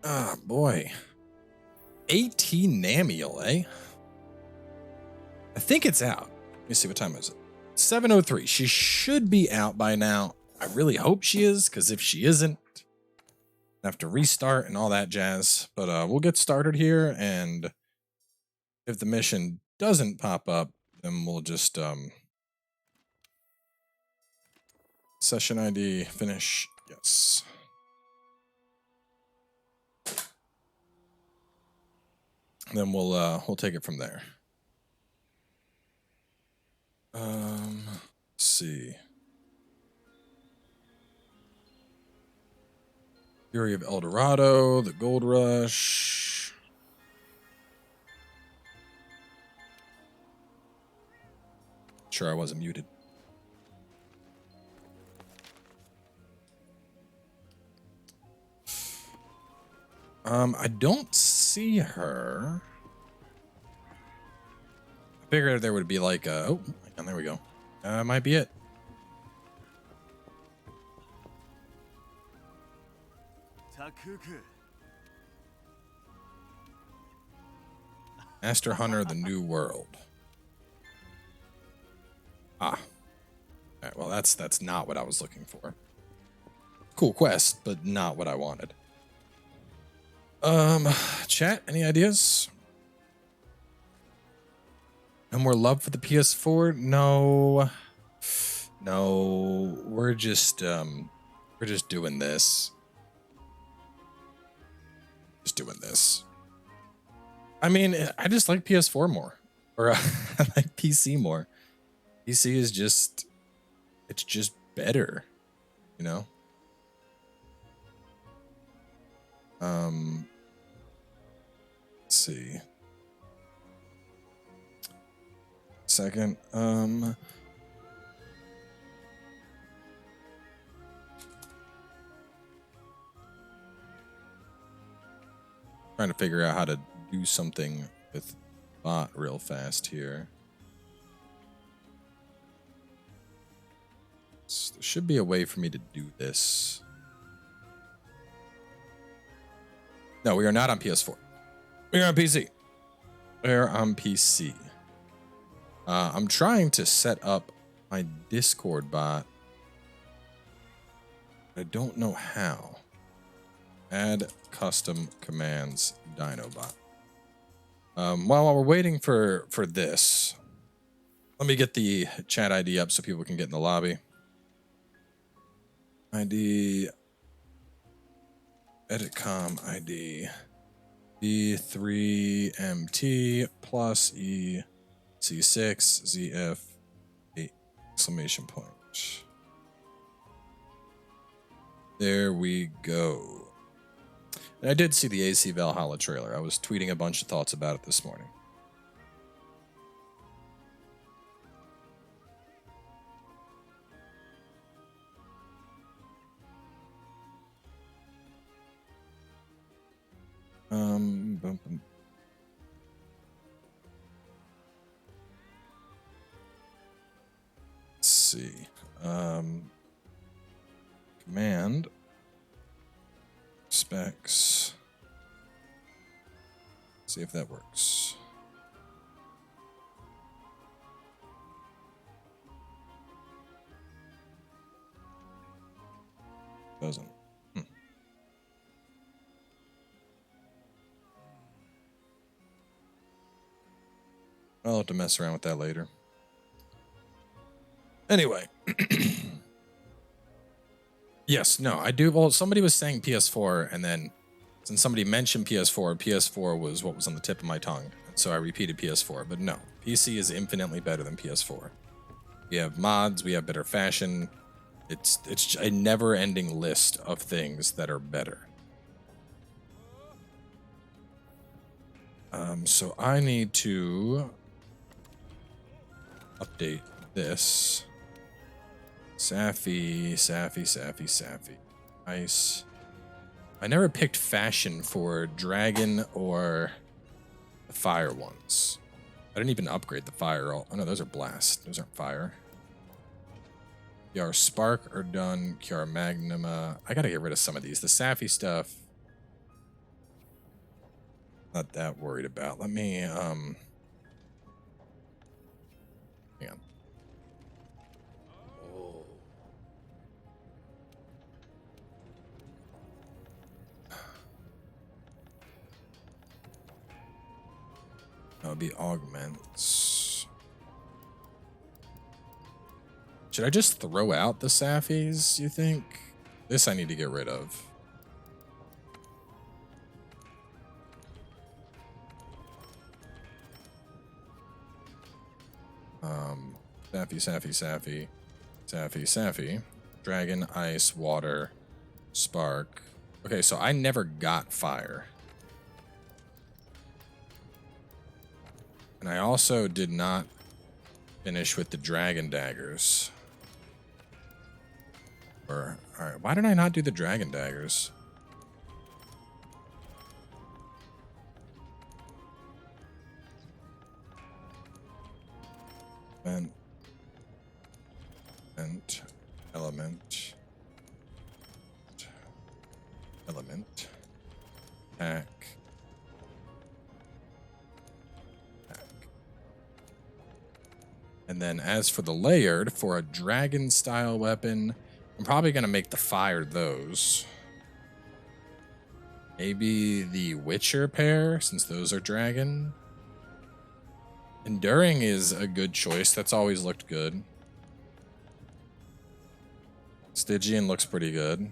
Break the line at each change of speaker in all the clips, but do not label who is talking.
Oh, boy. 18 Namielle, eh? I think it's out. Let me see, what time is it? 7:03. She should be out by now. I really hope she is, because if she isn't, I have to restart and all that jazz. But we'll get started here, and if the mission doesn't pop up, then we'll just session ID finish. Yes. Then we'll take it from there. Let's see. Fury of El Dorado, the Gold Rush. Sure, I wasn't muted. I don't see her. I figured there would be like a... Oh, and there we go. Might be it. Master Hunter, the New World. Ah. Alright, well, that's not what I was looking for. Cool quest, but not what I wanted. Chat, any ideas? No more love for the PS4? No. No, we're just doing this. Just doing this. I mean, I just like PS4 more. Or I like PC more. PC is just, it's just better, you know? Let's see. Second, trying to figure out how to do something with bot real fast here. So there should be a way for me to do this. No, we are not on PS4. We are on PC. We're on PC. I'm trying to set up my Discord bot. I don't know how. Add custom commands Dinobot. While we're waiting for this, let me get the chat ID up so people can get in the lobby. ID, edit com ID, B3MT plus EC6 ZF8 exclamation point. There we go. And I did see the AC Velkhana trailer. I was tweeting a bunch of thoughts about it this morning. Let's see. Command specs. See if that works. Doesn't. I'll have to mess around with that later. Anyway. Yes, no, I do. Well, somebody was saying PS4, and then since somebody mentioned PS4, PS4 was what was on the tip of my tongue. And so I repeated PS4, but no, PC is infinitely better than PS4. We have mods, we have better fashion. It's a never-ending list of things that are better. So I need to update this. Safi. Nice. I never picked fashion for dragon or the fire ones. I didn't even upgrade the fire. Oh no, those are blast. Those aren't fire. Kiara Spark are done. Kiara Magnuma. I gotta get rid of some of these. The Safi stuff. not that worried about. Let me hang on. Oh. That would be augments. Should I just throw out the Saphies, you think? This I need to get rid of. Sappy. Dragon, ice, water, spark. Okay, so I never got fire. And I also did not finish with the dragon daggers. Alright, why did I not do the dragon daggers? And element, pack. And then as for the layered, for a dragon style weapon, I'm probably going to make the fire those. Maybe the Witcher pair, since those are dragon. Enduring is a good choice. That's always looked good. Stygian looks pretty good.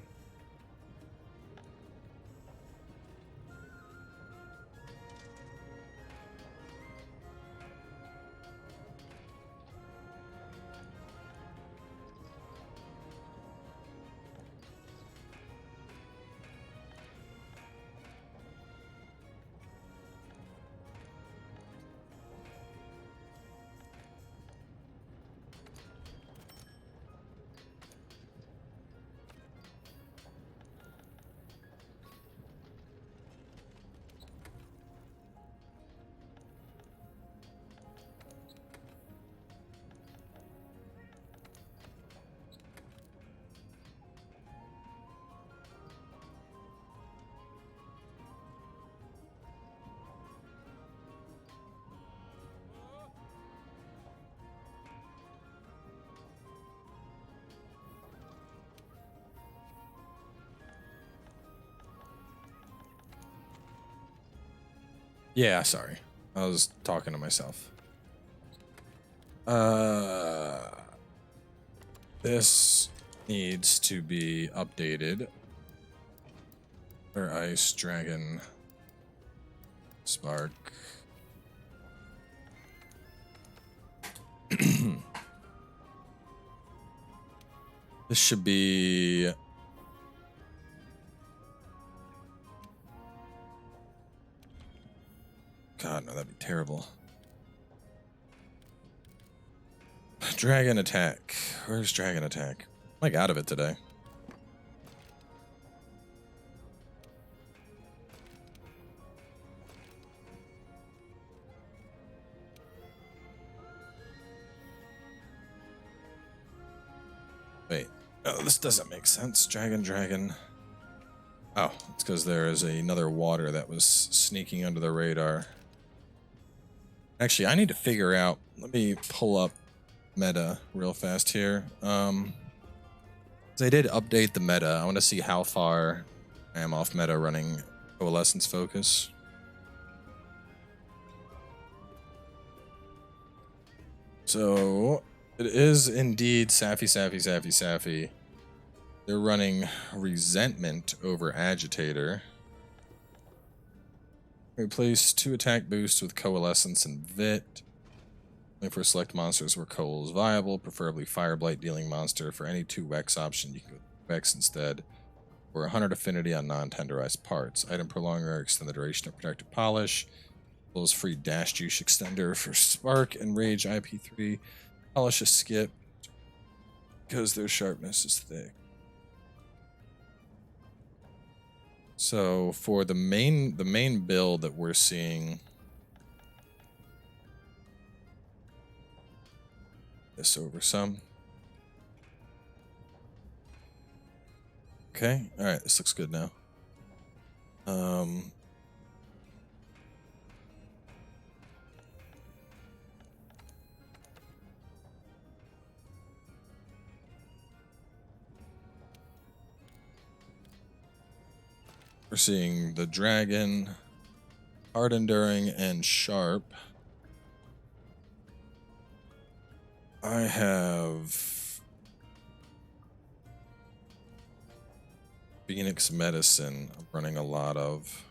Yeah, sorry. I was talking to myself. This needs to be updated. Or ice, dragon, spark. This should be... God, no, that'd be terrible. Dragon attack. Where's dragon attack? I'm like out of it today. Wait. Oh, this doesn't make sense. Dragon. Oh, it's because there is another water that was sneaking under the radar. Actually, I need to figure out... Let me pull up meta real fast here. They did update the meta. I want to see how far I am off meta running Coalescence Focus. So, it is indeed Sappy. They're running Resentment over Agitator. Replace 2 attack boosts with Coalescence and Vit. Only for select monsters where Coal is viable, preferably Fireblight dealing monster. For any 2 Wex option, you can go with Wex instead. Or 100 affinity on non-tenderized parts. Item prolonger, extend the duration of protective polish. As free dash juice extender for Spark and Rage IP3. Polish is skipped because their sharpness is thick. So for the main build that we're seeing, this over some. Okay, all right, this looks good now. We're seeing the dragon, hard enduring, and sharp. I have Phoenix Medicine I'm running a lot of.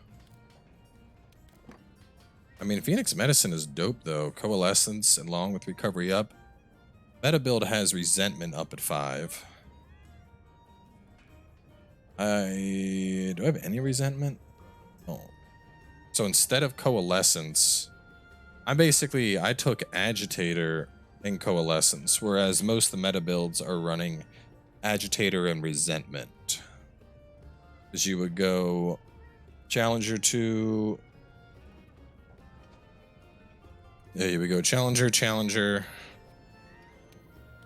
I mean, Phoenix Medicine is dope though. Coalescence along with Recovery up. Meta build has Resentment up at 5. Do I have any Resentment? Oh. So instead of Coalescence, I took Agitator and Coalescence, whereas most of the meta builds are running Agitator and Resentment. Because you would go Challenger to... Yeah, you would go Challenger, Challenger.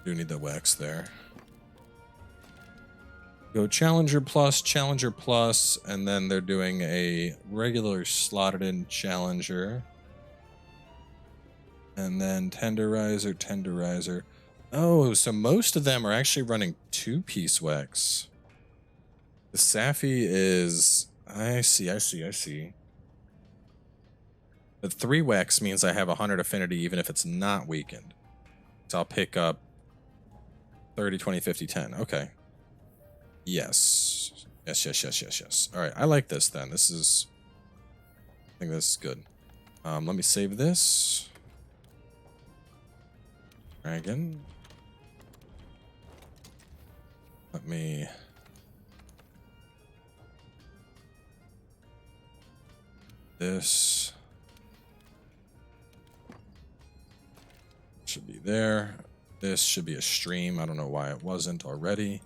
Do need the wax there. Go Challenger plus, and then they're doing a regular slotted in Challenger. And then Tenderizer. Oh, so most of them are actually running 2-piece wax. The Safi is... I see. The 3 wax means I have 100 affinity even if it's not weakened. So I'll pick up 30, 20, 50, 10. Okay. Yes. Yes. All right, I like this then. I think this is good. Let me save this. Dragon. Let me... This... should be there. This should be a stream. I don't know why it wasn't already.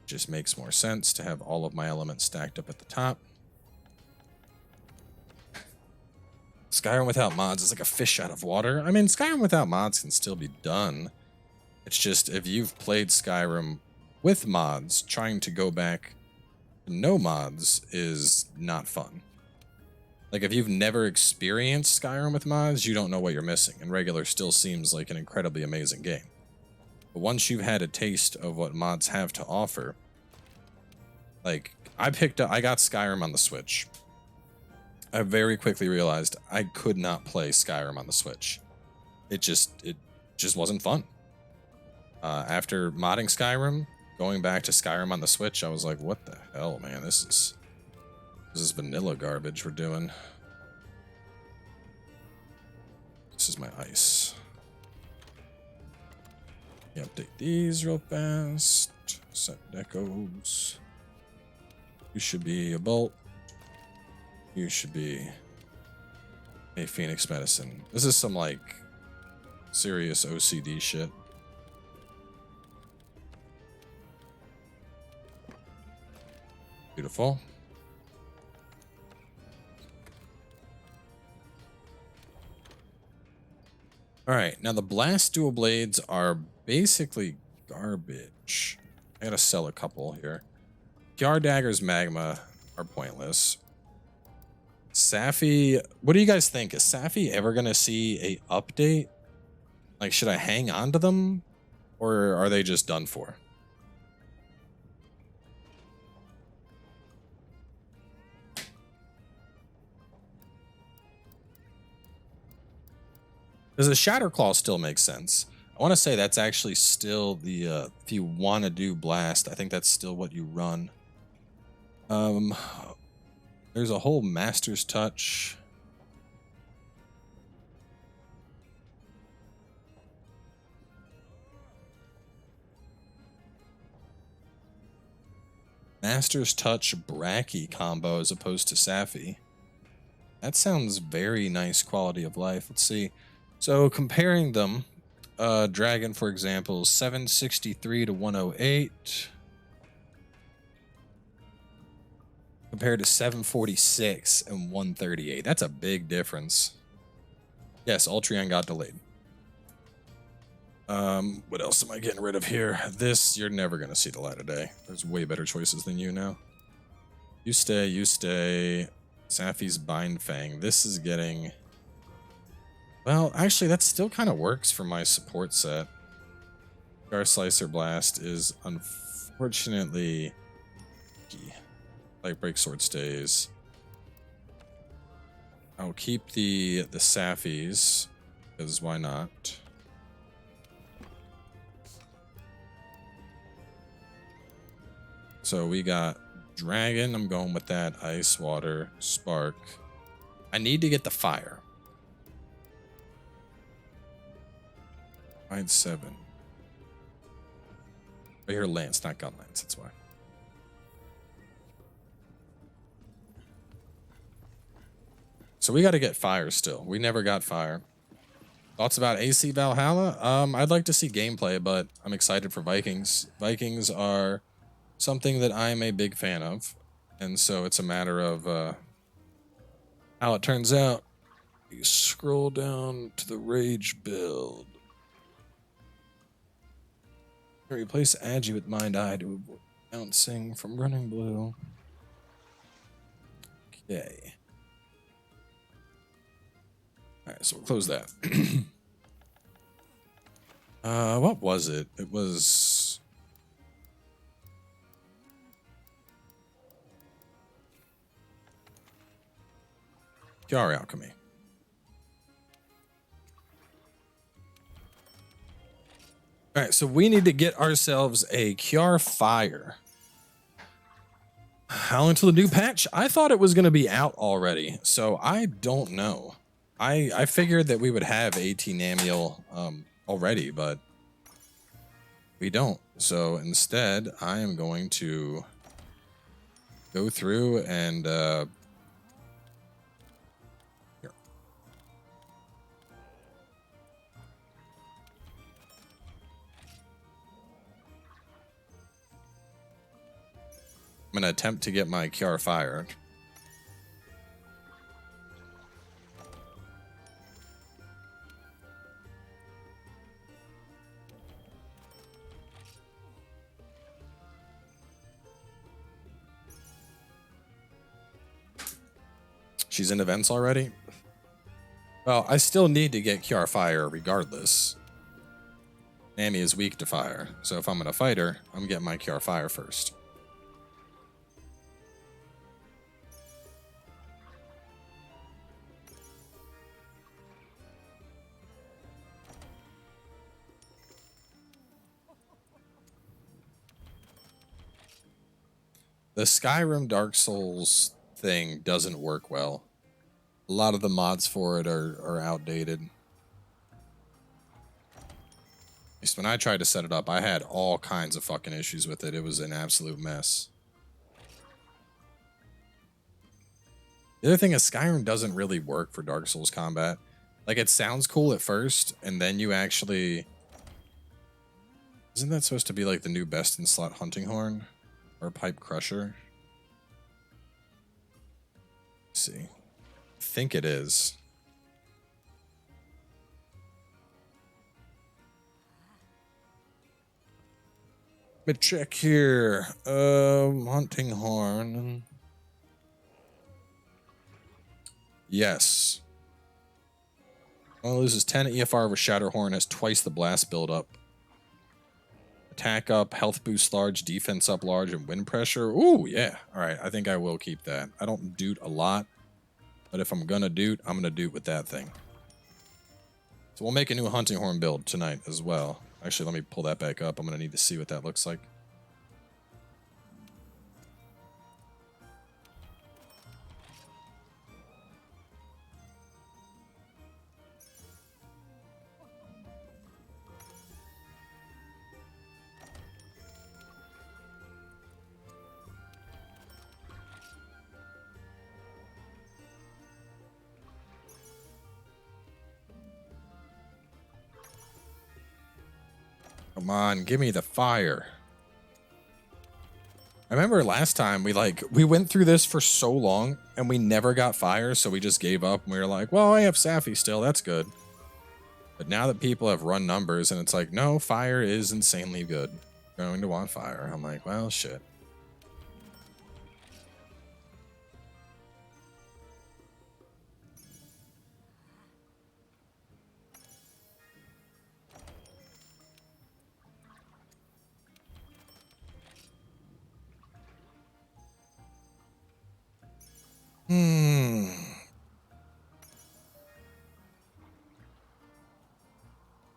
Just makes more sense to have all of my elements stacked up at the top. Skyrim without mods is like a fish out of water. I mean, Skyrim without mods can still be done. It's just if you've played Skyrim with mods, trying to go back to no mods is not fun. Like, if you've never experienced Skyrim with mods, you don't know what you're missing, and regular still seems like an incredibly amazing game. But once you've had a taste of what mods have to offer, like, I got Skyrim on the Switch. I very quickly realized I could not play Skyrim on the Switch. It just wasn't fun. After modding Skyrim, going back to Skyrim on the Switch, I was like, what the hell, man? This is vanilla garbage we're doing. This is my ice. Let me update these real fast. Set decos. You should be a bolt. You should be a Phoenix Medicine. This is some, like, serious OCD shit. Beautiful. Alright, now the Blast Dual Blades are basically garbage. I gotta sell a couple here. PR Daggers Magma are pointless. Safi, what do you guys think? Is Safi ever gonna see a update? Like, should I hang on to them? Or are they just done for? Does the Shatterclaw still make sense? I want to say that's actually still the, if you want to do Blast, I think that's still what you run. There's a whole Master's Touch. Master's Touch Bracky combo as opposed to Safi. That sounds very nice quality of life. Let's see. So comparing them, Dragon, for example, 763 to 108. Compared to 746 and 138. That's a big difference. Yes, Ultreon got delayed. What else am I getting rid of here? This, you're never going to see the light of day. There's way better choices than you now. You stay, you stay. Safi's Bind Fang. This is getting... Well, actually, that still kind of works for my support set. Scar Slicer Blast is unfortunately... Light break sword stays. I'll keep the Saphies, because why not? So we got dragon. I'm going with that. Ice, water, spark. I need to get the fire. Find 7. I hear lance, not gun lance. That's why. So we got to get fire still. We never got fire. Thoughts about AC Velkhana? I'd like to see gameplay, but I'm excited for Vikings. Vikings are something that I'm a big fan of, and so it's a matter of how it turns out. You scroll down to the rage build. Replace Agi with Mind Eye to avoid bouncing from running blue. Okay. Alright, so we'll close that. What was it? It was... Pure Alchemy. Alright, so we need to get ourselves a Cure Fire. How until the new patch? I thought it was going to be out already, so I don't know. I figured that we would have AT Namielle already, but we don't. So instead, I am going to go through and here. I'm going to attempt to get my Cure Fire. She's in events already? Well, I still need to get Cure Fire regardless. Nami is weak to fire, so if I'm going to fight her, I'm getting my Cure Fire first. The Skyrim Dark Souls thing doesn't work well. A lot of the mods for it are outdated. At least when I tried to set it up, I had all kinds of fucking issues with it. It was an absolute mess. The other thing is Skyrim doesn't really work for Dark Souls combat. Like, it sounds cool at first, and then you actually... Isn't that supposed to be like the new best in slot hunting horn? Or pipe crusher? Let's see. I think it is. Let me check here. Hunting horn. Yes. Only loses 10 EFR over Shatter Horn, has twice the blast buildup. Attack up, health boost large, defense up large, and wind pressure. Ooh, yeah. All right, I think I will keep that. I don't doot a lot, but if I'm gonna doot, I'm gonna doot with that thing. So we'll make a new hunting horn build tonight as well. Actually, let me pull that back up. I'm gonna need to see what that looks like. Come on, give me the fire. I remember last time we went through this for so long and we never got fire, so we just gave up and we were like, well, I have Saphi still, that's good. But now that people have run numbers and it's like, no, fire is insanely good. You're going to want fire. I'm like, well, shit. Hmm.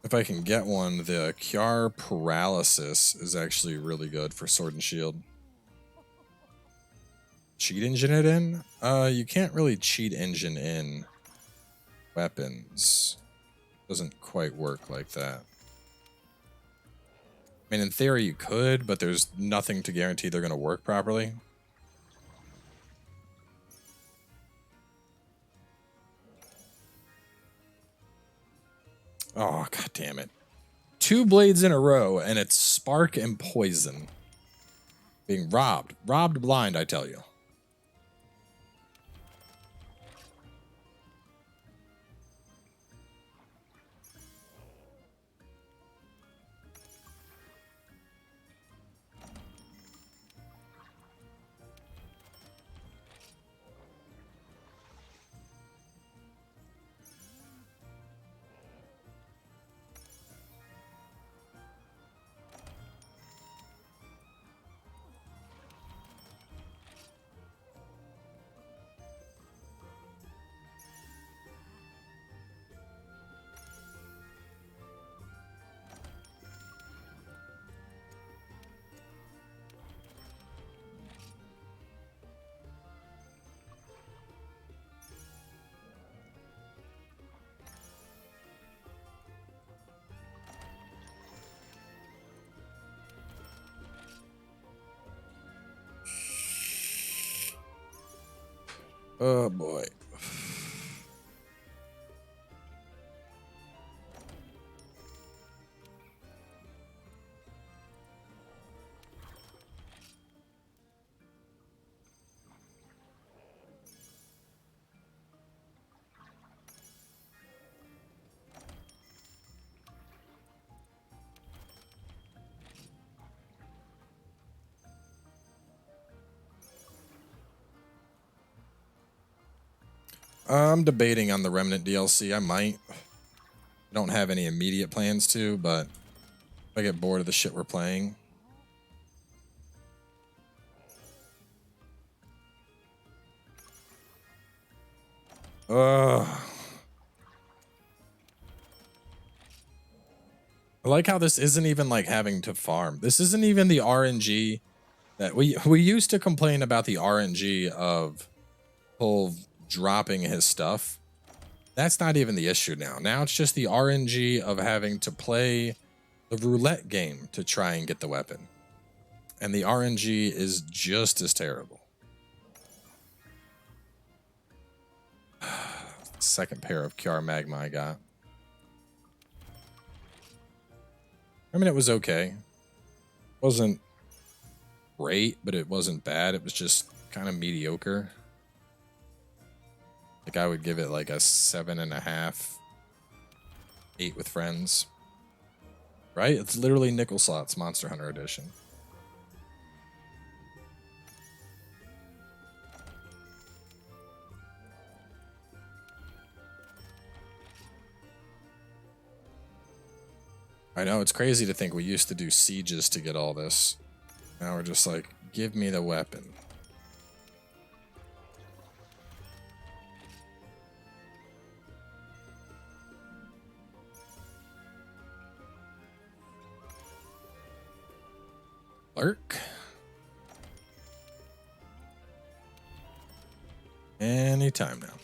If I can get one, the Kiar Paralysis is actually really good for Sword and Shield. Cheat engine it in? You can't really cheat engine in weapons. Doesn't quite work like that. I mean, in theory you could, but there's nothing to guarantee they're going to work properly. Oh, god damn it. 2 blades in a row, and it's spark and poison. Being robbed. Robbed blind, I tell you. Oh boy. I'm debating on the Remnant DLC. I might. I don't have any immediate plans to, but if I get bored of the shit we're playing. Ugh. I like how this isn't even like having to farm. This isn't even the RNG that we used to complain about, the RNG of Kulve dropping his stuff. That's not even the issue now. Now it's just the RNG of having to play the roulette game to try and get the weapon. And the RNG is just as terrible. Second pair of Kiar Magma I got. I mean, it was okay. Wasn't great, but it wasn't bad. It was just kind of mediocre. Like, I would give it like a 7.5, 8 with friends. Right? It's literally nickel slots, Monster Hunter Edition. I know, it's crazy to think we used to do sieges to get all this. Now we're just like, give me the weapon. Lurk. Anytime now.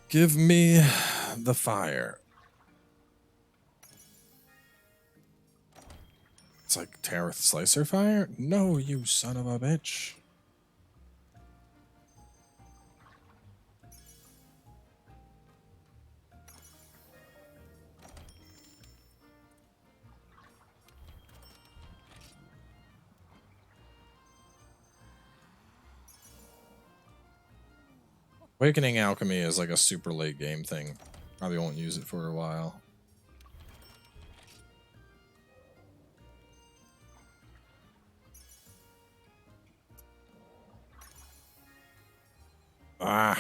Give me the fire. It's like Tareth Slicer Fire? No, you son of a bitch. Awakening Alchemy is like a super late game thing. Probably won't use it for a while. I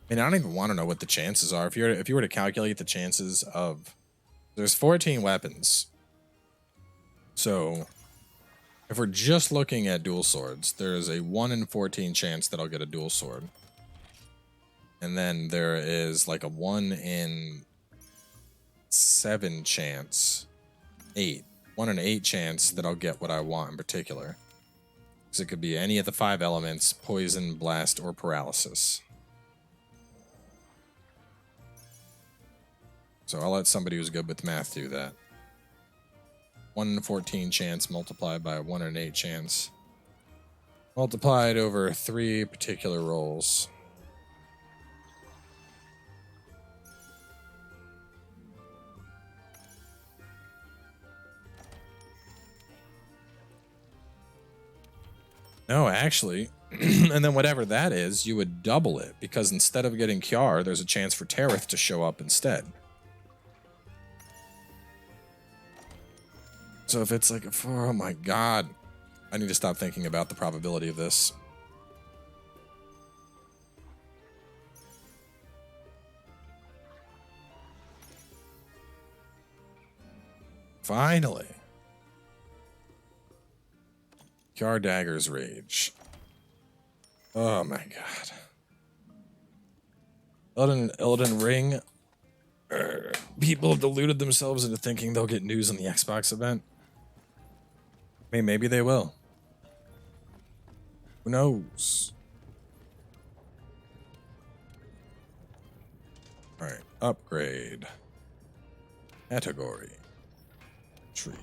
mean, I don't even want to know what the chances are. If you were to calculate the chances of, there's 14 weapons. So if if we're just looking at dual swords, there is a 1 in 14 chance that I'll get a dual sword. And then there is like a 1 in 7 chance, 1 in 8 chance that I'll get what I want in particular. Because it could be any of the 5 elements, poison, blast, or paralysis. So I'll let somebody who's good with math do that. 1 in 14 chance multiplied by a 1 in 8 chance. Multiplied over 3 particular rolls. No, actually, and then whatever that is, you would double it, because instead of getting Kiar, there's a chance for Terith to show up instead. So if it's like a 4, oh my god. I need to stop thinking about the probability of this. Finally. Kiar Dagger's Rage. Oh my god. Elden Ring. People have deluded themselves into thinking they'll get news on the Xbox event. I mean, maybe they will. Who knows? Alright, upgrade. Category. Tree.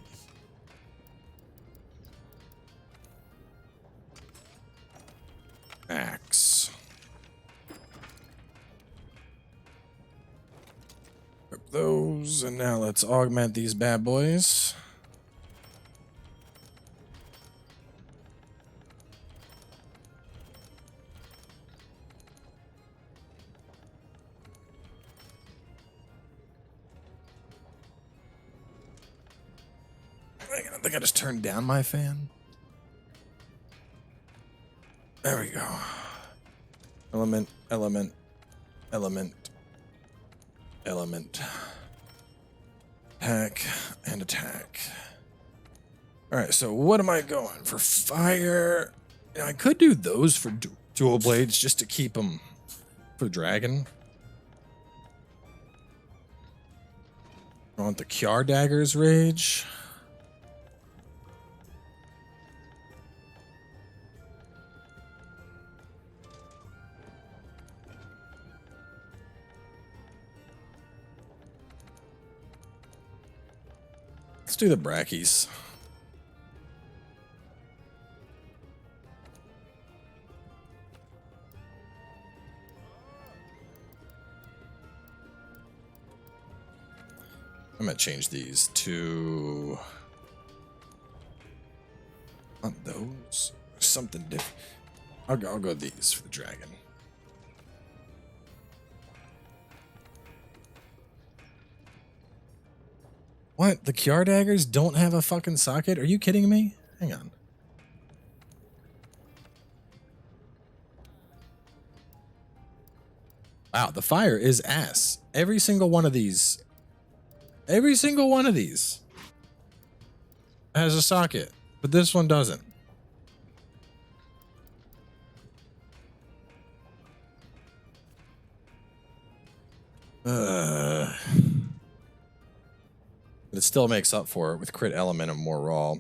Axe. Equip those, and now let's augment these bad boys. I think I just turned down my fan. There we go. Element, element, element, element. Attack and attack. Alright, so what am I going for? Fire. I could do those for dual blades just to keep them for dragon. I want the Kiar Dagger's Rage. Let's do the brackies. I'm gonna change these to not those. Something different. I'll go these for the dragon. What? The Kiar Daggers don't have a fucking socket? Are you kidding me? Hang on. Wow, the fire is ass. Every single one of these has a socket, but this one doesn't. But it still makes up for it with crit element and more raw.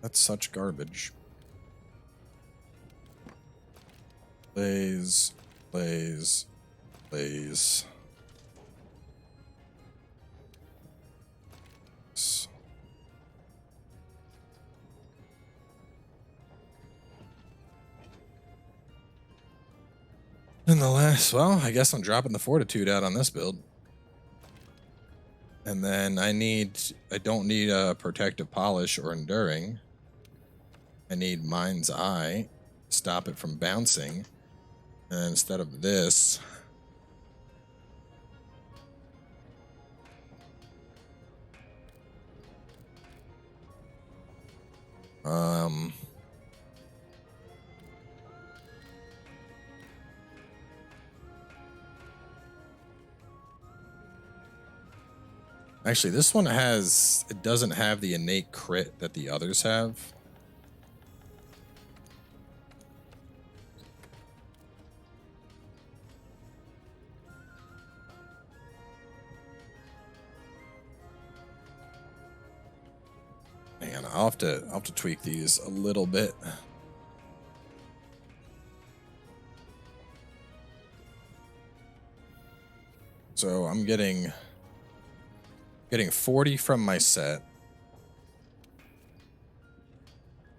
That's such garbage. Blaze, blaze, blaze. And the last, well, I guess I'm dropping the fortitude out on this build. And then I don't need a protective polish or enduring. I need mind's eye, stop it from bouncing. And instead of this, Actually, this one it doesn't have the innate crit that the others have. Man, I'll have to tweak these a little bit. So I'm getting 40 from my set.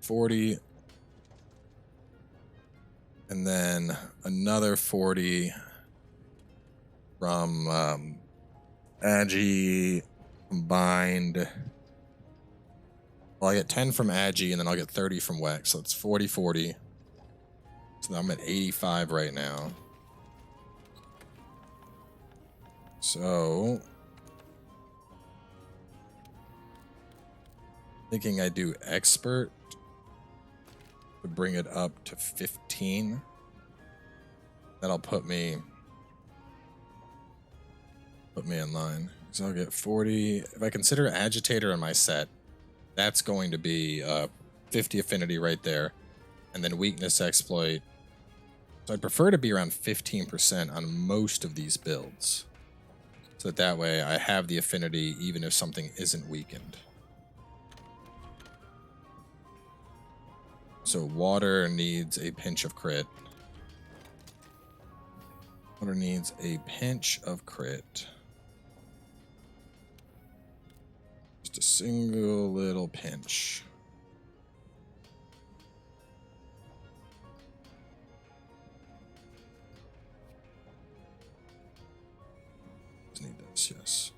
40. And then another 40 from Agi combined. Well, I get 10 from Agi, and then I'll get 30 from Wex, so it's 40, 40. So I'm at 85 right now. So, thinking I do expert to bring it up to 15. That'll put me in line. So I'll get 40. If I consider agitator in my set, that's going to be 50 affinity right there, and then weakness exploit. So I'd prefer to be around 15% on most of these builds, so that way I have the affinity even if something isn't weakened. So water needs a pinch of crit. Water needs a pinch of crit. Just a single little pinch. Just need this, yes.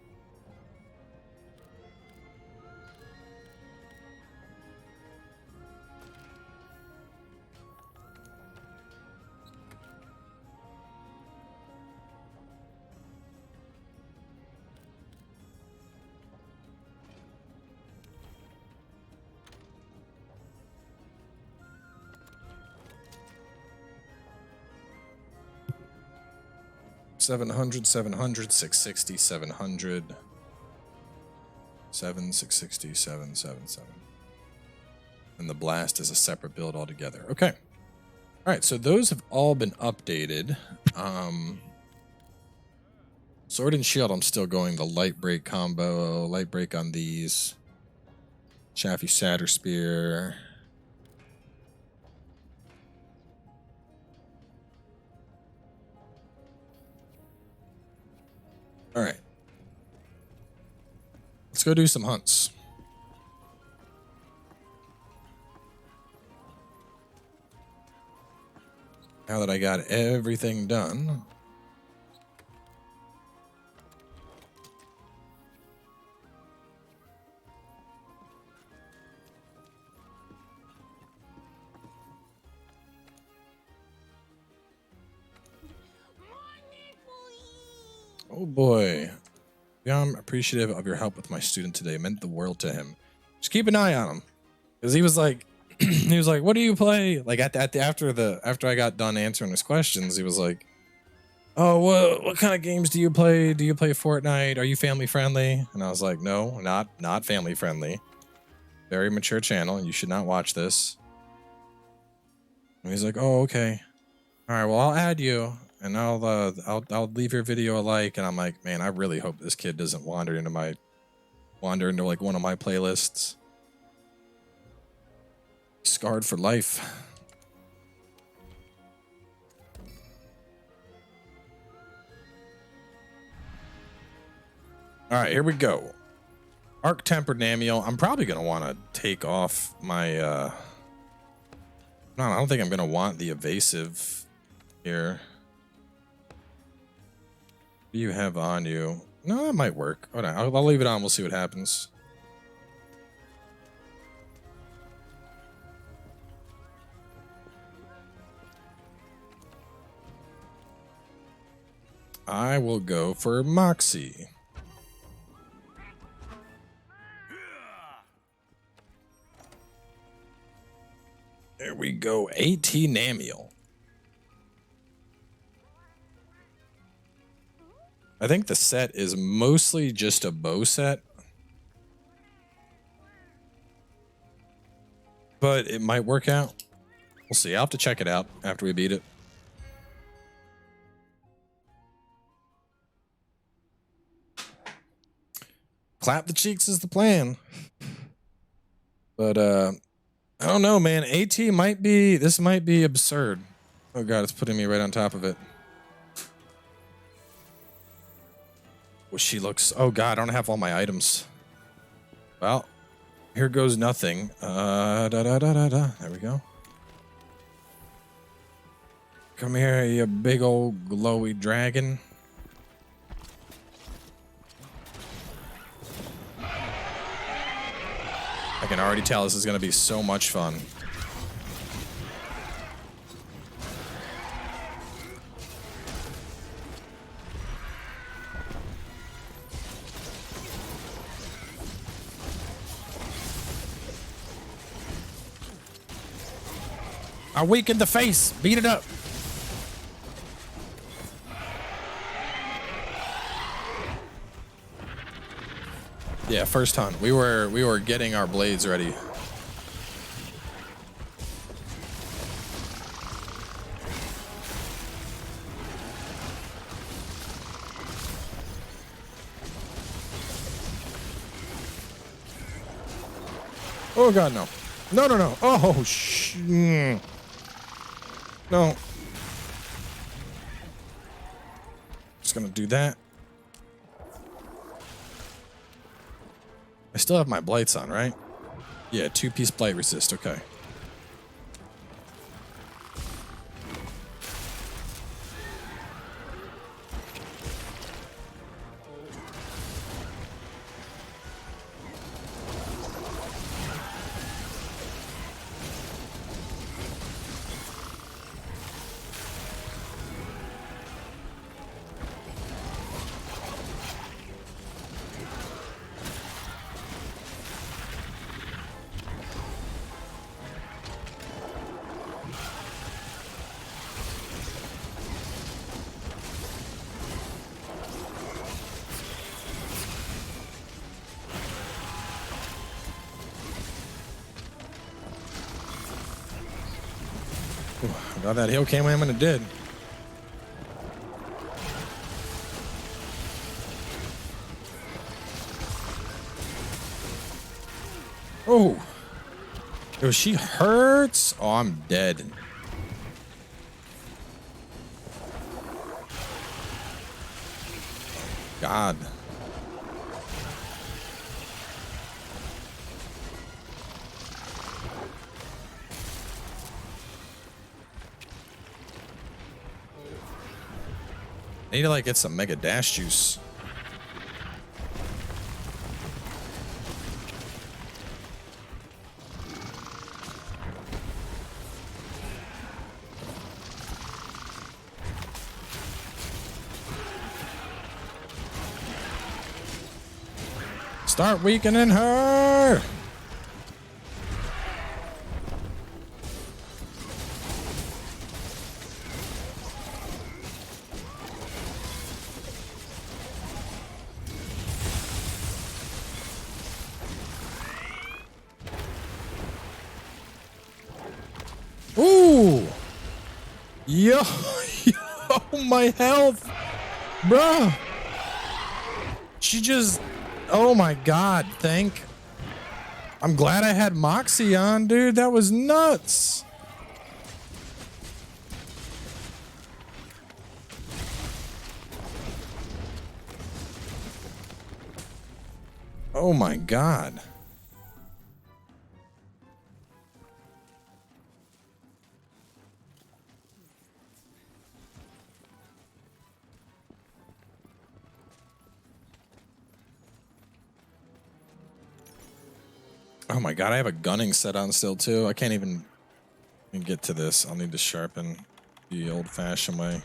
$700, 660, 700, 660, 777. And the blast is a separate build altogether. Okay. All right, so those have all been updated. Sword and shield, I'm still going the light break combo, light break on these. Chaffy Shatter Spear. All right. Let's go do some hunts. Now that I got everything done. Oh boy. Yeah, I'm appreciative of your help with my student today. It meant the world to him. Just keep an eye on him. Because he was like, what do you play? Like after I got done answering his questions, he was like, oh, what kind of games do you play? Do you play Fortnite? Are you family friendly? And I was like, no, not family friendly. Very mature channel. You should not watch this. And he's like, oh, okay. All right, well, I'll add you. And I'll leave your video a like, and I'm like, man, I really hope this kid doesn't wander into like one of my playlists. Scarred for life. All right, here we go. Arc Tempered Namielle. I'm probably gonna want to take off my. No, I don't think I'm gonna want the evasive here. What do you have on you? No, that might work. Hold on, I'll leave it on. We'll see what happens. I will go for Moxie. There we go. AT Namielle. I think the set is mostly just a bow set. But it might work out. We'll see. I'll have to check it out after we beat it. Clap the cheeks is the plan. But I don't know, man. AT might be, this might be absurd. Oh god, it's putting me right on top of it. Well, she looks, oh god, I don't have all my items. Well, here goes nothing. There we go. Come here, you big old glowy dragon. I can already tell this is going to be so much fun. I weakened the face. Beat it up. Yeah, first hunt. We were getting our blades ready. Oh god, no. No, no, no. Oh, no. Just gonna do that. I still have my blights on, right? Yeah, 2-piece blight resist, okay. Glad that heal came in when it did. Oh. Yo, she hurts. Oh, I'm dead. God. I need to like get some mega dash juice. Start weakening her. Ooh. Yo, yo, my health. Bruh. She just, oh my God, I'm glad I had Moxie on, dude. That was nuts. Oh my God. Oh my God, I have a gunning set on still too. I can't even get to this. I'll need to sharpen the old-fashioned way.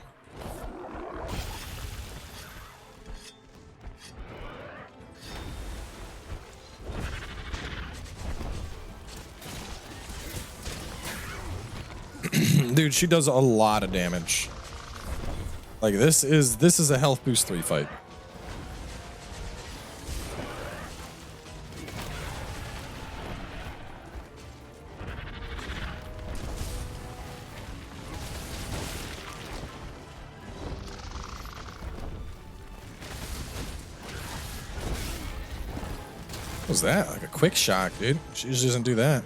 Dude, she does a lot of damage. Like this is a health boost 3 fight. was that? Like a quick shock, dude. She usually doesn't do that.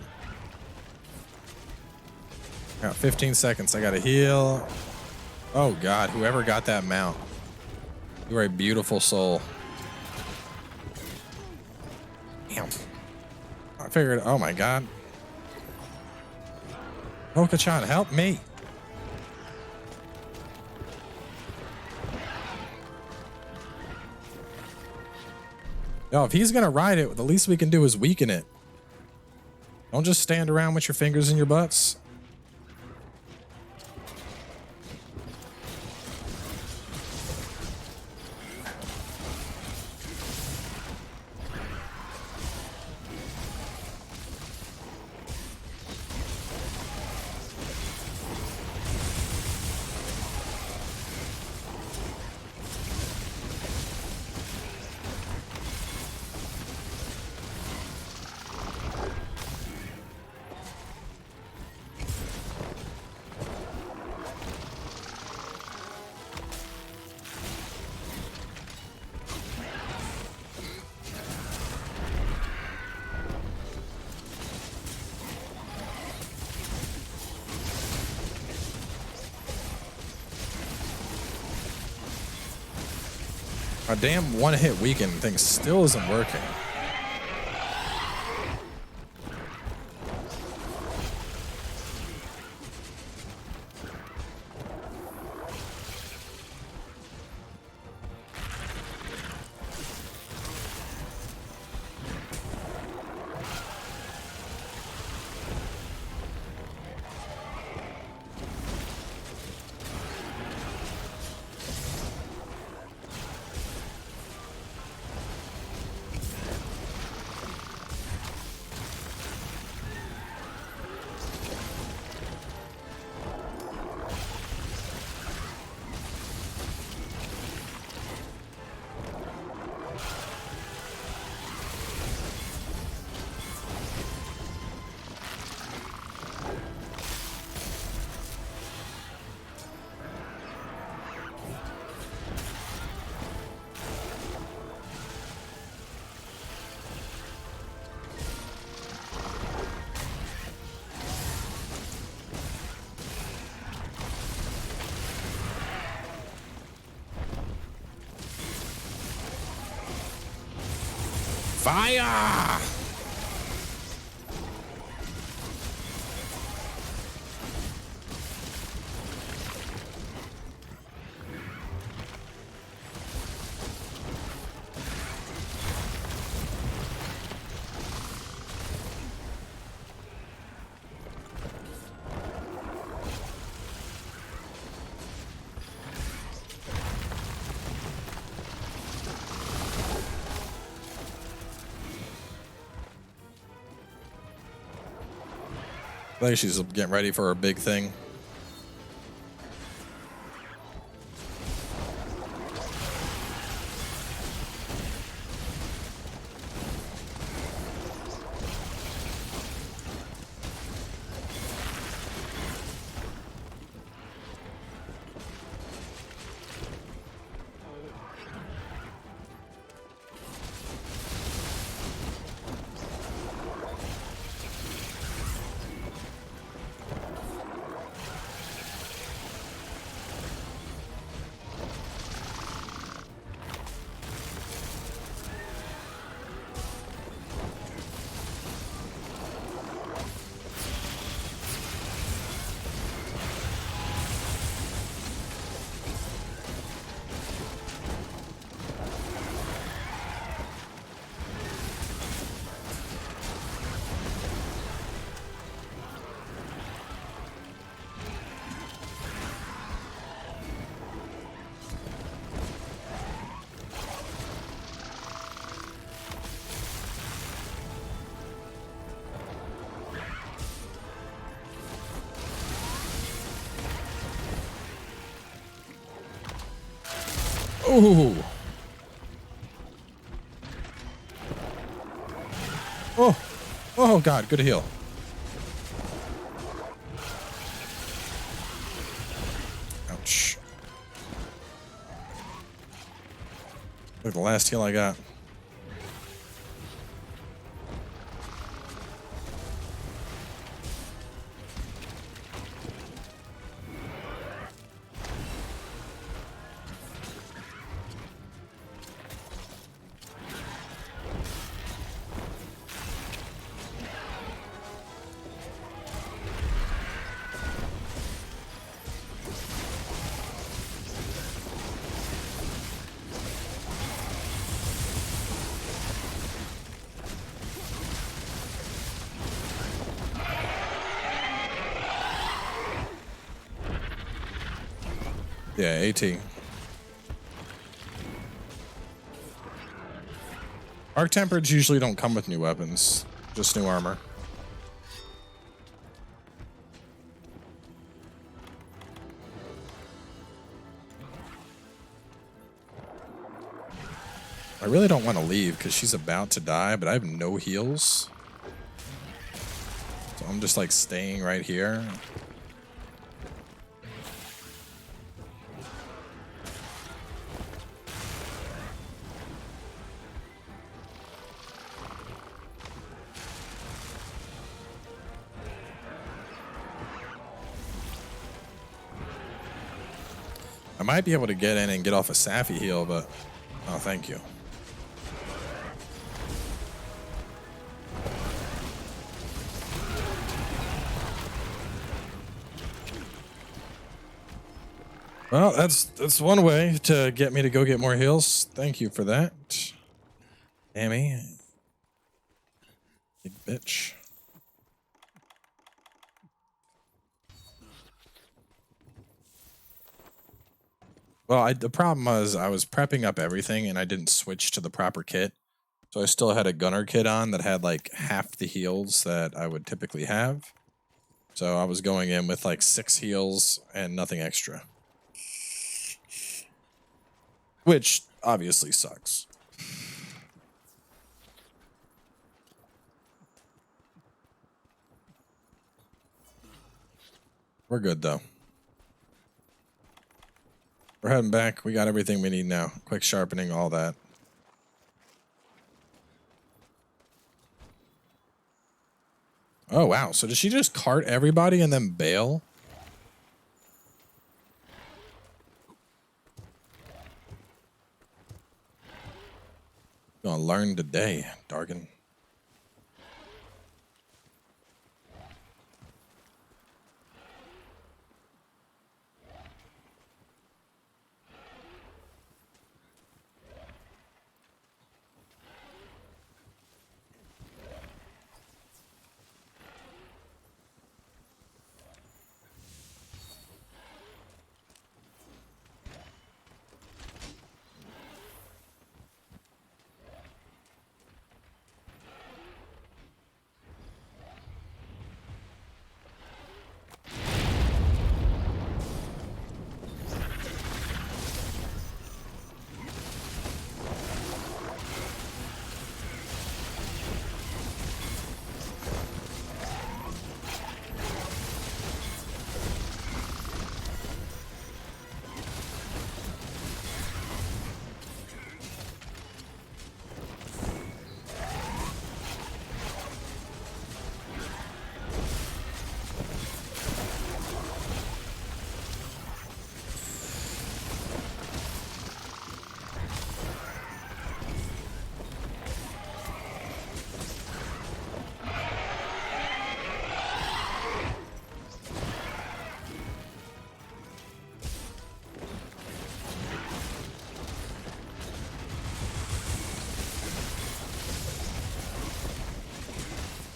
Got 15 seconds. I gotta heal. Oh God, whoever got that mount. You are a beautiful soul. Damn. I figured, oh my God. Okachan, help me. No, if he's gonna ride it, the least we can do is weaken it. Don't just stand around with your fingers in your butts. Our damn one-hit weaken thing still isn't working. Fire! I think she's getting ready for her big thing. Ooh. Oh. Oh, God. Good heal. Ouch. Look, the last heal I got. Yeah, AT. Arc Tempereds usually don't come with new weapons, just new armor. I really don't want to leave because she's about to die, but I have no heals. So I'm just like staying right here. I might be able to get in and get off a Safi heal, but oh, thank you. Well, that's one way to get me to go get more heals. Thank you for that. Amy. Big bitch. Well, the problem was I was prepping up everything and I didn't switch to the proper kit. So I still had a gunner kit on that had like half the heals that I would typically have. So I was going in with like 6 heals and nothing extra. Which obviously sucks. We're good though. We're heading back. We got everything we need now. Quick sharpening, all that. Oh, wow. So did she just cart everybody and then bail? Gonna learn today, Dargan.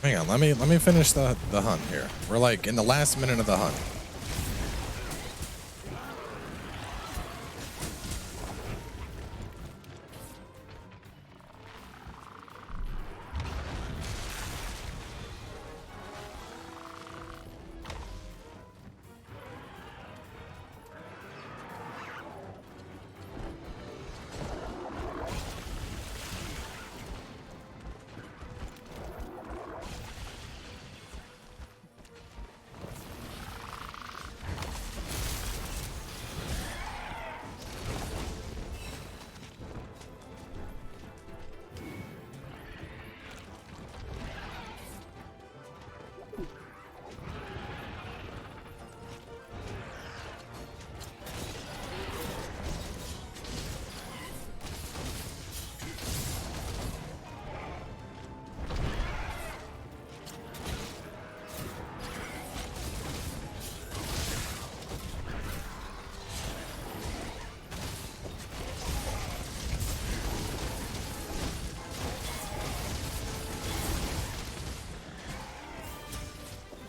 Hang on, let me finish the hunt here. We're like in the last minute of the hunt.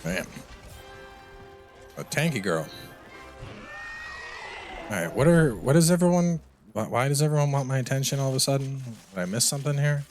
Man. A tanky girl. All right, what is everyone? Why does everyone want my attention all of a sudden? Did I miss something here?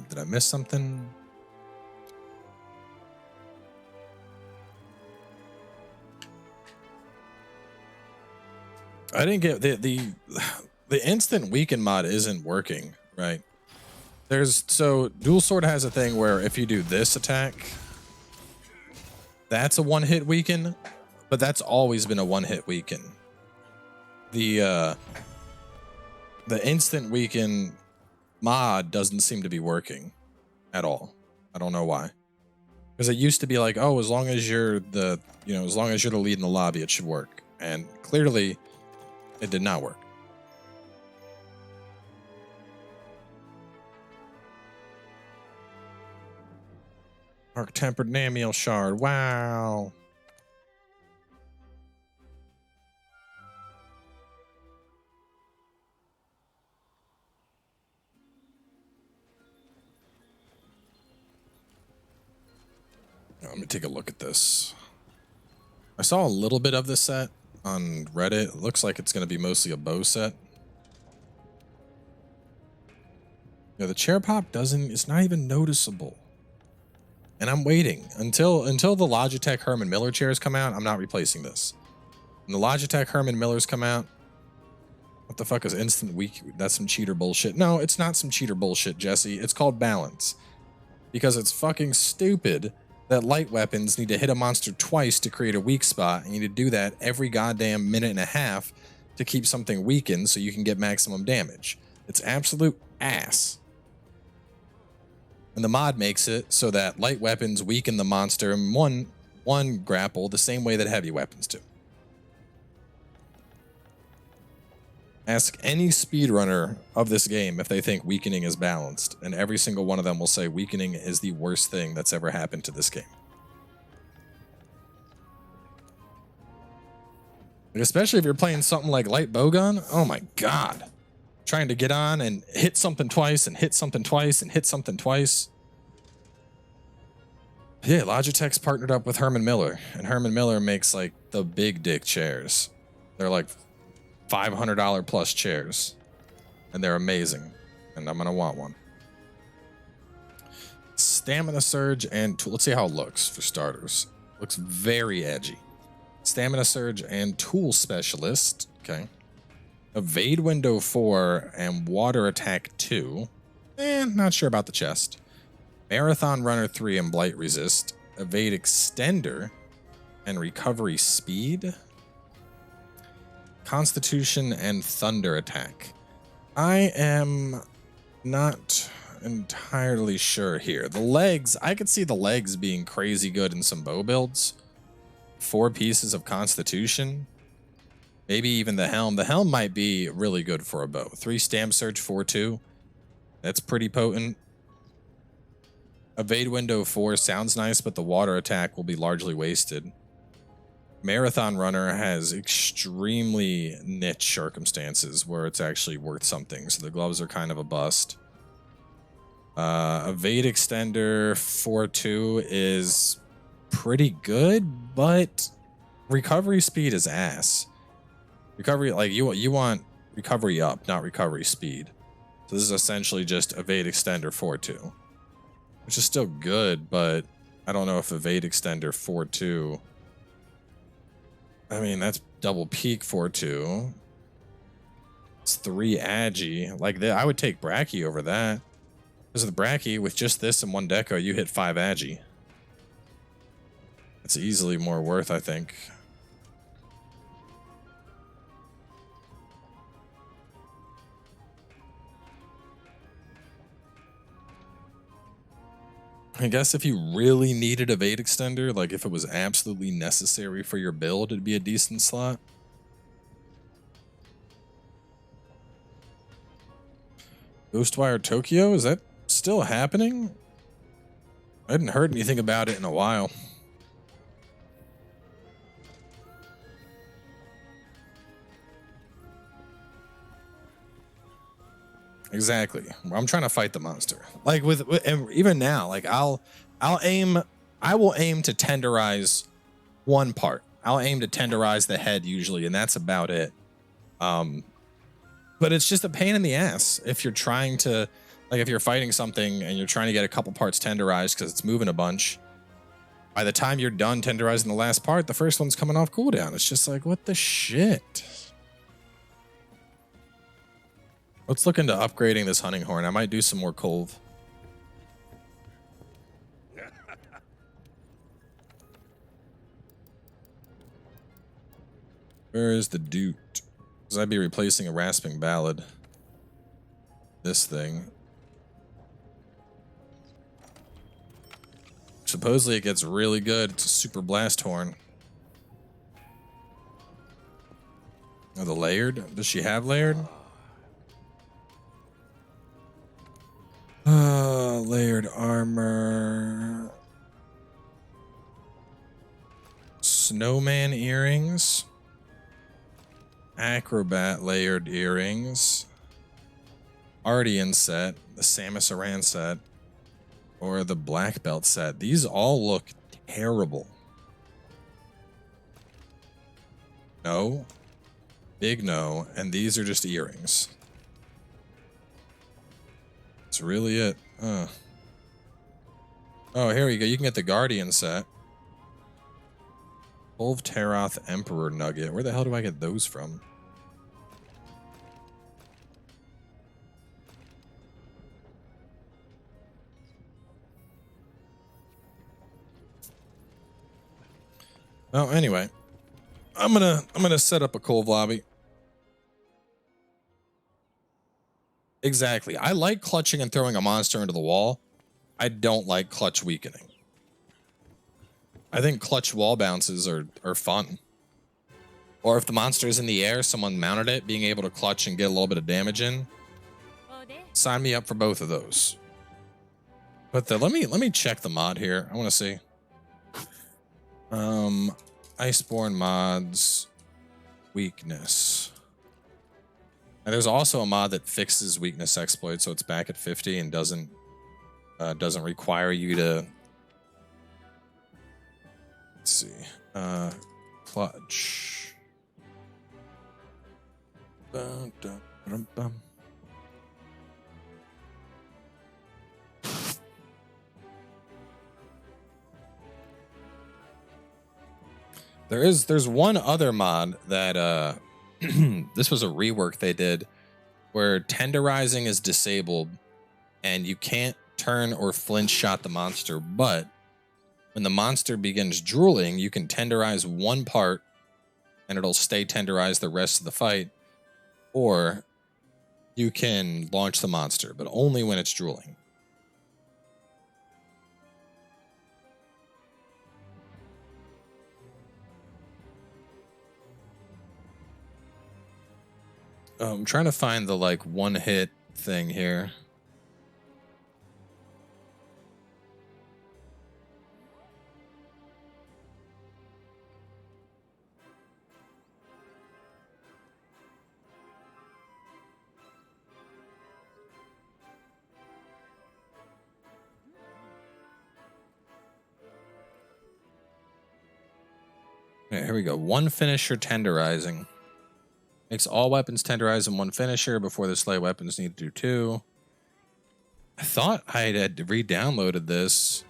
Did I miss something? I didn't get the instant weaken mod isn't working, right? So dual sword has a thing where if you do this attack, that's a one-hit weaken, but that's always been a one-hit weaken. The instant weaken mod doesn't seem to be working at all. I don't know why. Because it used to be like, oh, as long as you're the lead in the lobby, it should work. And clearly it did not work. Arc-tempered Namielle shard. Wow. Let me take a look at this. I saw a little bit of this set on Reddit. It looks like it's going to be mostly a bow set. Yeah, the chair pop it's not even noticeable. And I'm waiting until the Logitech Herman Miller chairs come out. I'm not replacing this. When the Logitech Herman Millers come out, what the fuck is instant weak? That's some cheater bullshit. No, it's not some cheater bullshit, Jesse. It's called balance. Because it's fucking stupid that light weapons need to hit a monster twice to create a weak spot, and you need to do that every goddamn minute and a half to keep something weakened so you can get maximum damage. It's absolute ass. And the mod makes it so that light weapons weaken the monster in one grapple the same way that heavy weapons do. Ask any speedrunner of this game if they think weakening is balanced, and every single one of them will say weakening is the worst thing that's ever happened to this game. Especially if you're playing something like light bowgun. Oh my god. Trying to get on and hit something twice and hit something twice and hit something twice. Yeah, Logitech's partnered up with Herman Miller, and Herman Miller makes like the big dick chairs. They're like $500 plus chairs, and they're amazing, and I'm gonna want one. Stamina surge and let's see how it looks for starters. Looks very edgy. Stamina surge and tool specialist. Okay. Evade window 4 and water attack 2. Not sure about the chest. Marathon runner 3 and blight resist. Evade extender and recovery speed. Constitution and thunder attack. I am not entirely sure here. The legs, I could see the legs being crazy good in some bow builds. 4 pieces of constitution. Maybe even the helm. The helm might be really good for a bow. 3 stam surge, 4-2. That's pretty potent. Evade window 4 sounds nice, but the water attack will be largely wasted. Marathon runner has extremely niche circumstances where it's actually worth something, so the gloves are kind of a bust. Evade extender 4-2 is pretty good, but recovery speed is ass. Recovery, like you want recovery up, not recovery speed. So this is essentially just evade extender 4-2, which is still good, but I don't know if evade extender 4-2. I mean, that's double peak 4-2. It's 3 agi. Like that, I would take Bracky over that. Because of the Bracky, with just this and 1 deco, you hit 5 agi. It's easily more worth, I think. I guess if you really needed evade extender, like if it was absolutely necessary for your build, it'd be a decent slot. Ghostwire Tokyo, is that Still happening? I hadn't heard anything about it in a while. Exactly. I'm trying to fight the monster. Like with and even now, like I will aim to tenderize one part. I'll aim to tenderize the head usually, and that's about it. But it's just a pain in the ass if you're trying to, like if you're fighting something and you're trying to get a couple parts tenderized because it's moving a bunch. By the time you're done tenderizing the last part, the first one's coming off cooldown. It's just like, what the shit? Let's look into upgrading this hunting horn. I might do some more Kulve. Where is the Doot? Because I'd be replacing a rasping ballad. This thing. Supposedly it gets really good. It's a super blast horn. Oh, the layered? Does she have layered? Layered armor. Snowman earrings. Acrobat layered earrings. Ardian set. The Samus Aran set. Or the black belt set. These all look terrible. No. Big no. And these are just earrings. That's really it. Oh, here we go. You can get the Guardian set. Kulve Taroth Emperor Nugget. Where the hell do I get those from? Well, anyway, I'm gonna set up a Kulve lobby. Exactly. I like clutching and throwing a monster into the wall. I don't like clutch weakening. I think clutch wall bounces are fun. Or if the monster is in the air, someone mounted it, being able to clutch and get a little bit of damage in. Sign me up for both of those. But let me check the mod here. I want to see. Iceborne mods weakness. And there's also a mod that fixes weakness exploits, so it's back at 50 and doesn't require you to. Let's see. Clutch. Bum, dum, dum, bum. There's one other mod that this was a rework they did where tenderizing is disabled and you can't turn or flinch shot the monster, but when the monster begins drooling, you can tenderize one part and it'll stay tenderized the rest of the fight, or you can launch the monster, but only when it's drooling. I'm trying to find the like one hit thing here. Okay, here we go. One finisher tenderizing. Makes all weapons tenderize in one finisher. Before the slay weapons need to do two. I thought I had re-downloaded this.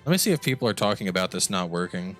Let me see if people are talking about this not working.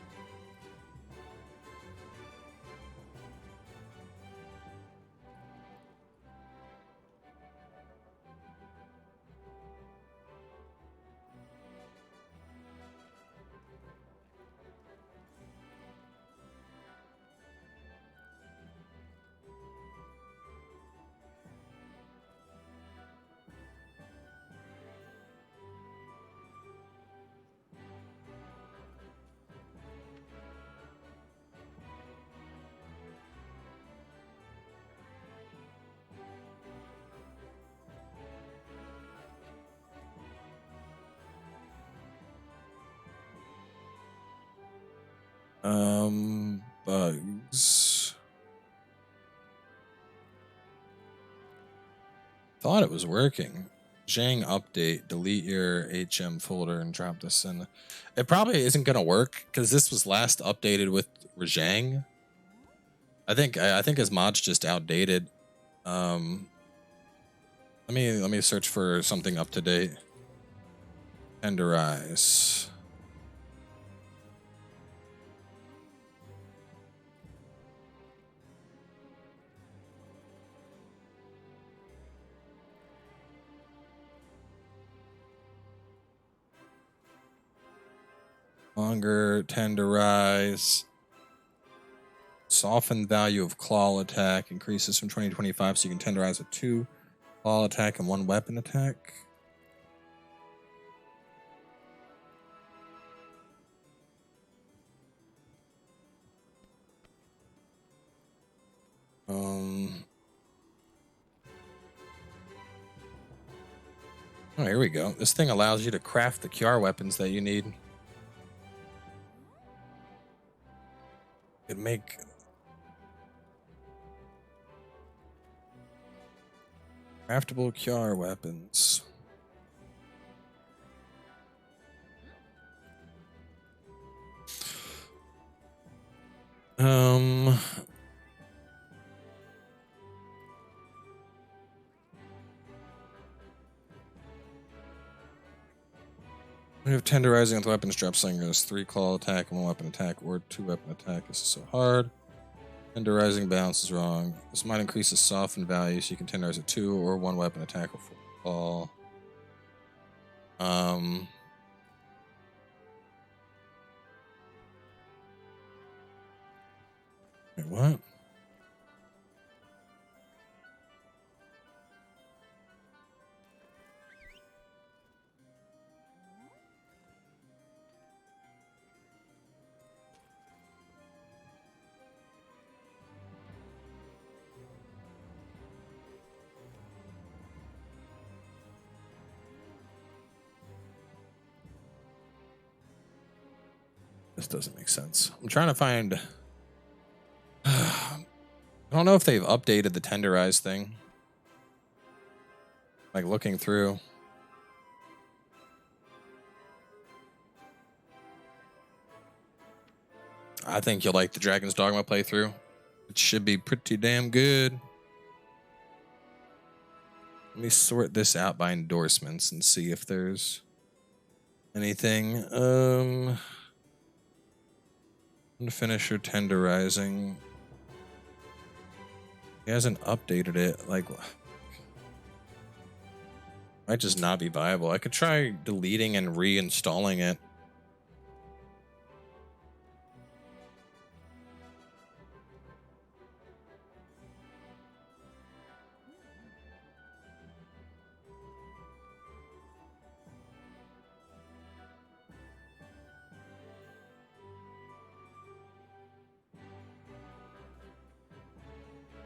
Bugs. Thought it was working. Zhang update, delete your HM folder and drop this in. It probably isn't gonna work because this was last updated with Rajang. I think his mod's just outdated. Let me search for something up to date. Tenderize. Longer, tenderize. Soften value of claw attack increases from 2025, so you can tenderize with 2 claw attack and 1 weapon attack. Oh, here we go. This thing allows you to craft the QR weapons that you need. Could make craftable QR weapons. We have tenderizing with weapons drop slingers, 3 claw attack and 1 weapon attack, or 2 weapon attack. This is so hard. Tenderizing balance is wrong. This might increase the soften value, so you can tenderize a 2 or 1 weapon attack or 4 claw. Wait, what? This doesn't make sense. I'm trying to find... I don't know if they've updated the tenderize thing. Like looking through. I think you'll like the Dragon's Dogma playthrough. It should be pretty damn good. Let me sort this out by endorsements and see if there's anything. Finisher tenderizing. He hasn't updated it. Like, might just not be viable. I could try deleting and reinstalling it.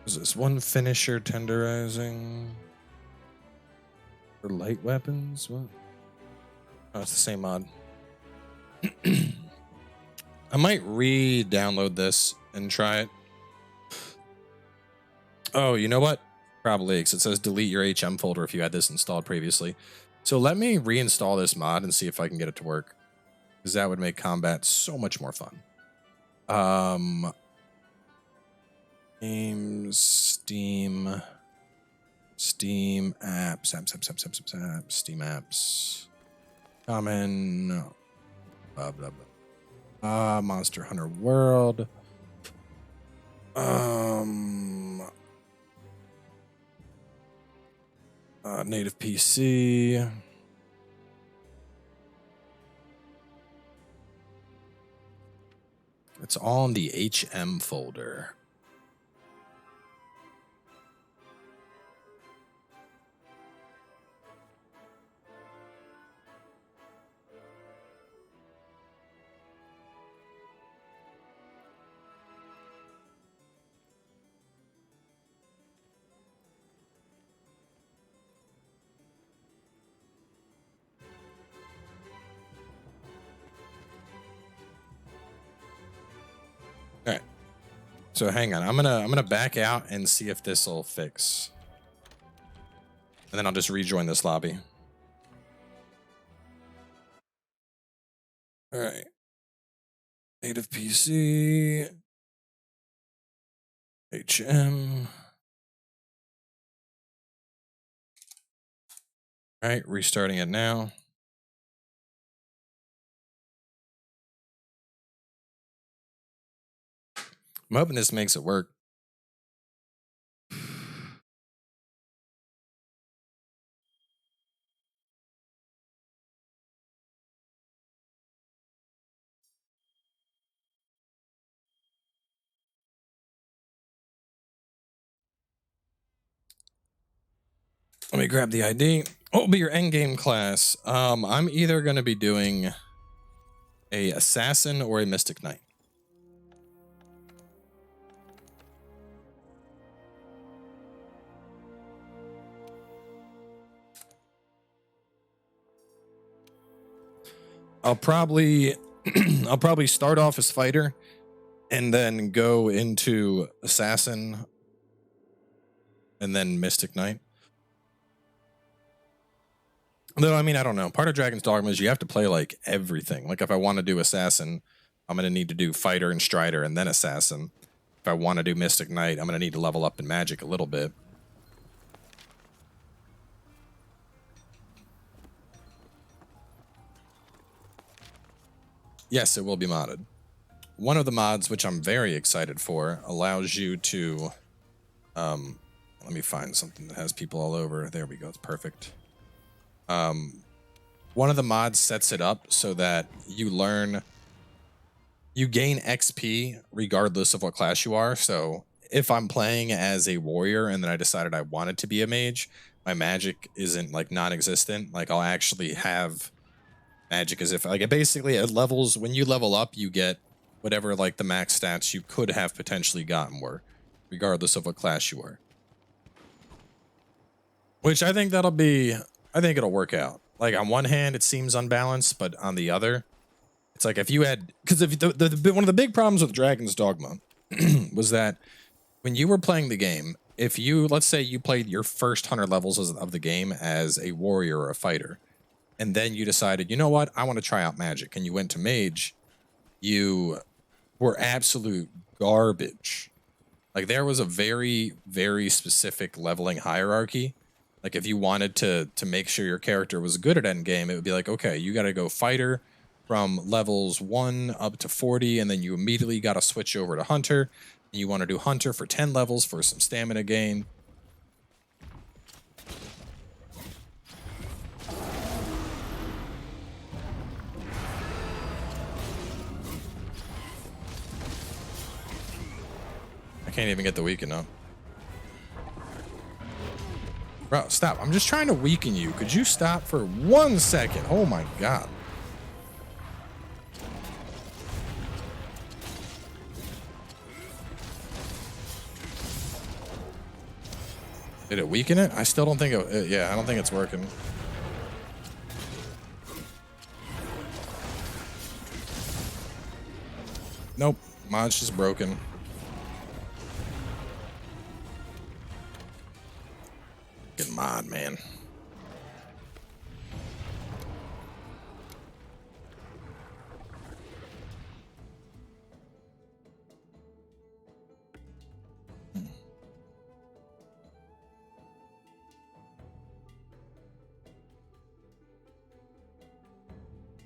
Is this one finisher tenderizing for light weapons? What? Oh, it's the same mod. I might re-download this and try it. Oh, you know what? Probably, because it says delete your HM folder if you had this installed previously. So let me reinstall this mod and see if I can get it to work, because that would make combat so much more fun. Games, Steam apps, Steam apps, common, blah, blah, blah. Monster Hunter World. Native PC. It's all in the HM folder. All right. So hang on. I'm gonna back out and see if this will fix. And then I'll just rejoin this lobby. All right. Native PC. HM. All right, restarting it now. I'm hoping this makes it work. Let me grab the ID. What will be your endgame class? I'm either going to be doing a assassin or a mystic knight. I'll probably start off as fighter and then go into assassin and then mystic knight. Though, I mean, I don't know. Part of Dragon's Dogma is you have to play like everything. Like if I want to do assassin, I'm going to need to do fighter and strider and then assassin. If I want to do mystic knight, I'm going to need to level up in magic a little bit. Yes, it will be modded. One of the mods, which I'm very excited for, allows you to... let me find something that has people all over. There we go. It's perfect. One of the mods sets it up so that you gain XP regardless of what class you are. So if I'm playing as a warrior and then I decided I wanted to be a mage, my magic isn't like non-existent. Like I'll actually have magic as if like it basically at levels, when you level up, you get whatever like the max stats you could have potentially gotten were, regardless of what class you are. Which I think I think it'll work out. Like on one hand, it seems unbalanced, but on the other, it's like if you had, because if one of the big problems with Dragon's Dogma was that when you were playing the game, if you, let's say you played your first 100 levels of the game as a warrior or a fighter, and then you decided, you know what, I want to try out magic, and you went to mage, you were absolute garbage. Like there was a very, very specific leveling hierarchy. Like if you wanted to make sure your character was good at endgame, it would be like, okay, you got to go fighter from levels 1 up to 40, and then you immediately got to switch over to hunter. And you want to do hunter for 10 levels for some stamina gain. I can't even get the weaken up. Bro, stop. I'm just trying to weaken you. Could you stop for 1 second? Oh my god. Did it weaken it? I still don't think it... yeah, I don't think it's working. Nope. Mod's just broken. Good mod, man.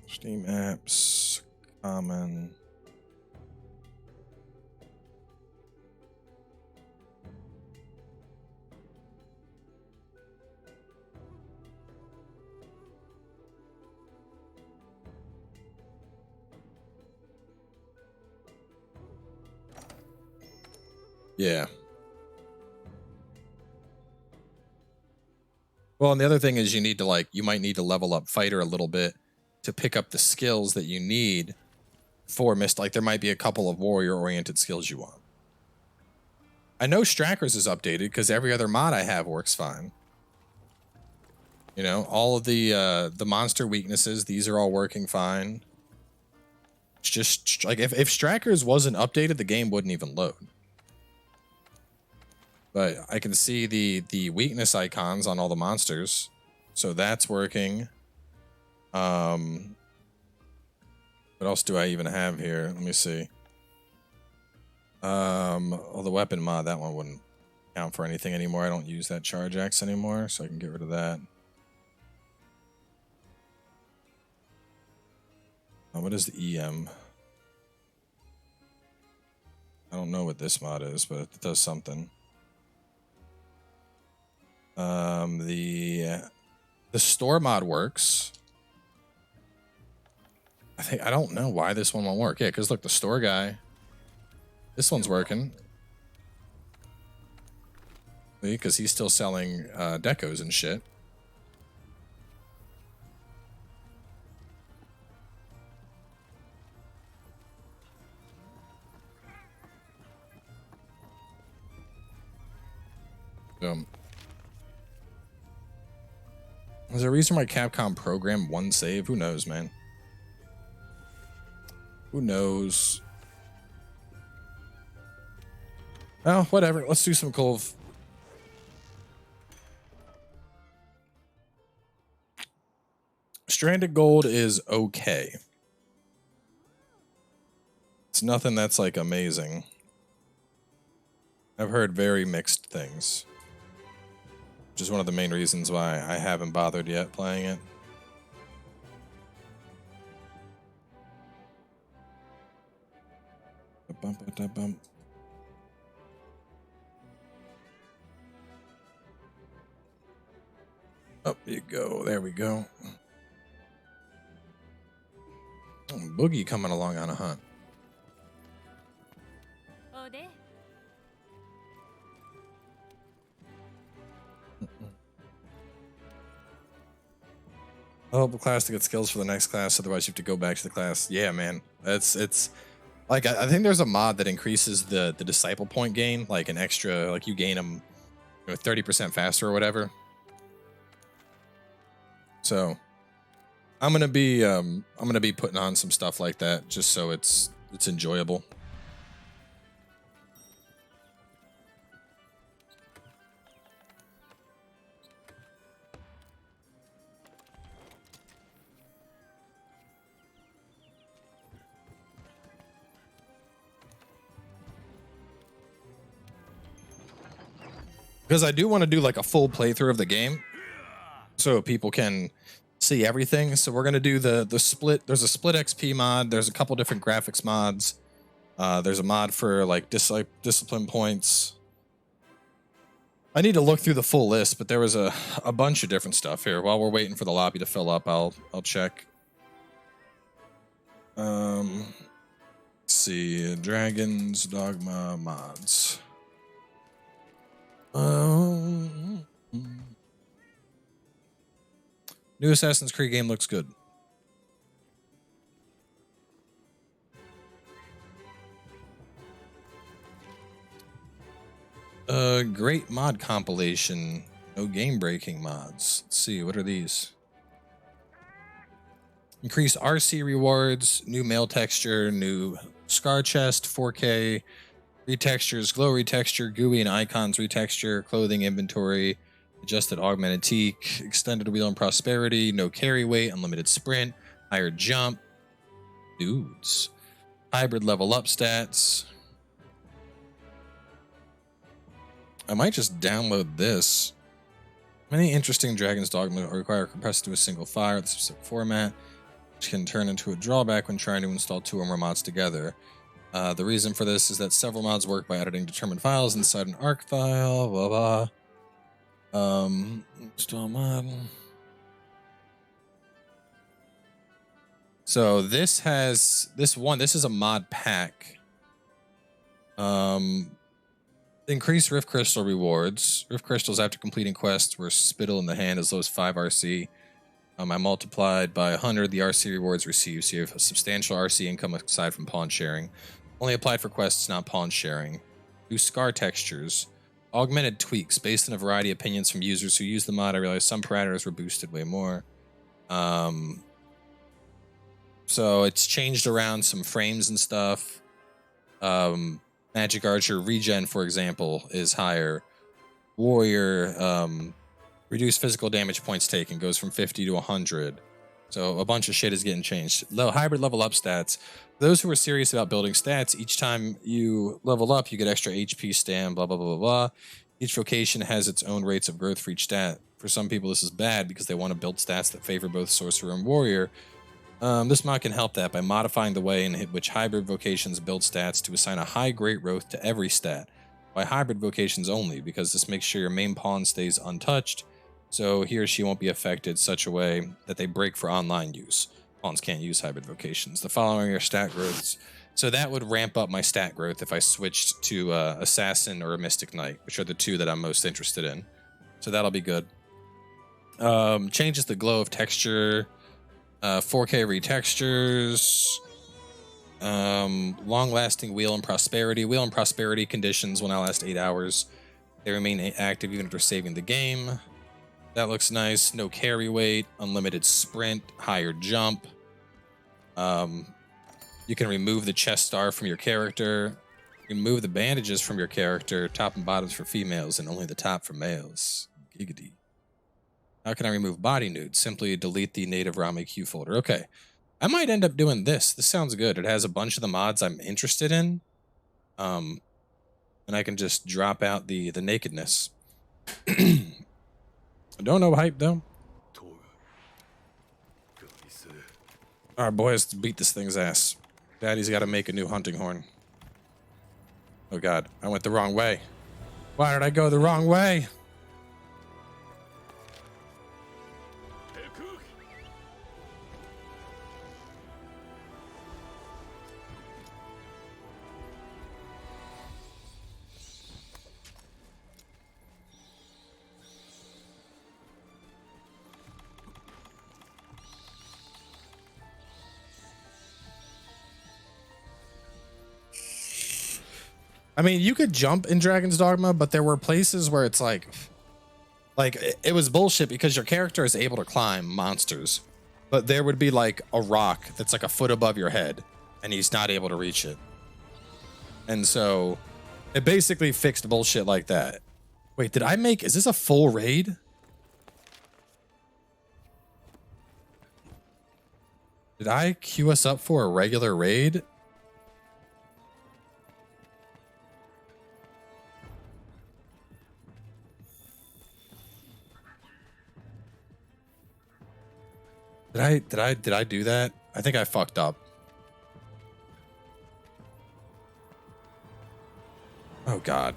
Steam apps, common. Yeah. Well, and the other thing is you need to like, you might need to level up fighter a little bit to pick up the skills that you need for mist. Like there might be a couple of warrior oriented skills you want. I know Strackers is updated because every other mod I have works fine. You know, all of the monster weaknesses, these are all working fine. It's just like if Strackers wasn't updated, the game wouldn't even load. But I can see the weakness icons on all the monsters, so that's working. What else do I even have here? Let me see. Oh, the weapon mod, that one wouldn't count for anything anymore. I don't use that charge axe anymore, so I can get rid of that. What is the EM? I don't know what this mod is, but it does something. The store mod works. I don't know why this one won't work. Yeah, because look, the store guy. This one's working. Because he's still selling decos and shit. Is there a reason why Capcom programmed one save? Who knows, man? Who knows? Oh, whatever. Let's do some Kulve. Stranded Gold is okay. It's nothing that's like amazing. I've heard very mixed things. Which is one of the main reasons why I haven't bothered yet playing it. Up you go. There we go. Oh, Boogie coming along on a hunt. Oh, the class to get skills for the next class, otherwise you have to go back to the class. Yeah, man. It's like I think there's a mod that increases the disciple point gain, like an extra, like you gain them 30% faster or whatever. So I'm gonna be putting on some stuff like that just so it's enjoyable. Because I do want to do like a full playthrough of the game so people can see everything. So we're going to do the split. There's a split XP mod. There's a couple different graphics mods. There's a mod for like discipline points. I need to look through the full list, but there was a bunch of different stuff here. While we're waiting for the lobby to fill up, I'll check. Let's see. Dragons, Dogma, mods. New Assassin's Creed game looks good. Great mod compilation. No game breaking mods. Let's see, what are these? Increase RC rewards, new mail texture, new scar chest, 4K, retextures, glow retexture, GUI and icons retexture, clothing inventory, adjusted augmented teak, extended wheel and prosperity, no carry weight, unlimited sprint, higher jump, dudes, hybrid level up stats. I might just download this. Many interesting Dragon's Dogma require compressed to a single file with a specific format, which can turn into a drawback when trying to install 2 or more mods together. The reason for this is that several mods work by editing determined files inside an ARC file, blah blah. Install mod. So this is a mod pack. Increase Rift Crystal rewards. Rift Crystals after completing quests were spittle in the hand as low as 5 RC. I multiplied by 100 the RC rewards received, so you have a substantial RC income aside from pawn sharing. Only applied for quests, not pawn sharing. New scar textures. Augmented tweaks based on a variety of opinions from users who use the mod. I realized some parameters were boosted way more. So it's changed around some frames and stuff. Magic Archer regen, for example, is higher. Warrior, reduced physical damage points taken goes from 50 to 100. So a bunch of shit is getting changed. Low hybrid level up stats. Those who are serious about building stats, each time you level up, you get extra HP stam, blah, blah, blah, blah, blah. Each vocation has its own rates of growth for each stat. For some people, this is bad because they want to build stats that favor both Sorcerer and Warrior. This mod can help that by modifying the way in which hybrid vocations build stats to assign a high great growth to every stat. By hybrid vocations only, because this makes sure your main pawn stays untouched, so he or she won't be affected such a way that they break for online use. Pawns can't use hybrid vocations. The following are stat growths. So that would ramp up my stat growth if I switched to Assassin or a Mystic Knight, which are the two that I'm most interested in. So that'll be good. Changes the glow of texture, 4K retextures, long-lasting wheel and prosperity. Wheel and prosperity conditions will now last 8 hours. They remain active even after saving the game. That looks nice. No carry weight, unlimited sprint, higher jump. You can remove the chest star from your character. You can remove the bandages from your character. Top and bottoms for females and only the top for males. Giggity. How can I remove body nude? Simply delete the native Rami Q folder. Okay. I might end up doing this. This sounds good. It has a bunch of the mods I'm interested in. And I can just drop out the nakedness. I don't know hype though. Alright boys, let's beat this thing's ass. Daddy's gotta make a new hunting horn. Oh god, I went the wrong way. Why did I go the wrong way? I mean, you could jump in Dragon's Dogma, but there were places where it's like it was bullshit because your character is able to climb monsters, but there would be like a rock that's like a foot above your head and he's not able to reach it. And so it basically fixed bullshit like that. Wait, is this a full raid? Did I queue us up for a regular raid? Did I do that? I think I fucked up. Oh god.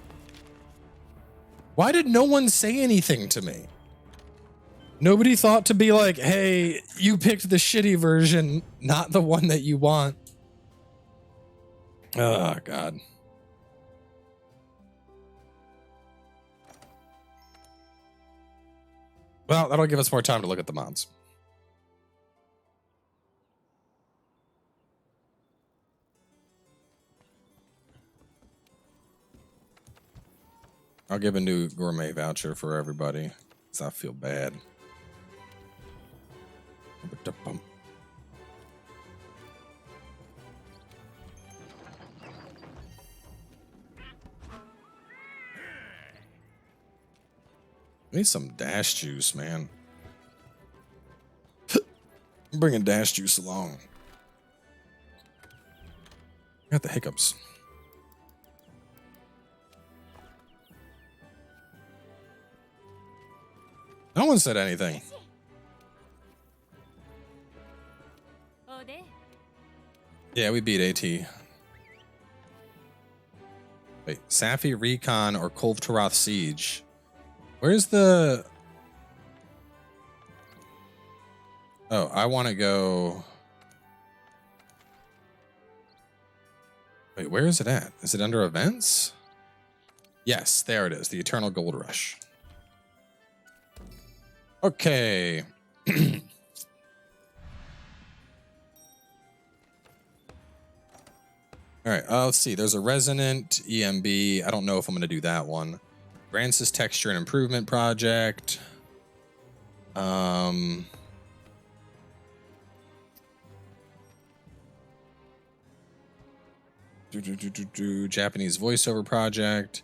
Why did no one say anything to me? Nobody thought to be like, hey, you picked the shitty version, not the one that you want. Oh god. Well, that'll give us more time to look at the mods. I'll give a new gourmet voucher for everybody, because I feel bad. I need some dash juice, man. I'm bringing dash juice along. I got the hiccups. No one said anything. Yeah, we beat AT. Wait, Safi Recon or Kulve Taroth Siege? Where's the... Oh, I want to go... Wait, where is it at? Is it under events? Yes, there it is. The Eternal Gold Rush. Okay. All right, let's see. There's a Resonant EMB. I don't know if I'm going to do that one. Francis Texture and Improvement Project. Japanese voiceover project.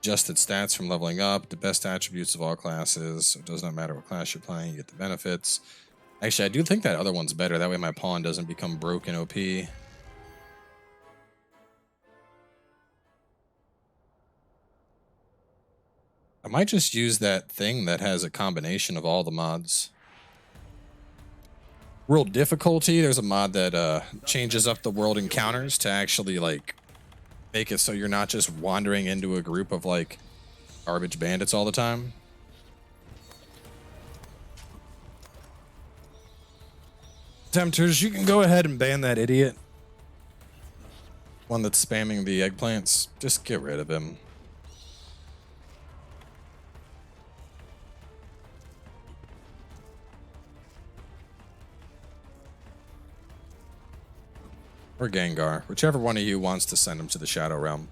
Adjusted stats from leveling up. The best attributes of all classes. So it does not matter what class you're playing. You get the benefits. Actually, I do think that other one's better. That way my pawn doesn't become broken OP. I might just use that thing that has a combination of all the mods. World difficulty. There's a mod that changes up the world encounters to actually like make it so you're not just wandering into a group of like garbage bandits all the time. Tempters, you can go ahead and ban that idiot. One that's spamming the eggplants. Just get rid of him. Or Gengar, whichever one of you wants to send him to the Shadow Realm.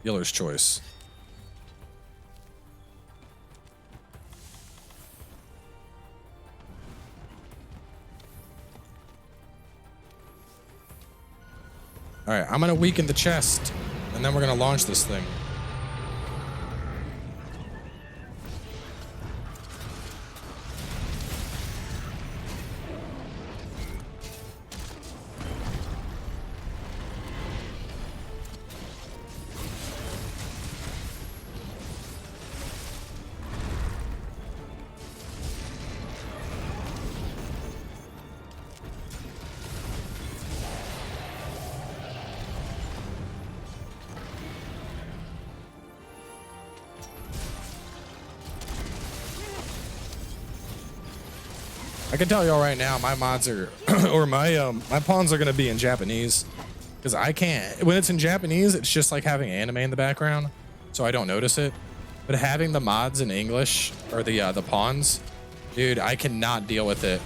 Dealer's choice. Alright, I'm gonna weaken the chest, and then we're gonna launch this thing. I can tell y'all right now, my mods are, or my pawns are gonna be in Japanese, because I can't. When it's in Japanese, it's just like having anime in the background, so I don't notice it. But having the mods in English, or the pawns, dude, I cannot deal with it.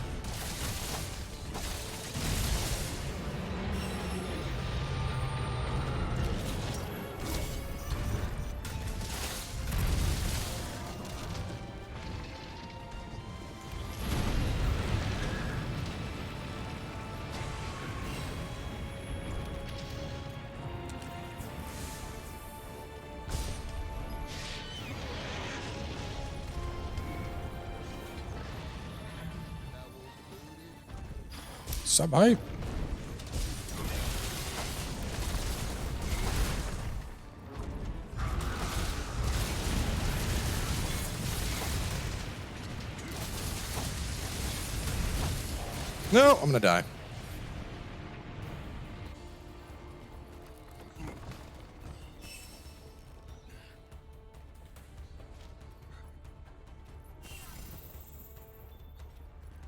Sub hype. No, I'm gonna die.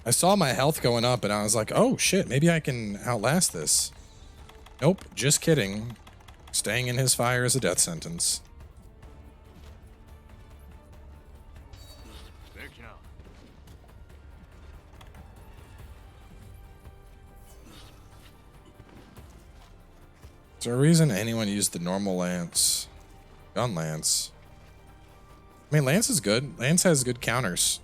I saw my health going up and I was like, oh shit, maybe I can outlast this. Nope, just kidding. Staying in his fire is a death sentence. Is there a reason anyone used the normal lance? Gun lance. I mean, lance is good. Lance has good counters.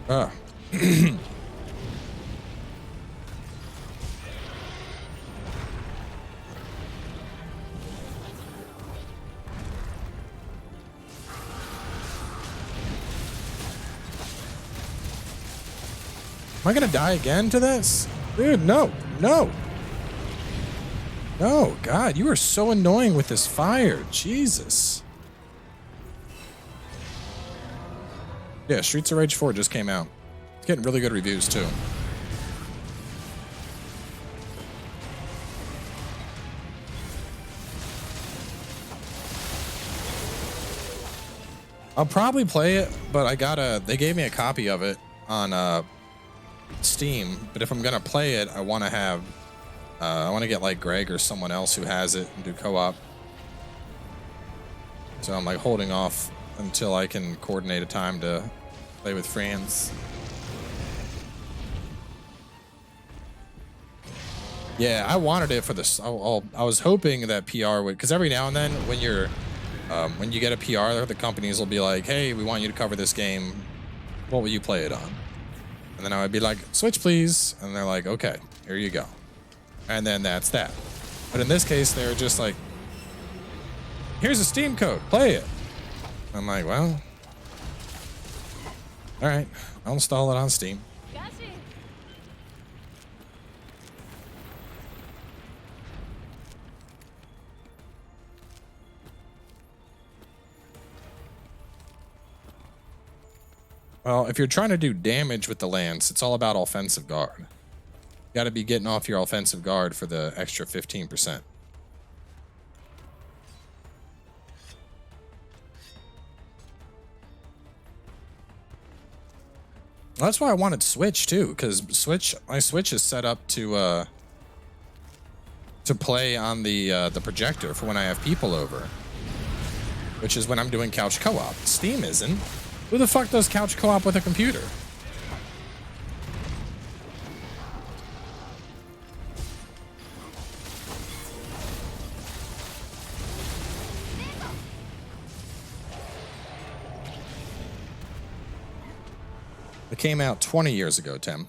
Ah. Am I gonna die again to this? Dude, no, no. No, God, you are so annoying with this fire. Jesus. Yeah, Streets of Rage 4 just came out. It's getting really good reviews, too. I'll probably play it, but they gave me a copy of it on Steam. But if I'm gonna play it, I want to get like Greg or someone else who has it and do co-op. So I'm like holding off until I can coordinate a time to play with friends. Yeah, I wanted it for this. I was hoping that PR would, because every now and then when you get a PR, the companies will be like, "Hey, we want you to cover this game. What will you play it on?" And then I would be like, "Switch, please." And they're like, "Okay, here you go." And then that's that. But in this case, they're just like, "Here's a Steam code. Play it." I'm like, "Well, all right. I'll install it on Steam." Well, if you're trying to do damage with the lance, it's all about offensive guard. You got to be getting off your offensive guard for the extra 15%. Well, that's why I wanted Switch too, because my Switch is set up to play on the projector for when I have people over, which is when I'm doing couch co-op. Steam isn't. Who the fuck does couch co-op with a computer? It came out 20 years ago, Tim.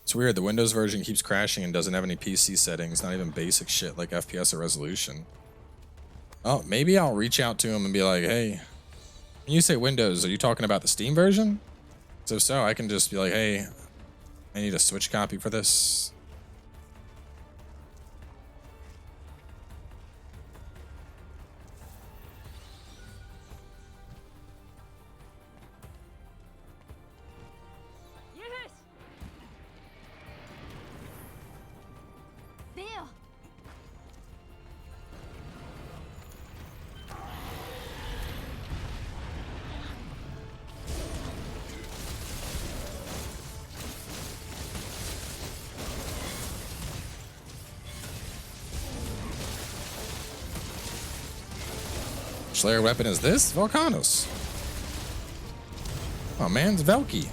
It's weird, the Windows version keeps crashing and doesn't have any PC settings, not even basic shit like FPS or resolution. Oh, maybe I'll reach out to him and be like, "Hey, when you say Windows, are you talking about the Steam version? So I can just be like, hey, I need a Switch copy for this." Slayer weapon is this? Velkhanos. Oh man, it's Velky.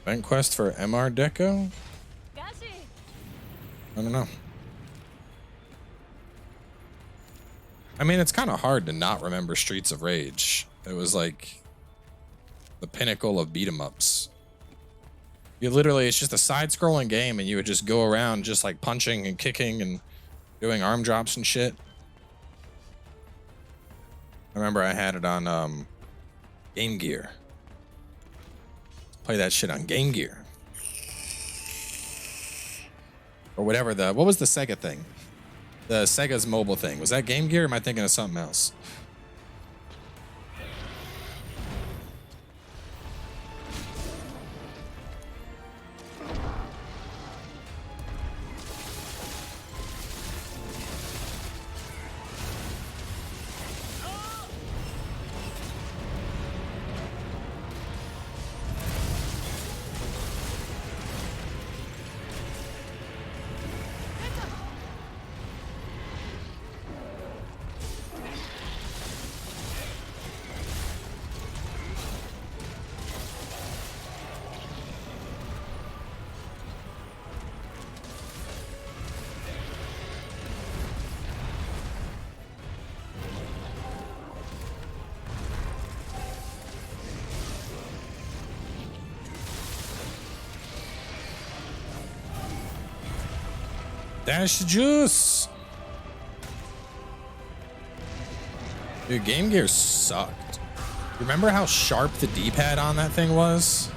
Event quest for MR Deco? I don't know. I mean, it's kind of hard to not remember Streets of Rage. It was like the pinnacle of beat 'em ups. You literally, it's just a side-scrolling game, and you would just go around just like punching and kicking and doing arm drops and shit. I remember I had it on Game Gear. Play that shit on Game Gear. Or whatever what was the Sega thing? The Sega's mobile thing. Was that Game Gear or am I thinking of something else? Dash the juice. Dude, Game Gear sucked. Remember how sharp the D-pad on that thing was?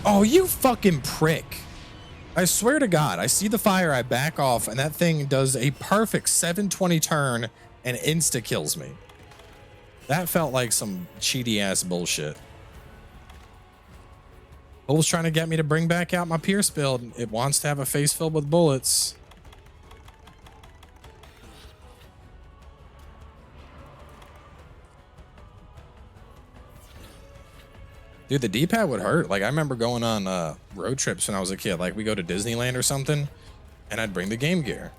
Oh, you fucking prick. I swear to God, I see the fire, I back off, and that thing does a perfect 720 turn and insta-kills me. That felt like some cheaty-ass bullshit. Bull's trying to get me to bring back out my Pierce build. It wants to have a face filled with bullets. Dude, the D-pad would hurt. Like, I remember going on road trips when I was a kid. Like, we go to Disneyland or something, and I'd bring the Game Gear.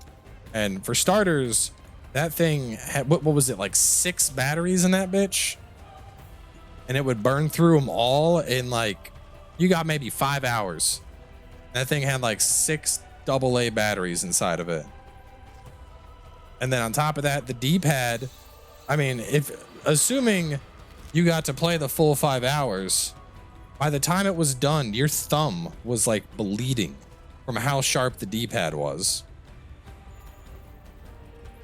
And for starters, that thing had, what was it, like 6 batteries in that bitch? And it would burn through them all in, like, you got maybe 5 hours. That thing had, like, 6 AA batteries inside of it. And then on top of that, the D-pad, I mean, assuming you got to play the full 5 hours, by the time it was done, your thumb was like bleeding from how sharp the D-pad was.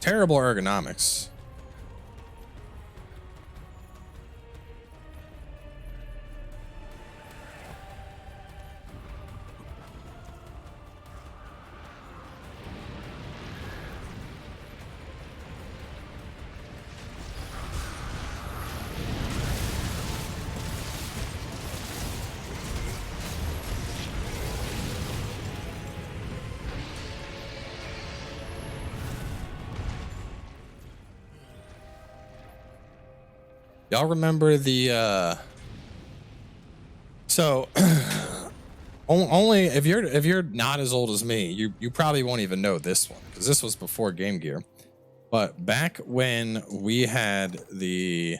Terrible ergonomics. Y'all remember the so only if you're not as old as me, you probably won't even know this one because this was before Game Gear. But back when we had the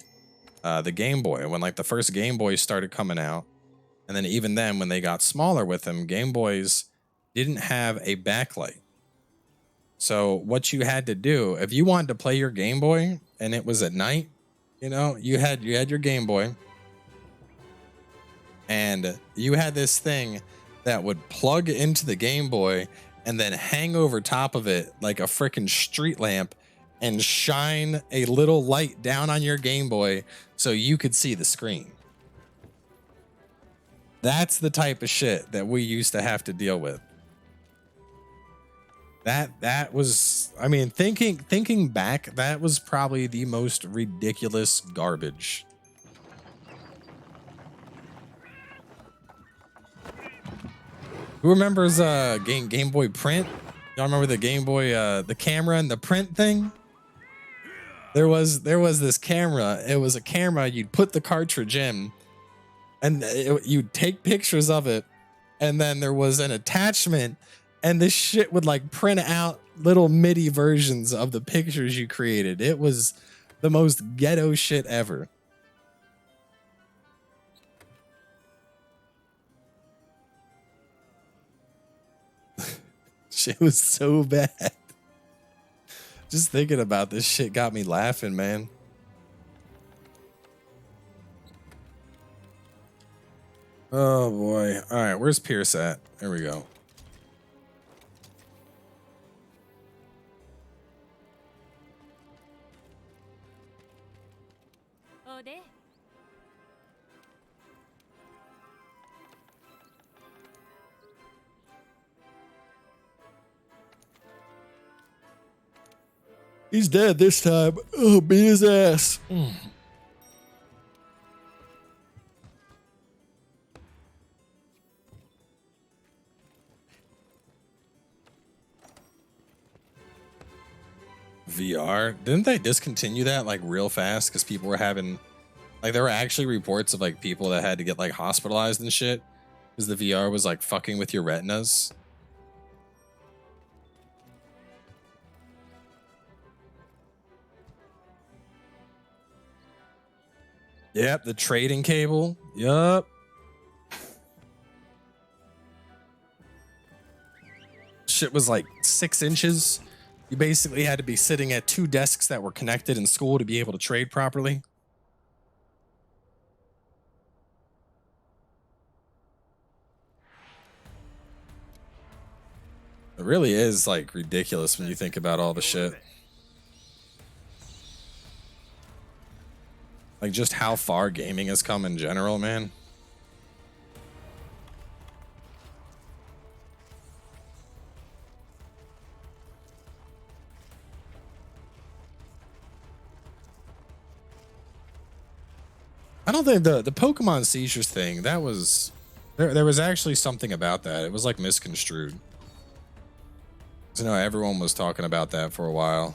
Game Boy, when like the first Game Boys started coming out, and then even then when they got smaller with them, Game Boys didn't have a backlight. So what you had to do if you wanted to play your Game Boy and it was at night, you know, you had your Game Boy and you had this thing that would plug into the Game Boy and then hang over top of it like a freaking street lamp and shine a little light down on your Game Boy so you could see the screen. That's the type of shit that we used to have to deal with. That was, I mean, thinking back, that was probably the most ridiculous garbage. Who remembers Game Boy print? Y'all remember the Game Boy, the camera and the print thing? There was this camera. It was a camera. You'd put the cartridge in, and you'd take pictures of it, and then there was an attachment. And this shit would like print out little MIDI versions of the pictures you created. It was the most ghetto shit ever. Shit was so bad. Just thinking about this shit got me laughing, man. Oh boy. All right, where's Pierce at? There we go. He's dead this time. Oh, beat his ass. VR? Didn't they discontinue that like real fast because people were having, like, there were actually reports of like people that had to get like hospitalized and shit because the VR was like fucking with your retinas. Yep, the trading cable. Yup. Shit was like 6 inches. You basically had to be sitting at 2 desks that were connected in school to be able to trade properly. It really is like ridiculous when you think about all the shit. Like just how far gaming has come in general, man. I don't think the Pokemon seizures thing, that was there was actually something about that. It was like misconstrued. So no, everyone was talking about that for a while.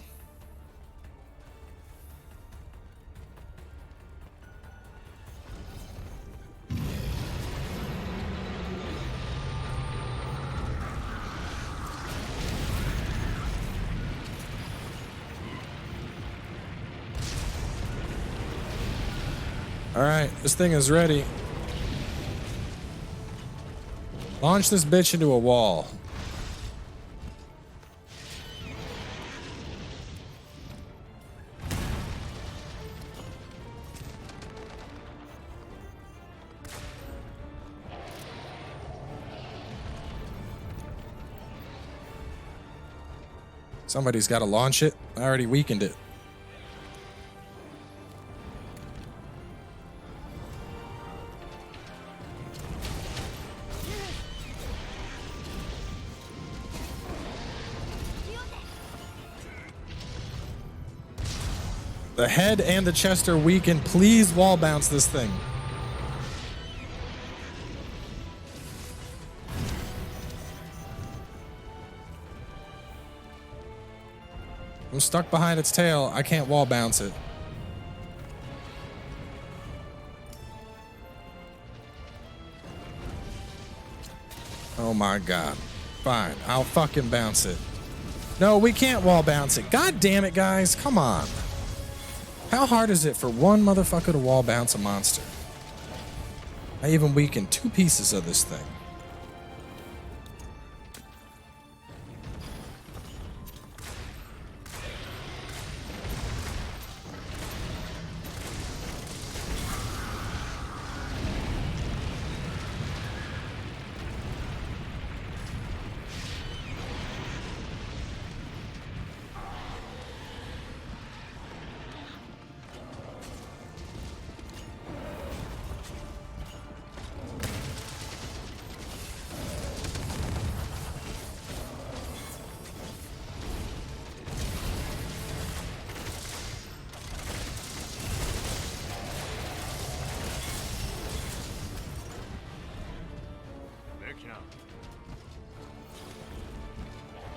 All right, this thing is ready. Launch this bitch into a wall. Somebody's got to launch it. I already weakened it. The head and the chest are weakened. Please wall bounce this thing. I'm stuck behind its tail. I can't wall bounce it. Oh my god. Fine, I'll fucking bounce it. No, we can't wall bounce it. God damn it, guys. Come on. How hard is it for one motherfucker to wall bounce a monster? I even weakened 2 pieces of this thing.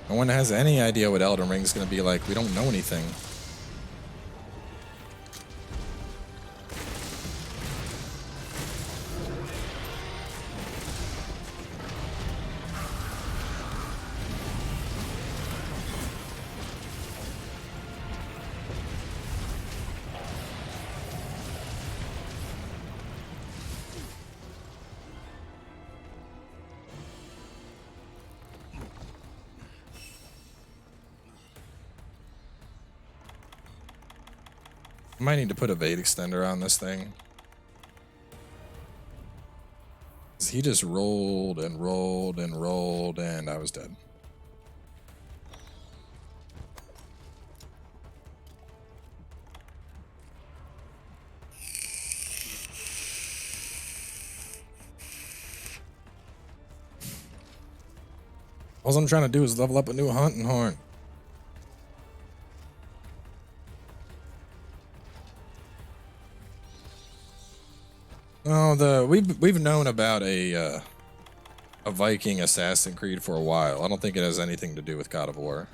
No one has any idea what Elden Ring is going to be like. We don't know anything. I might need to put a Vade extender on this thing. He just rolled and rolled and rolled and I was dead. All I'm trying to do is level up a new hunting horn. Oh, we've known about a Viking Assassin's Creed for a while. I don't think it has anything to do with God of War.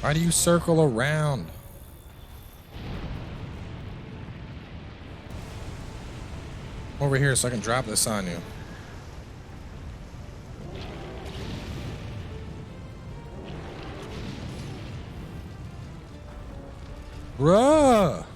Why do you circle around? Over here so I can drop this on you. Bruh!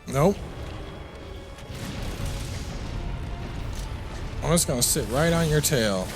Nope. I'm just gonna sit right on your tail.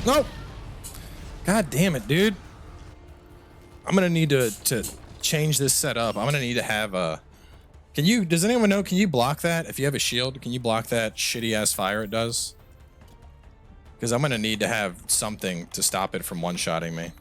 Nope. God damn it, dude. I'm gonna need to change this setup. I'm gonna need to have a. Does anyone know? Can you block that? If you have a shield, can you block that shitty ass fire it does? Because I'm gonna need to have something to stop it from one-shotting me.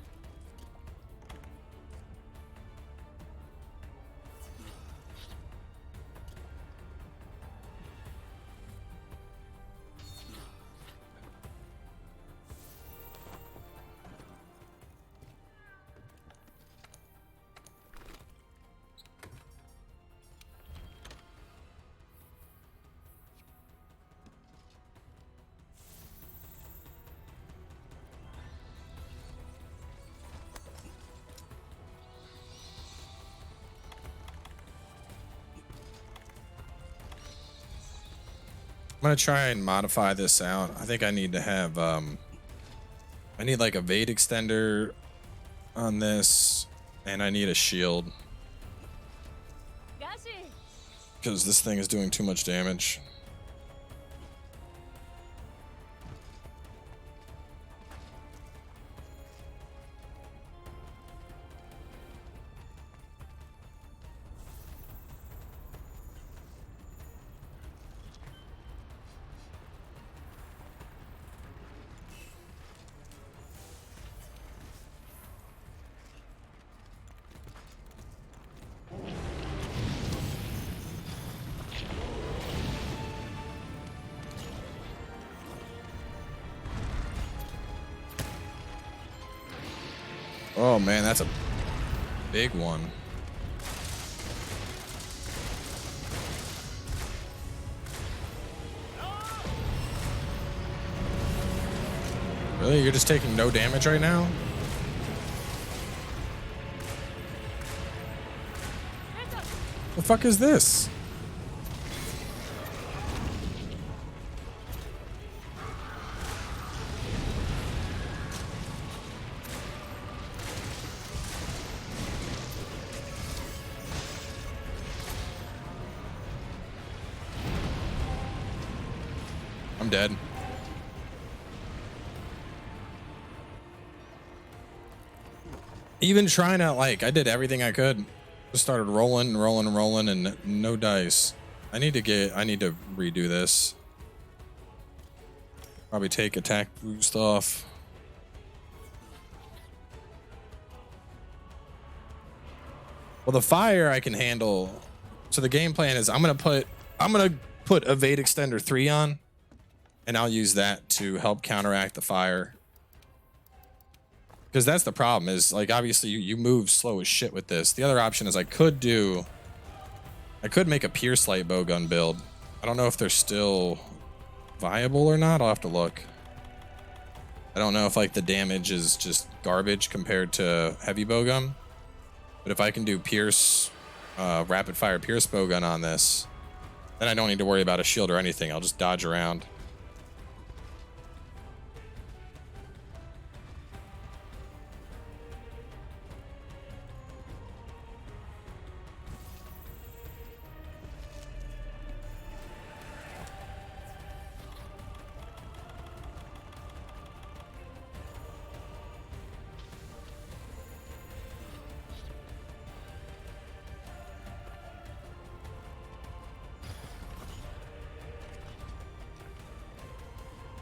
I'm gonna try and modify this out. I think I need to have I need like a Vade extender on this, and I need a shield because this thing is doing too much damage. Oh man, that's a big one. Really? You're just taking no damage right now? The fuck is this? I'm dead. Even trying to, like, I did everything I could. Just started rolling and rolling and rolling and no dice. I need to redo this. Probably take attack boost off. Well, the fire I can handle So the game plan is I'm gonna put Evade Extender 3 on, and I'll use that to help counteract the fire. Because that's the problem, is like obviously you move slow as shit with this. The other option is I could make a Pierce light bowgun build. I don't know if they're still viable or not. I'll have to look. I don't know if like the damage is just garbage compared to heavy bowgun. But if I can do Pierce, rapid fire Pierce bowgun on this, then I don't need to worry about a shield or anything. I'll just dodge around.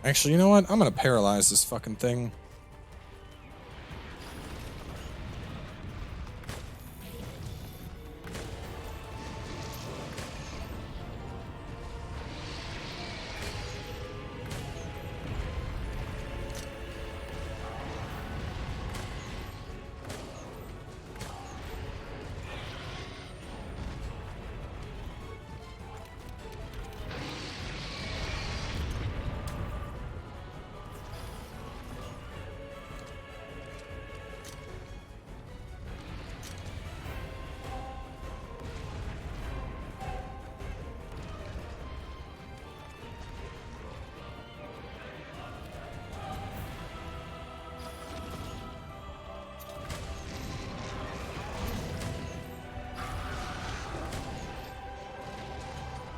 Actually, you know what? I'm gonna paralyze this fucking thing.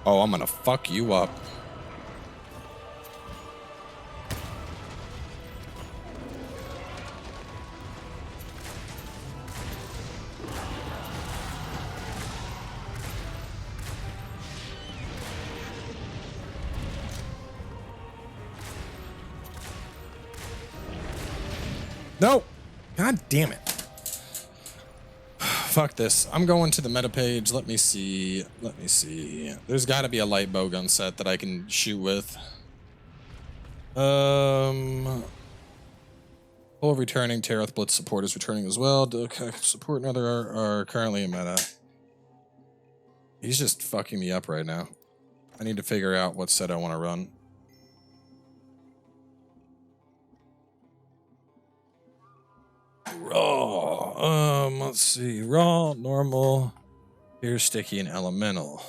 Oh, I'm gonna fuck you up. No! God damn it. Fuck this. I'm going to the meta page. Let me see. There's got to be a light bowgun set that I can shoot with. Full returning. Terrath Blitz support is returning as well. Support and other are currently in meta. He's just fucking me up right now. I need to figure out what set I want to run. Raw. Let's see. Raw, normal, Pierce, sticky, and elemental.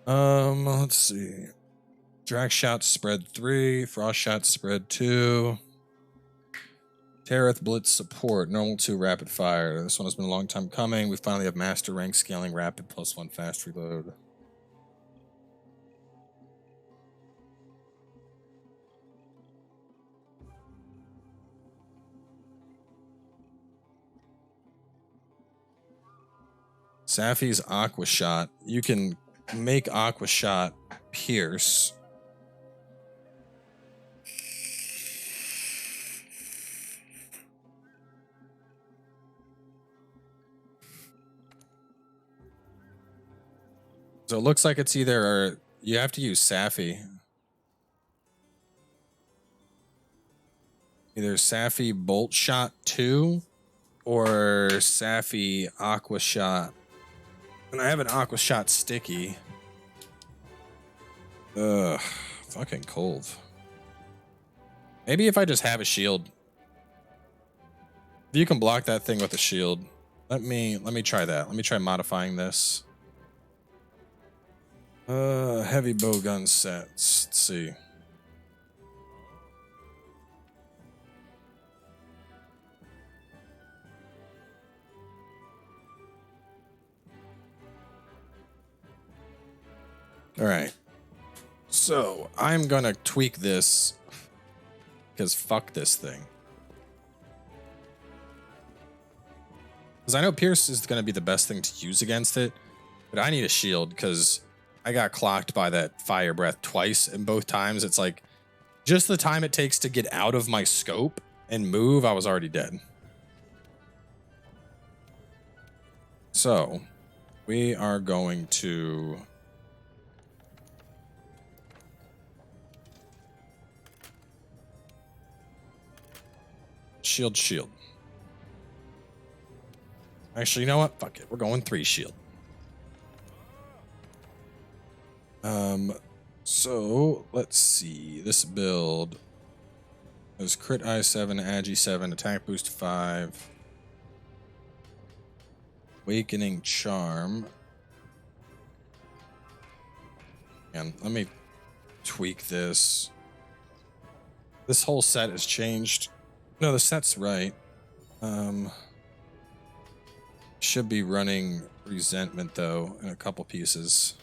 Let's see. Drag shot spread 3, frost shot spread 2. Terrath Blitz support, normal 2, rapid fire. This one has been a long time coming. We finally have master rank scaling rapid +1 fast reload. Safi's Aqua Shot. You can make Aqua Shot Pierce. So it looks like it's either, you have to use Safi. Either Safi Bolt Shot 2 or Safi Aqua Shot. And I have an Aqua Shot sticky. Ugh, fucking Kulve. Maybe if I just have a shield. If you can block that thing with a shield. Let me try that. Let me try modifying this. Heavy bowgun sets. Let's see. All right. So I'm going to tweak this because fuck this thing. Because I know Pierce is going to be the best thing to use against it, but I need a shield because I got clocked by that fire breath twice, and both times it's like just the time it takes to get out of my scope and move, I was already dead. So We are going to shield. Actually, you know what? Fuck it. We're going 3 shield. So let's see. This build is crit I7, agi 7, attack boost 5, awakening charm. And let me tweak this. This whole set has changed. No, the set's right. Should be running resentment though in a couple pieces.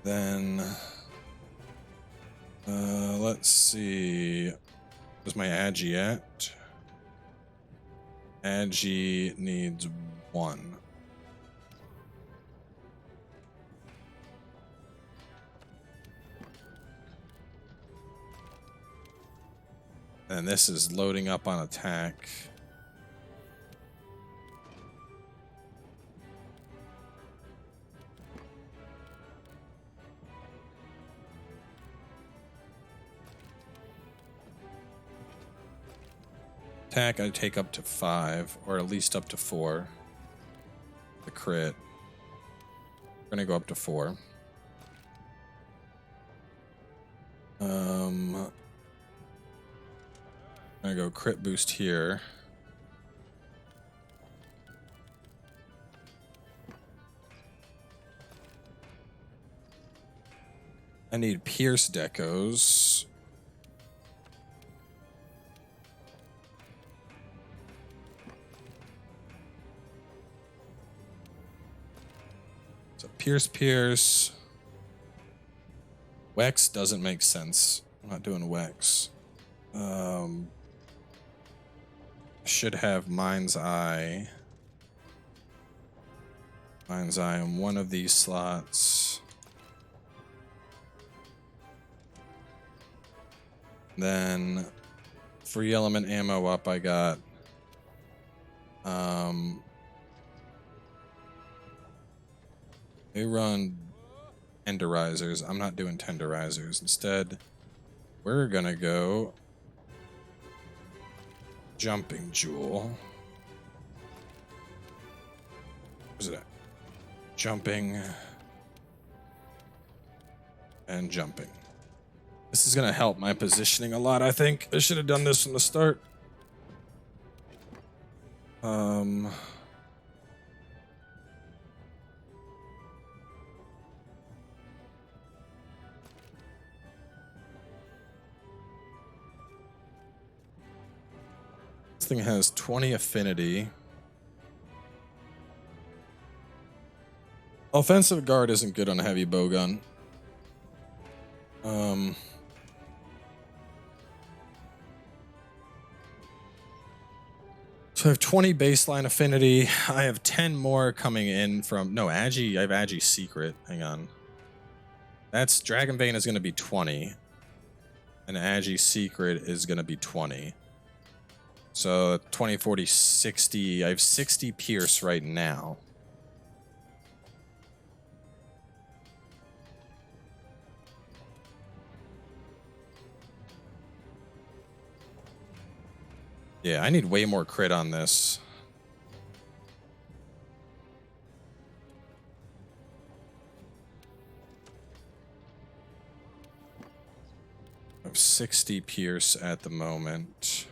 Then let's see. Where's my agi at? Agi needs 1. And this is loading up on attack. Attack I take up to 5, or at least up to 4. The crit. We're gonna go up to 4. I'm gonna go crit boost here. I need pierce decos. So pierce. Wex doesn't make sense. I'm not doing Wex. Should have Mind's Eye. Mind's Eye in one of these slots. Then free element ammo up I got. They run tenderizers. I'm not doing tenderizers. Instead, we're gonna go jumping jewel. Where's it at? Jumping and jumping. This is gonna help my positioning a lot, I think. I should have done this from the start. This thing has 20 affinity. Offensive guard isn't good on a heavy bowgun. So I have 20 baseline affinity. I have 10 more coming in from... No, Agi. I have Agi Secret. Hang on. That's... Dragonbane is going to be 20. And Agi Secret is going to be 20. So 20, 40, 60. I have 60 Pierce right now. Yeah, I need way more crit on this. I have 60 Pierce at the moment.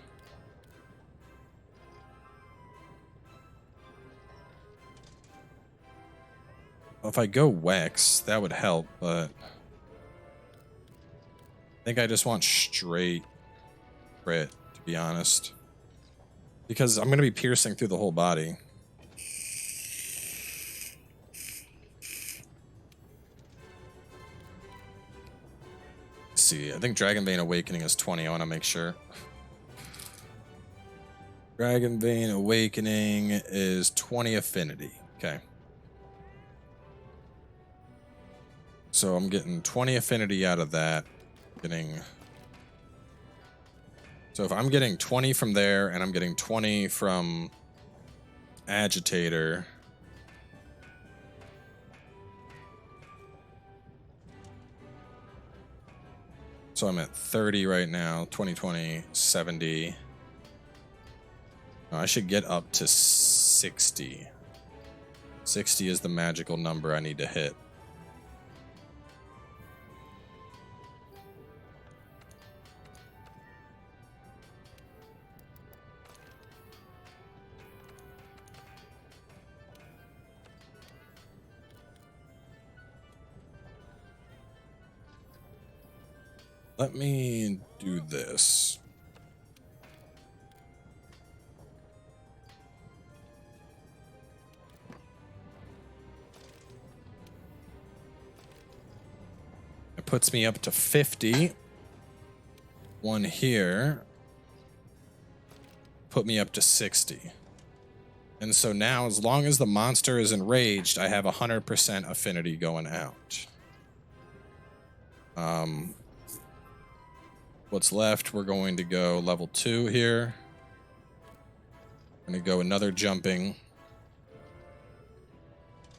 Well, if I go Wex, that would help, but I think I just want straight crit, to be honest. Because I'm going to be piercing through the whole body. Let's see, I think Dragonbane Awakening is 20. I want to make sure. Dragonbane Awakening is 20 affinity. Okay. So I'm getting 20 affinity out of that. getting... So if I'm getting 20 from there, and I'm getting 20 from Agitator... So I'm at 30 right now, 20, 20, 70. I should get up to 60. 60 is the magical number I need to hit. Let me do this. It puts me up to 50. One here. Put me up to 60. And so now, as long as the monster is enraged, I have 100% affinity going out. What's left, we're going to go level 2 here. I'm going to go another jumping.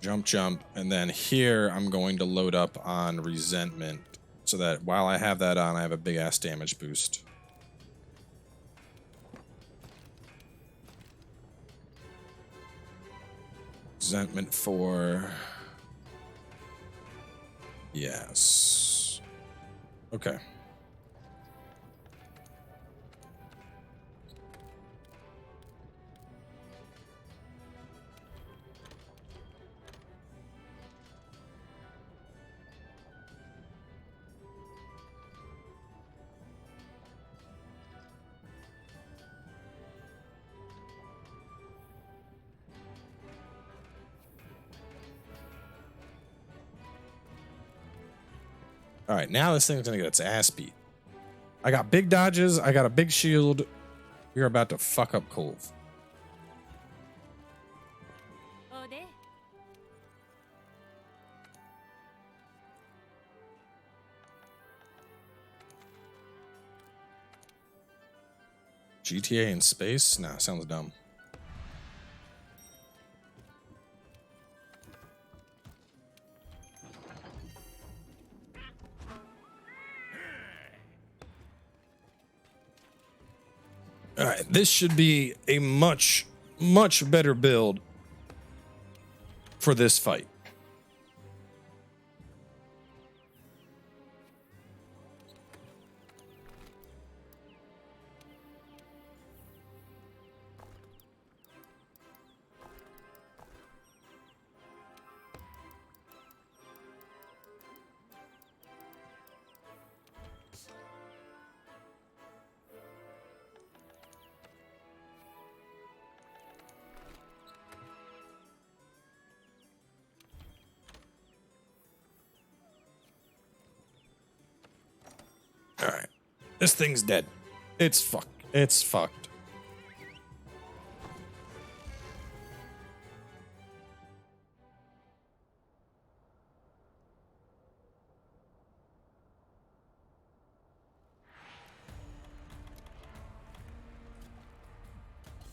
Jump, jump. And then here, I'm going to load up on resentment so that while I have that on, I have a big-ass damage boost. Resentment 4. Yes. Okay. All right, now this thing's gonna get its ass beat. I got big dodges. I got a big shield. You're about to fuck up Kulve. GTA in space? Nah, sounds dumb. All right, this should be a much, much better build for this fight. All right, this thing's dead. It's fucked. It's fucked.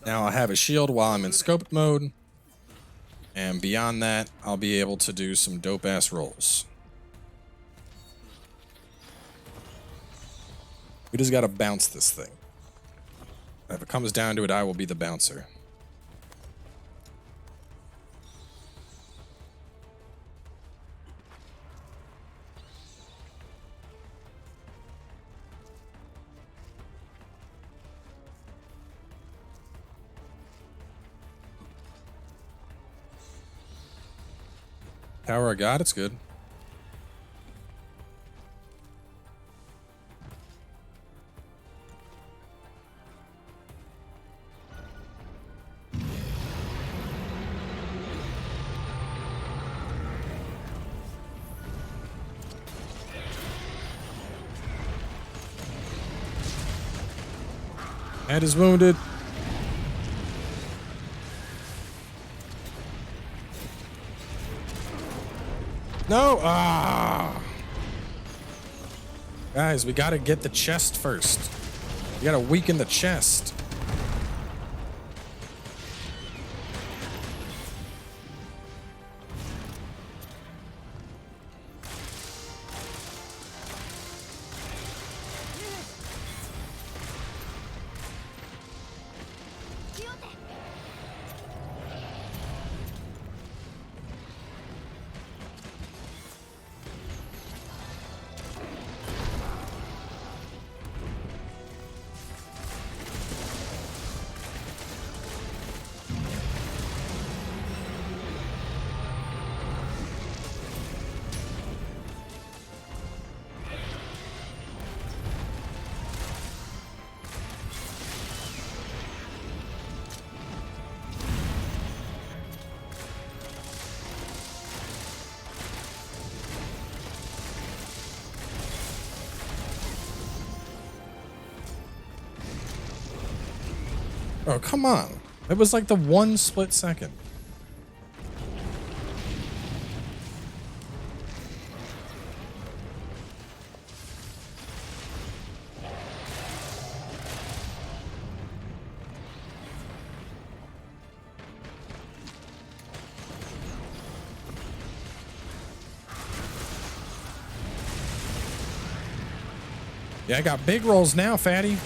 Now I'll have a shield while I'm in scoped mode. And beyond that, I'll be able to do some dope-ass rolls. We just gotta bounce this thing. If it comes down to it, I will be the bouncer. Tower of God, it's good. Head is wounded. No! Ah! Guys, we gotta get the chest first. We gotta weaken the chest. Oh, come on. It was like the one split second. Yeah, I got big rolls now, fatty.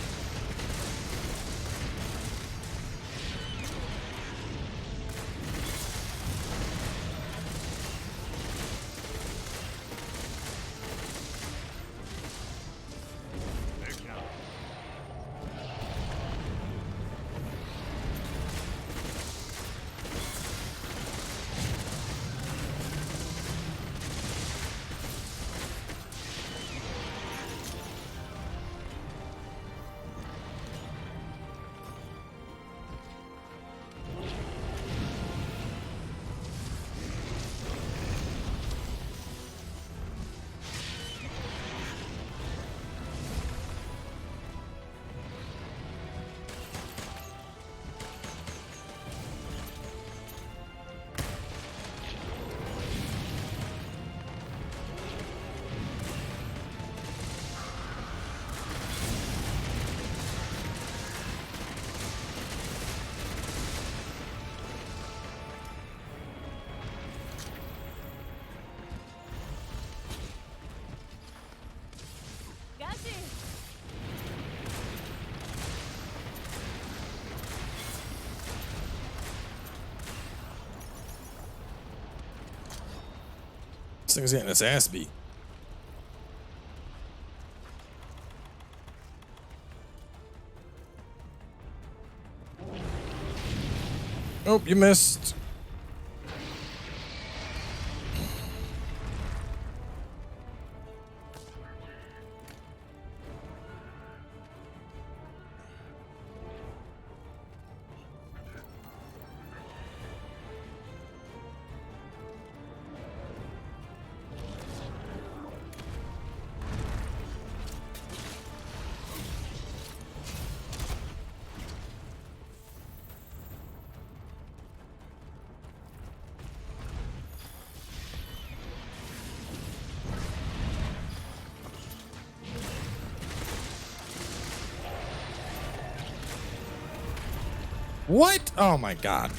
This thing's getting its ass beat. Oh, you missed. What? Oh my God.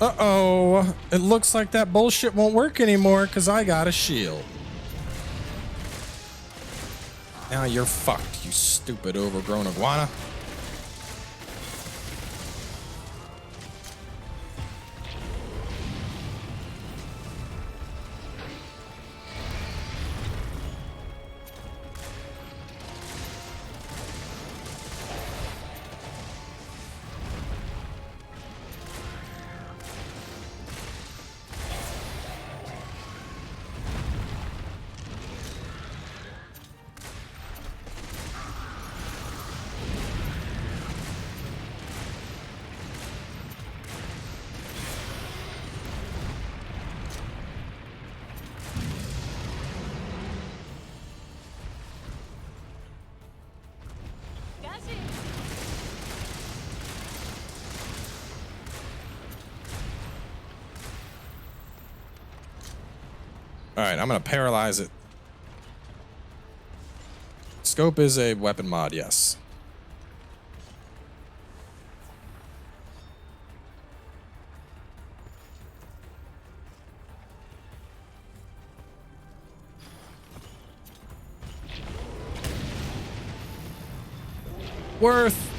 Uh-oh. It looks like that bullshit won't work anymore because I got a shield. Now you're fucked, you stupid overgrown iguana. All right, I'm gonna paralyze it. Scope is a weapon mod, yes. Worth.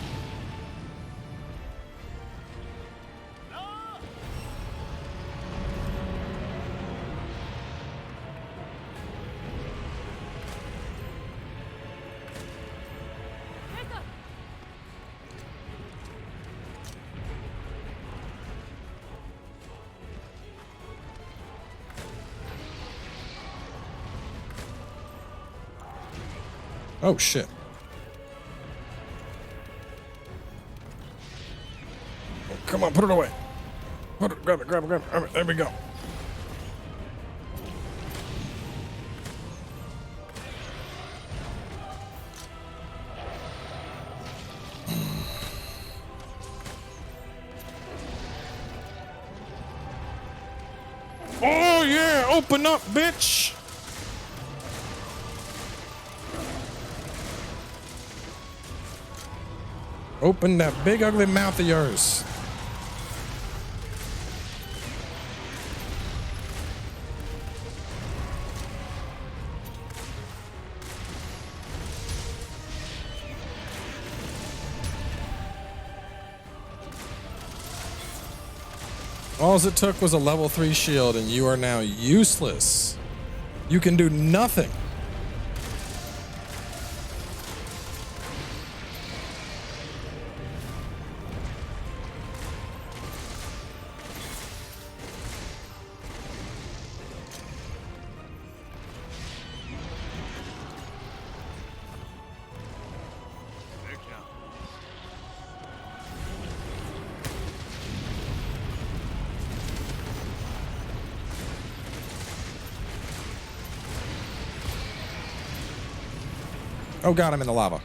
Oh shit. Oh, come on, put it away. Put it, grab it, grab it, grab it, grab it. There we go. Oh yeah, open up, bitch. Open that big ugly mouth of yours. All it took was a level 3 shield and you are now useless. You can do nothing. Oh god, I'm in the lava.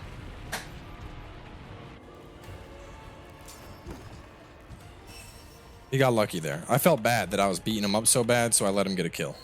He got lucky there. I felt bad that I was beating him up so bad, so I let him get a kill.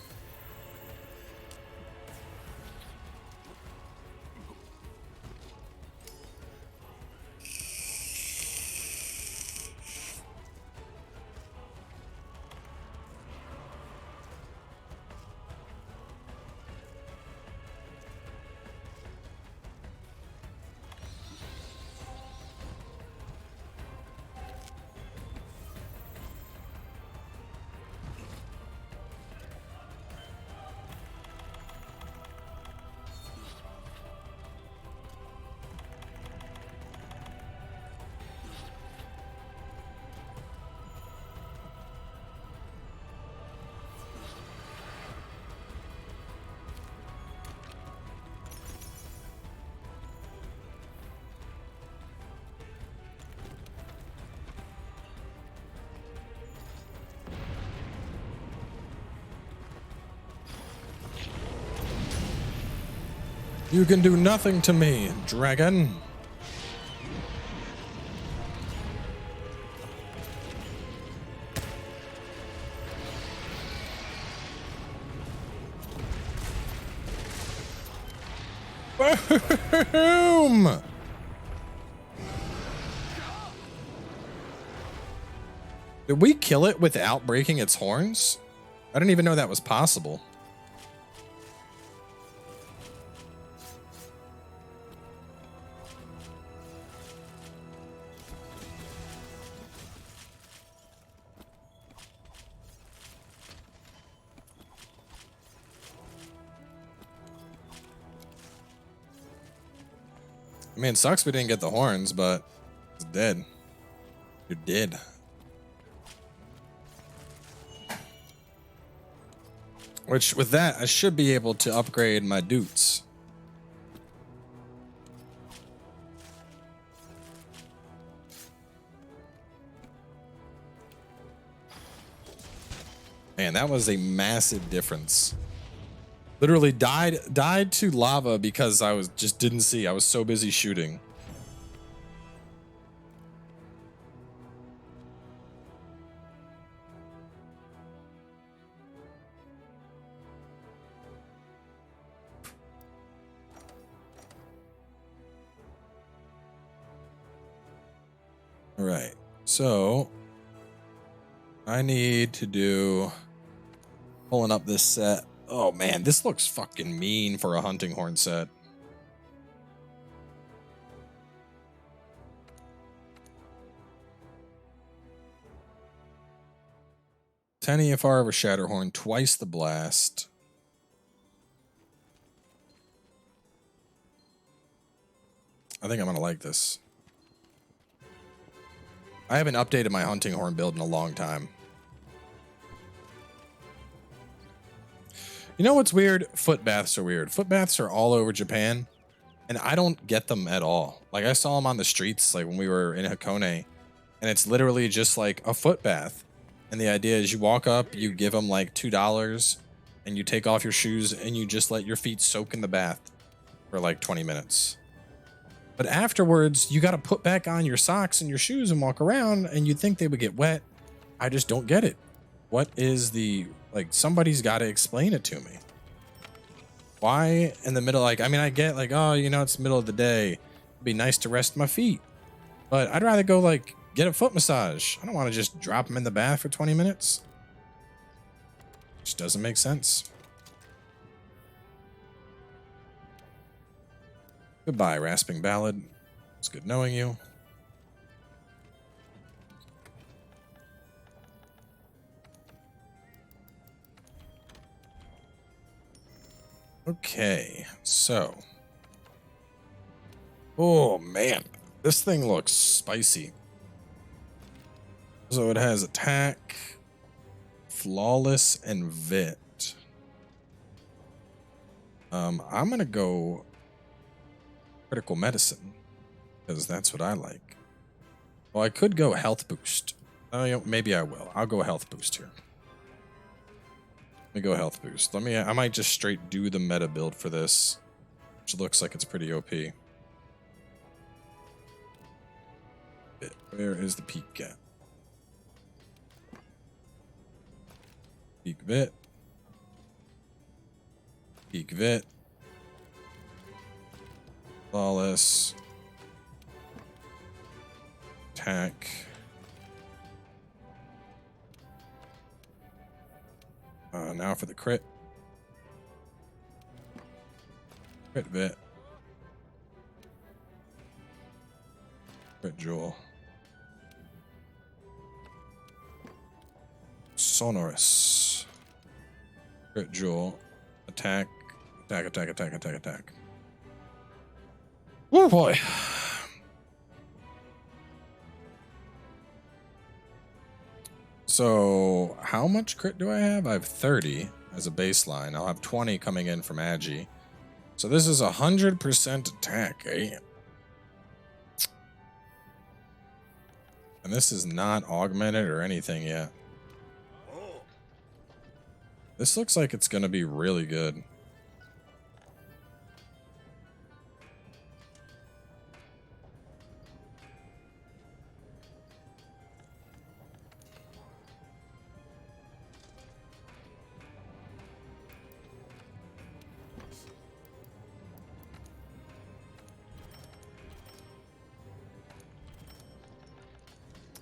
You can do nothing to me, dragon. Boom! Did we kill it without breaking its horns? I didn't even know that was possible. I mean, it sucks we didn't get the horns, but it's dead. You're dead. Which, with that, I should be able to upgrade my dudes. Man, that was a massive difference. Literally died to lava because I just didn't see. I was so busy shooting. All right. So I need to do pulling up this set. Oh man, this looks fucking mean for a hunting horn set. $10 EFR of a Shatterhorn, twice the blast. I think I'm gonna like this. I haven't updated my hunting horn build in a long time. You know what's weird? Foot baths are weird. Foot baths are all over Japan, and I don't get them at all. Like, I saw them on the streets, like when we were in Hakone, and it's literally just like a foot bath. And the idea is you walk up, you give them like $2, and you take off your shoes, and you just let your feet soak in the bath for like 20 minutes. But afterwards, you got to put back on your socks and your shoes and walk around, and you'd think they would get wet. I just don't get it. What is the, like, somebody's got to explain it to me. Why in the middle, like, I mean, I get like, oh, you know, it's the middle of the day. It'd be nice to rest my feet. But I'd rather go, like, get a foot massage. I don't want to just drop them in the bath for 20 minutes. Just doesn't make sense. Goodbye, Rasping Ballad. It's good knowing you. Okay, so. Oh, man. This thing looks spicy. So it has attack, flawless, and vit. I'm going to go critical medicine, because that's what I like. Well, I could go health boost. Maybe I will. I'll go health boost here. Let me go health boost. I might just straight do the meta build for this, which looks like it's pretty OP. Where is the peak at? Peak vit. Peak vit. Flawless. Attack. Now for the crit. Crit vit. Crit jewel. Sonorous. Crit jewel. Attack. Attack, attack, attack, attack, attack. Oh boy. So, how much crit do I have? I have 30 as a baseline. I'll have 20 coming in from Agi. So this is 100% attack, eh? And this is not augmented or anything yet. This looks like it's going to be really good.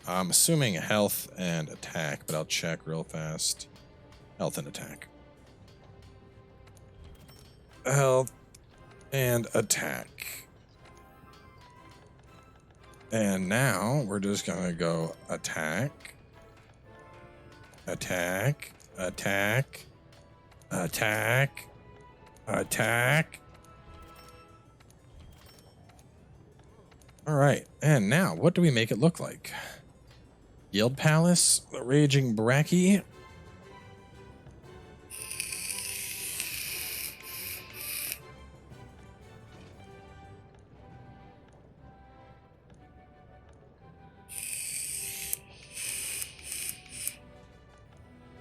I'm assuming health and attack, but I'll check real fast. Health and attack. Health and attack. And now we're just gonna go attack. Attack. Attack. Attack. Attack. All right, and now what do we make it look like? Yield Palace, the Raging Bracky.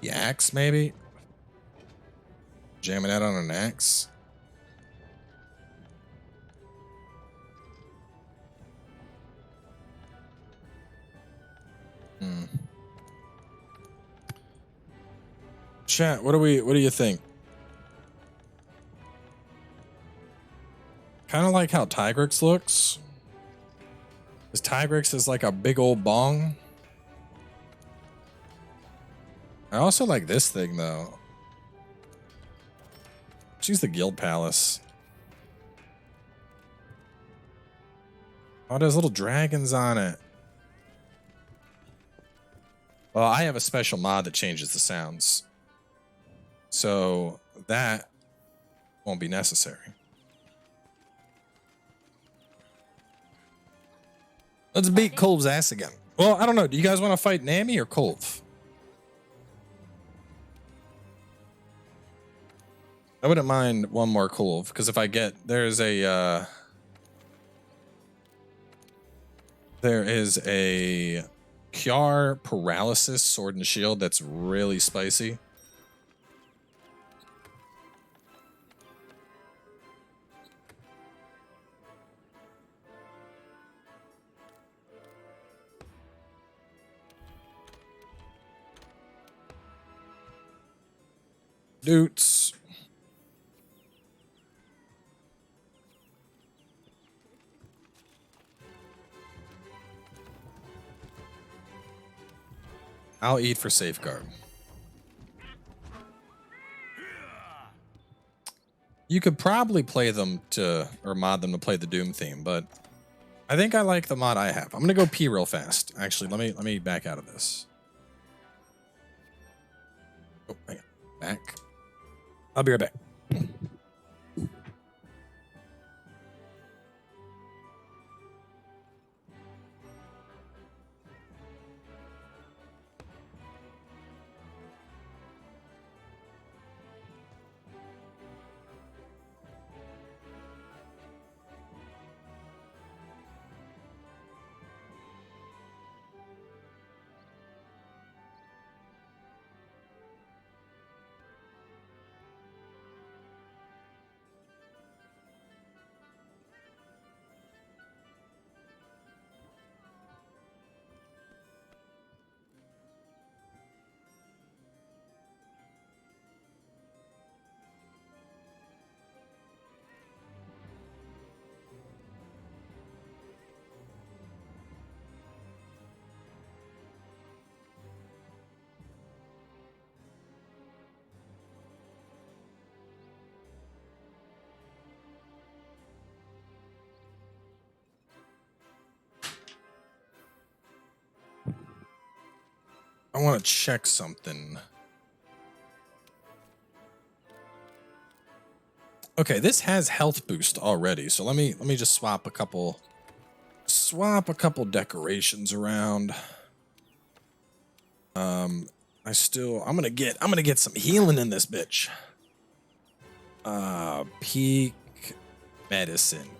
The axe, maybe? Jamming out on an axe? Chat, what do you think? Kind of like how Tigrix looks. This Tigrex is like a big old bong. I also like this thing though. She's the Guild Palace. Oh, there's little dragons on it. Well, I have a special mod that changes the sounds. So that won't be necessary. Let's beat Kulve's ass again. Well, I don't know. Do you guys want to fight Nami or Kulve? I wouldn't mind one more Kulve, because if I get... there is a Kjar Paralysis Sword and Shield that's really spicy. Dudes. I'll eat for safeguard. You could probably play them to, or mod them to play the Doom theme, but I think I like the mod I have. I'm gonna go pee real fast. Actually, let me back out of this. Oh, hang on. Back. I'll be right back. I want to check something. Okay, this has health boost already, so let me just swap a couple decorations around. I'm gonna get some healing in this bitch. Peak medicine.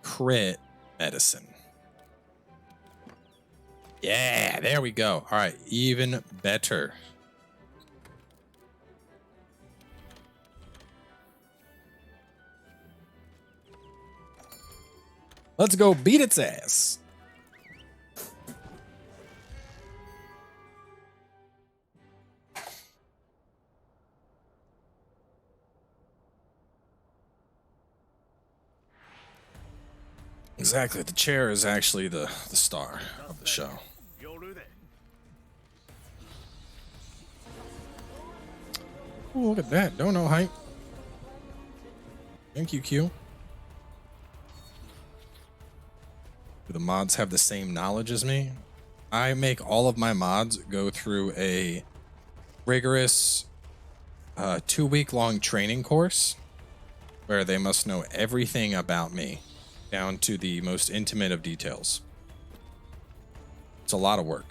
Crit medicine. Yeah, there we go. All right, even better. Let's go beat its ass. Exactly. The chair is actually the star of the show. Ooh, look at that. Don't know hype. Thank you, Q. Do the mods have the same knowledge as me? I make all of my mods go through a rigorous 2-week-long training course where they must know everything about me, down to the most intimate of details. It's a lot of work.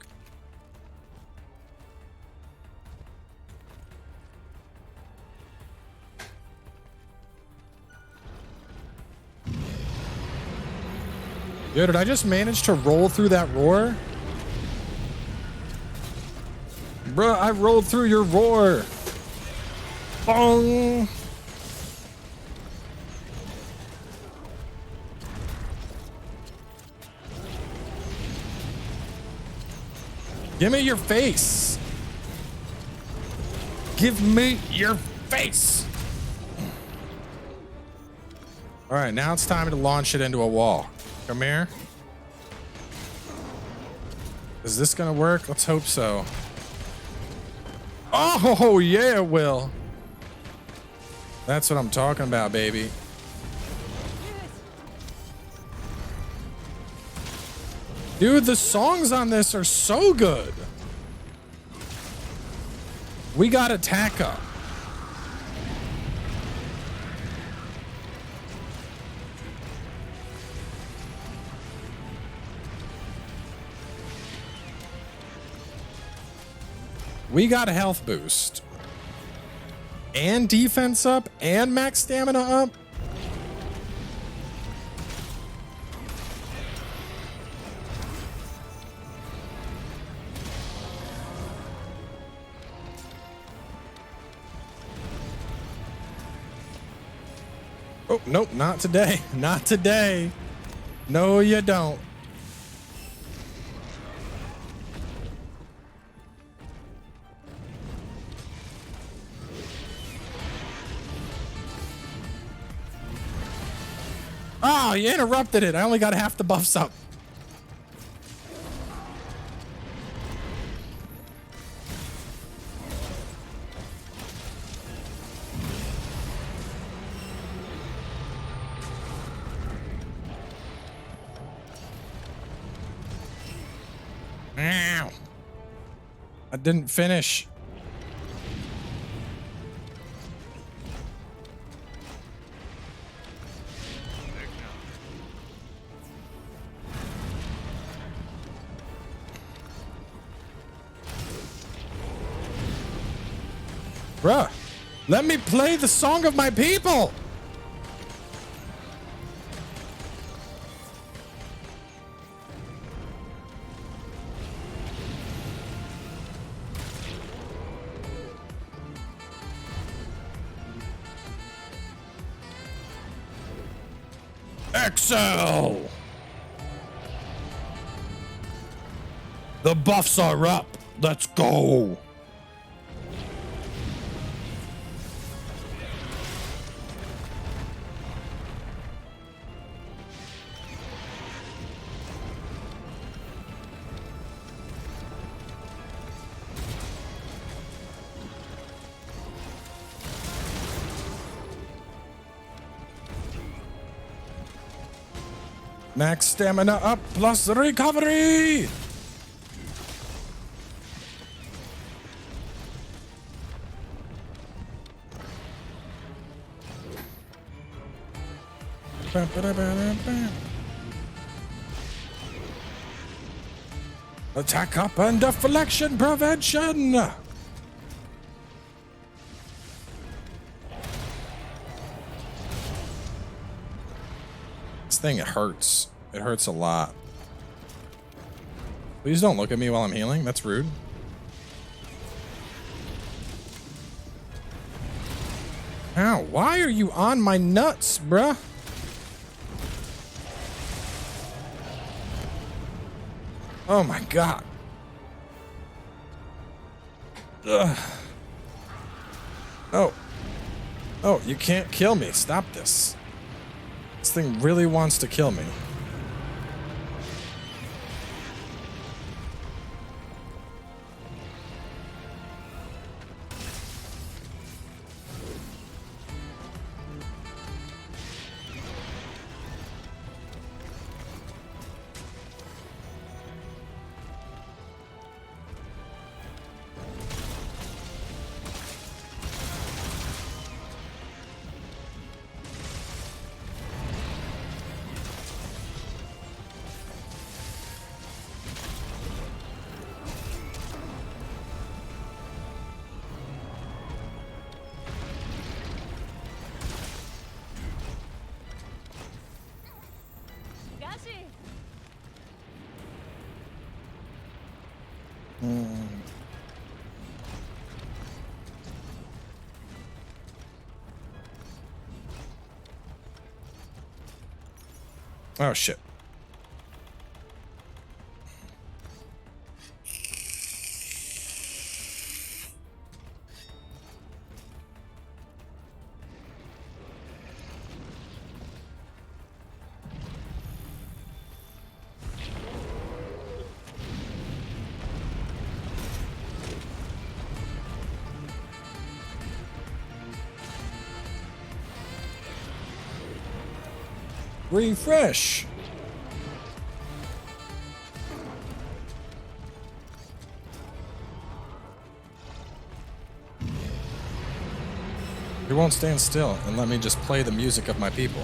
Yo, did I just manage to roll through that roar? Bruh, I rolled through your roar. Bong. Give me your face. Give me your face. All right, now it's time to launch it into a wall. Come here. Is this gonna work? Let's hope so. Oh, yeah, it will. That's what I'm talking about, baby. Dude, the songs on this are so good. We got attack up. We got a health boost. And defense up and max stamina up. Oh, nope, not today. Not today. No, you don't. Oh, you interrupted it. I only got half the buffs up. Ow. I didn't finish. Bruh, let me play the song of my people. Excel. The buffs are up. Let's go. Max stamina up plus recovery. Attack up and deflection prevention. This thing, it hurts. It hurts a lot. Please don't look at me while I'm healing. That's rude. Ow, why are you on my nuts, bruh? Oh my god. Ugh. Oh. Oh, you can't kill me. Stop this. This thing really wants to kill me. Oh shit. Refresh. He won't stand still and let me just play the music of my people.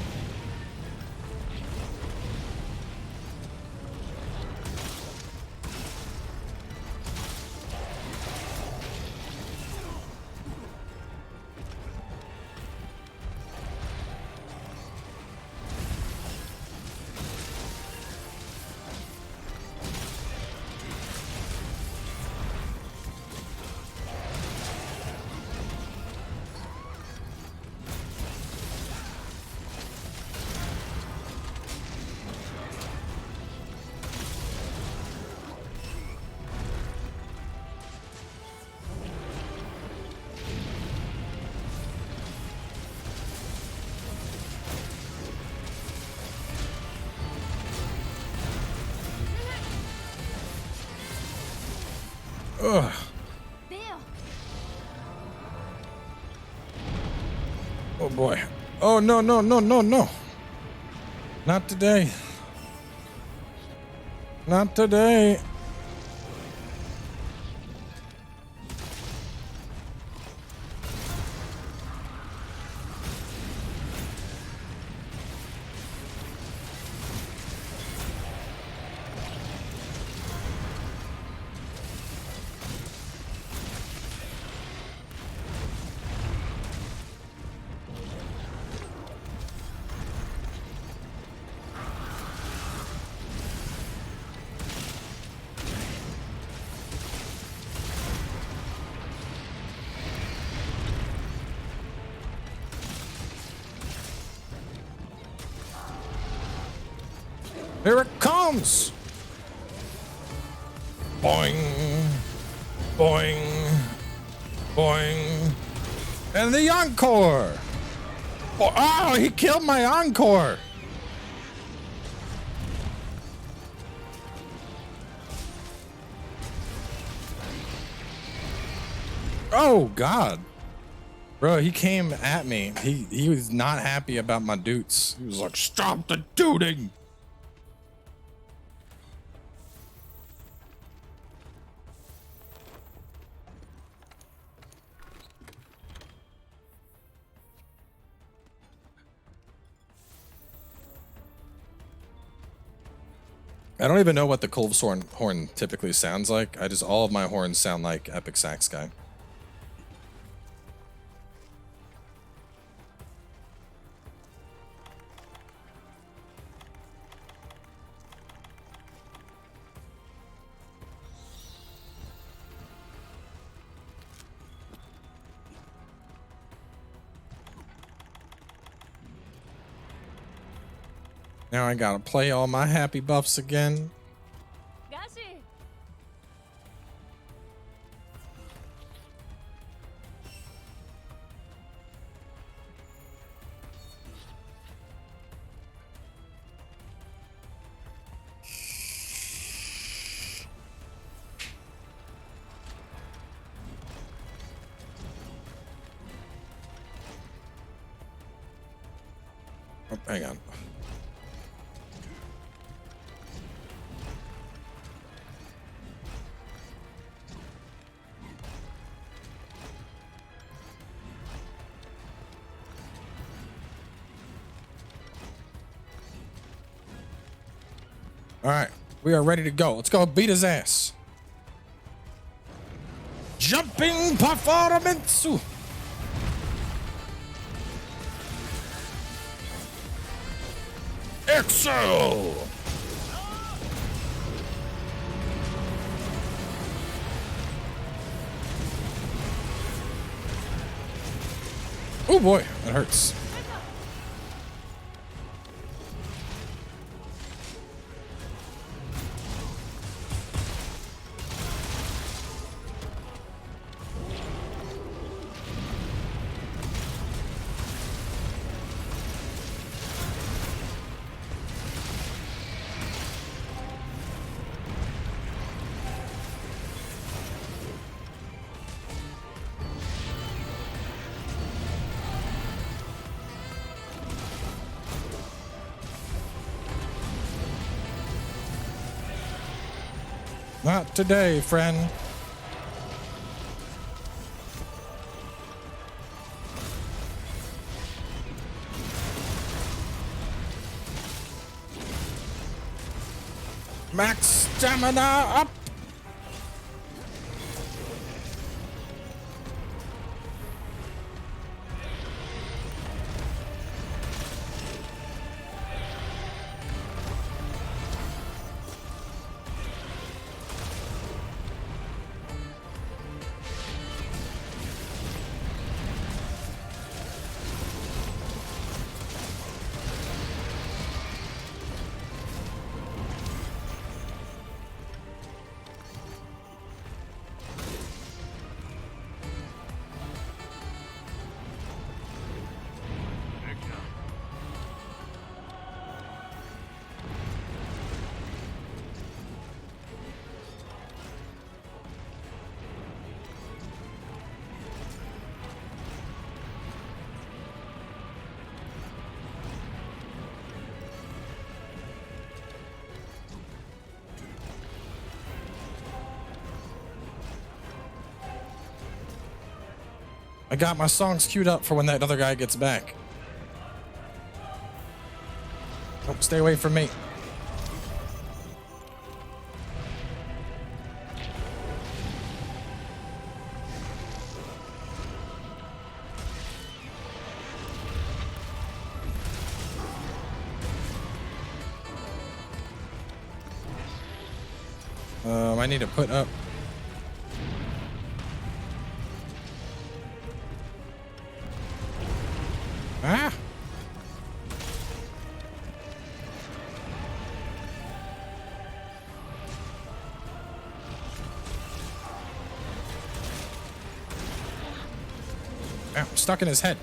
Ugh. Oh boy. Oh no, no, no, no, no. Not today. Not today. Here it comes! Boing, boing, boing. And the encore! Oh, he killed my encore! Oh, God. Bro, he came at me. He was not happy about my doots. He was like, stop the dooting! I don't even know what the Kulve's horn typically sounds like. All of my horns sound like Epic Sax Guy. Now I gotta play all my happy buffs again. Oh, hang on. All right, we are ready to go. Let's go beat his ass. Jumping performance. Excel. Oh boy, that hurts. Not today, friend. Max stamina up. I got my songs queued up for when that other guy gets back. Oh, stay away from me. I need to put up. Ah! I'm stuck in his head.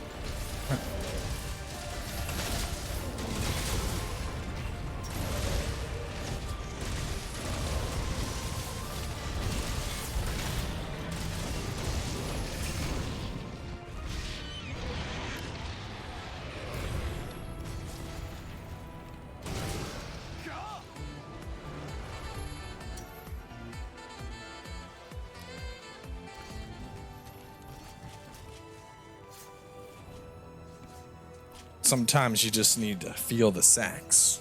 Sometimes you just need to feel the sax.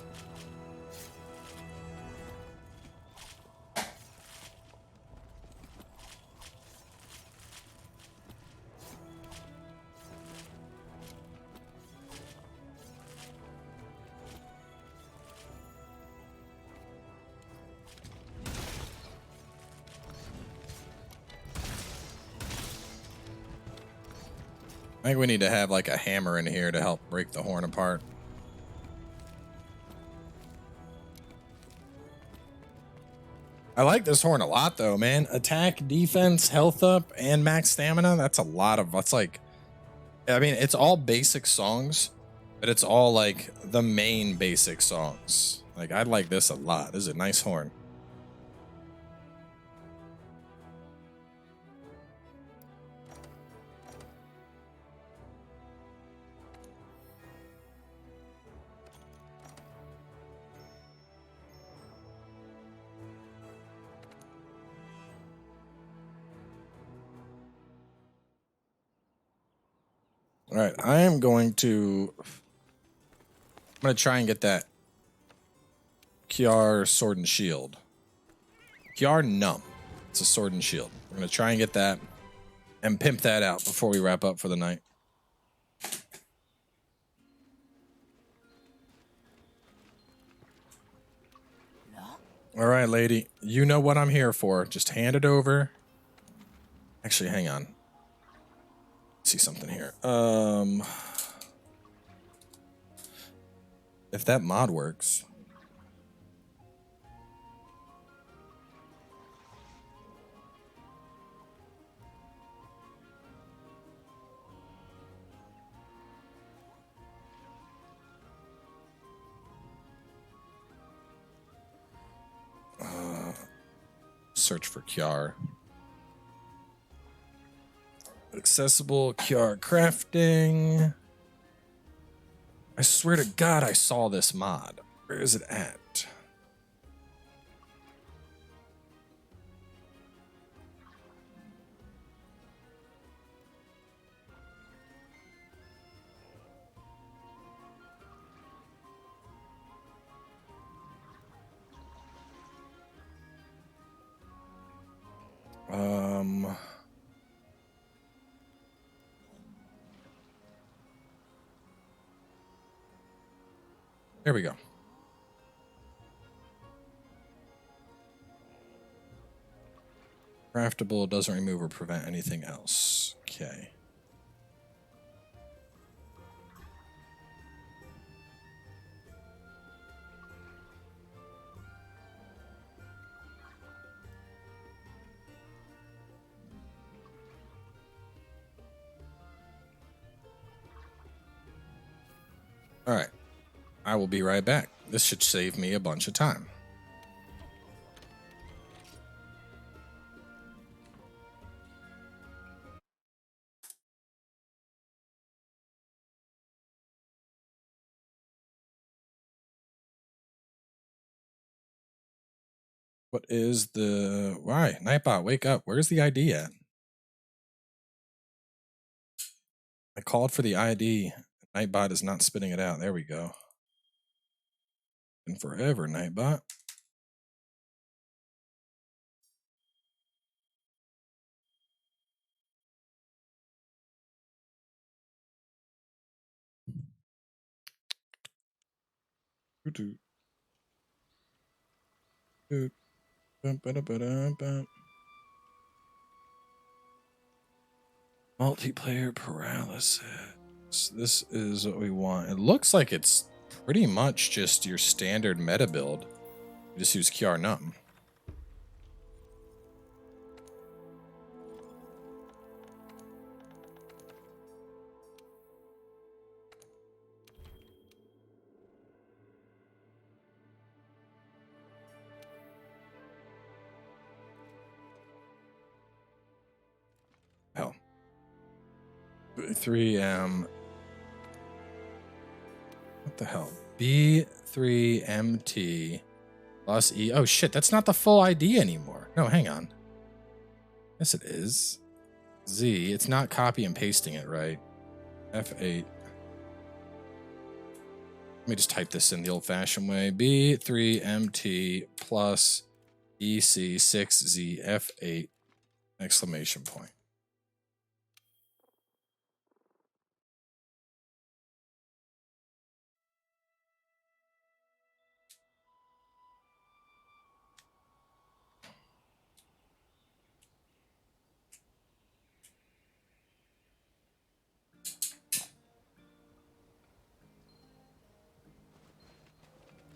I think we need to have like a hammer in here to help break the horn apart. I like this horn a lot though, man. Attack, defense, health up, and max stamina. That's a lot of, that's like, I mean, it's all basic songs, but it's all like the main basic songs. Like, I like this a lot. This is a nice horn. All right, I'm going to try and get that Kiar sword and shield. Kiar Numb. It's a sword and shield. We're going to try and get that and pimp that out before we wrap up for the night. All right, lady. You know what I'm here for. Just hand it over. Actually, hang on. See something here. If that mod works. Search for Kiar. Accessible Kiar crafting. I swear to God, I saw this mod. Where is it at? There we go. Craftable doesn't remove or prevent anything else. Okay. All right. I will be right back. This should save me a bunch of time. What is the... Why? Nightbot, wake up. Where's the ID at? I called for the ID. Nightbot is not spitting it out. There we go. And forever, Nightbot. Multiplayer paralysis. This is what we want. It looks like it's pretty much just your standard meta build. You just use QR Num. Hell. 3M. What the hell? B3MT plus E. Oh shit, that's not the full ID anymore. No, hang on. Yes, it is. Z. It's not copy and pasting it, right? F8. Let me just type this in the old-fashioned way. B3MT plus EC6ZF8 exclamation point.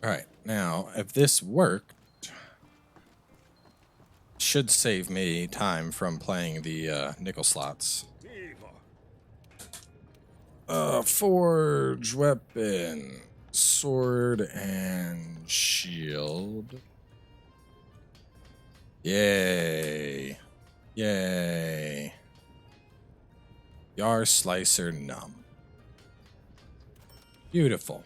All right, now if this worked, should save me time from playing the nickel slots. Forge weapon, sword and shield. Yay! Yay! Yar slicer num. Beautiful.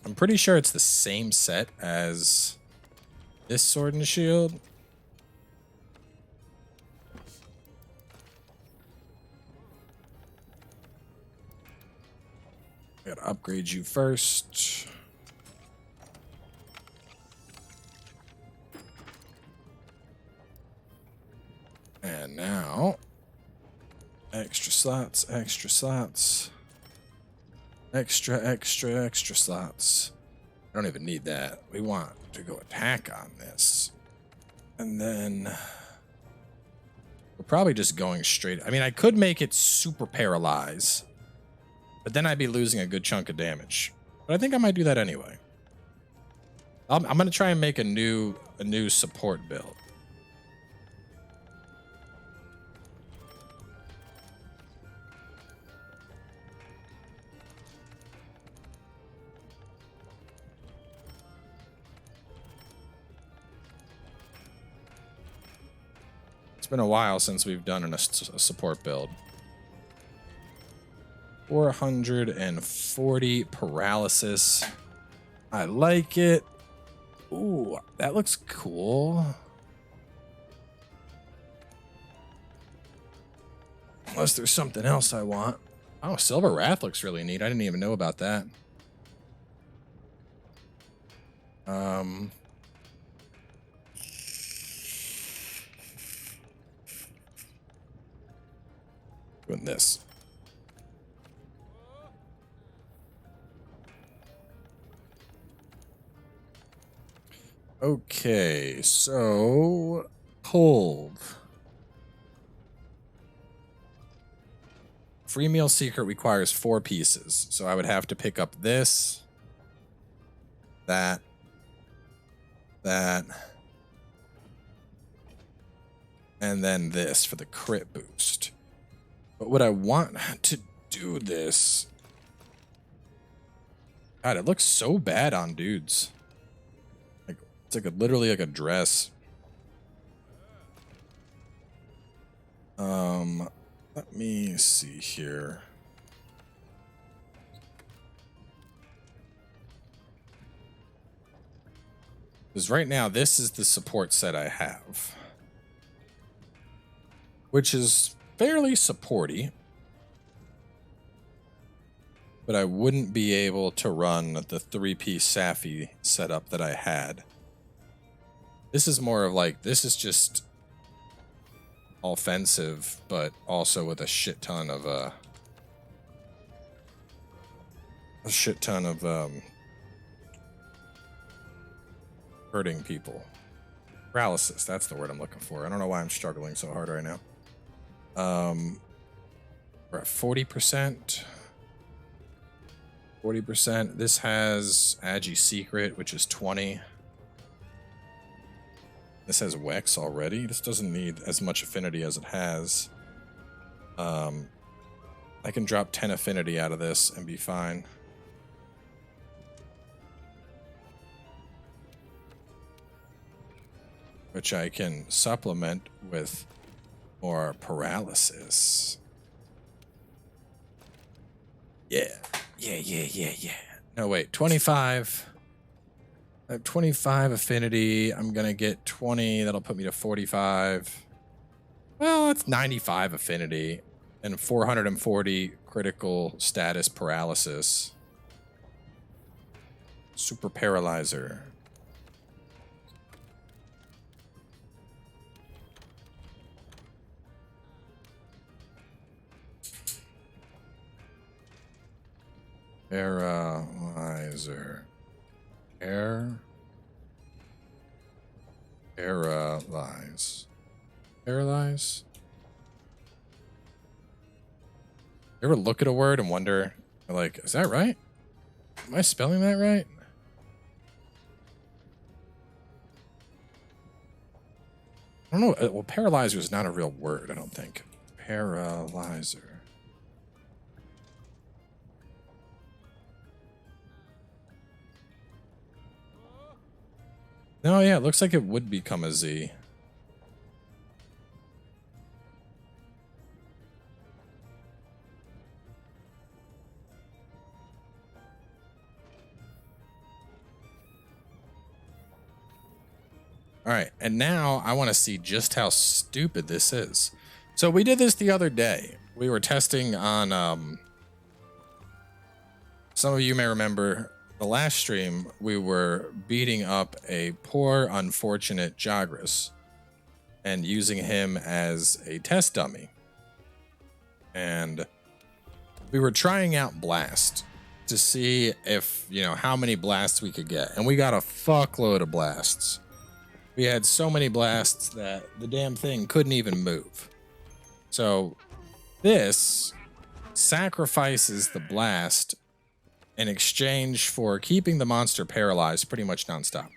I'm pretty sure it's the same set as this sword and shield. I gotta upgrade you first. And now, extra slots, extra slots. Extra slots. I don't even need that. We want to go attack on this. And then we're probably just going straight. I mean, I could make it super paralyze, but then I'd be losing a good chunk of damage. But I think I might do that anyway. I'm going to try and make a new support build. It's been a while since we've done a support build. 440 paralysis. I like it. Ooh, that looks cool. Unless there's something else I want. Oh, Silver Wrath looks really neat. I didn't even know about that. Doing this. Okay, so Kulve. Free meal secret requires 4 pieces, so I would have to pick up this, that, and then this for the crit boost. But would I want to do this? God, it looks so bad on dudes. Like, it's like literally like a dress. Let me see here. Because right now, this is the support set I have, which is fairly supporty, but I wouldn't be able to run the 3-piece Safi setup that I had. This is more of like, this is just offensive, but also with a shit ton of hurting people. Paralysis, that's the word I'm looking for. I don't know why I'm struggling so hard right now. We're at 40%. 40%. This has Agi Secret, which is 20. This has Wex already. This doesn't need as much affinity as it has. I can drop 10 affinity out of this and be fine. Which I can supplement with more paralysis. Yeah. No, wait, 25. I have 25 affinity. I'm going to get 20. That'll put me to 45. Well, that's 95 affinity and 440 critical status paralysis. Super paralyzer. Paralyzer. Paralyze. Paralyze? You ever look at a word and wonder, like, is that right? Am I spelling that right? I don't know. Well, paralyzer is not a real word, I don't think. Paralyzer. No, yeah, it looks like it would become a Z. All right, and now I want to see just how stupid this is. So we did this the other day. We were testing on, some of you may remember, the last stream, we were beating up a poor, unfortunate Jagras and using him as a test dummy. And we were trying out Blast to see if, you know, how many blasts we could get. And we got a fuckload of blasts. We had so many blasts that the damn thing couldn't even move. So this sacrifices the blast in exchange for keeping the monster paralyzed pretty much nonstop.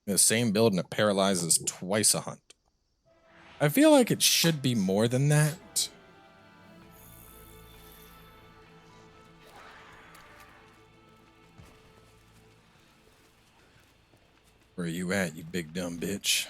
The same build and it paralyzes twice a hunt. I feel like it should be more than that. Where are you at, you big dumb bitch?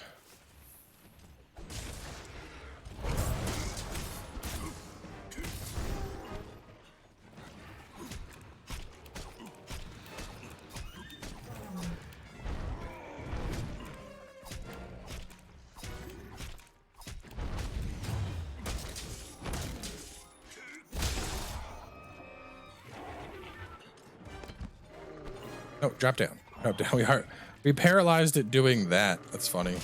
No, drop down. Drop down. We paralyzed it doing that. That's funny.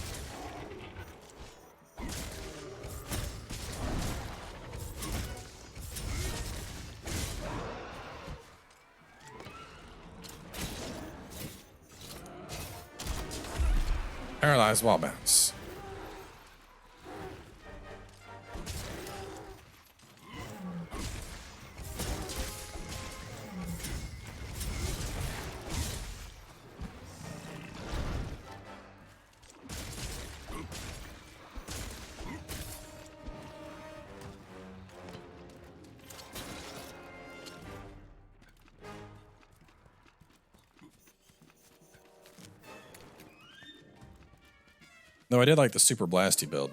Paralyzed wall bounce. No, I did like the super blasty build.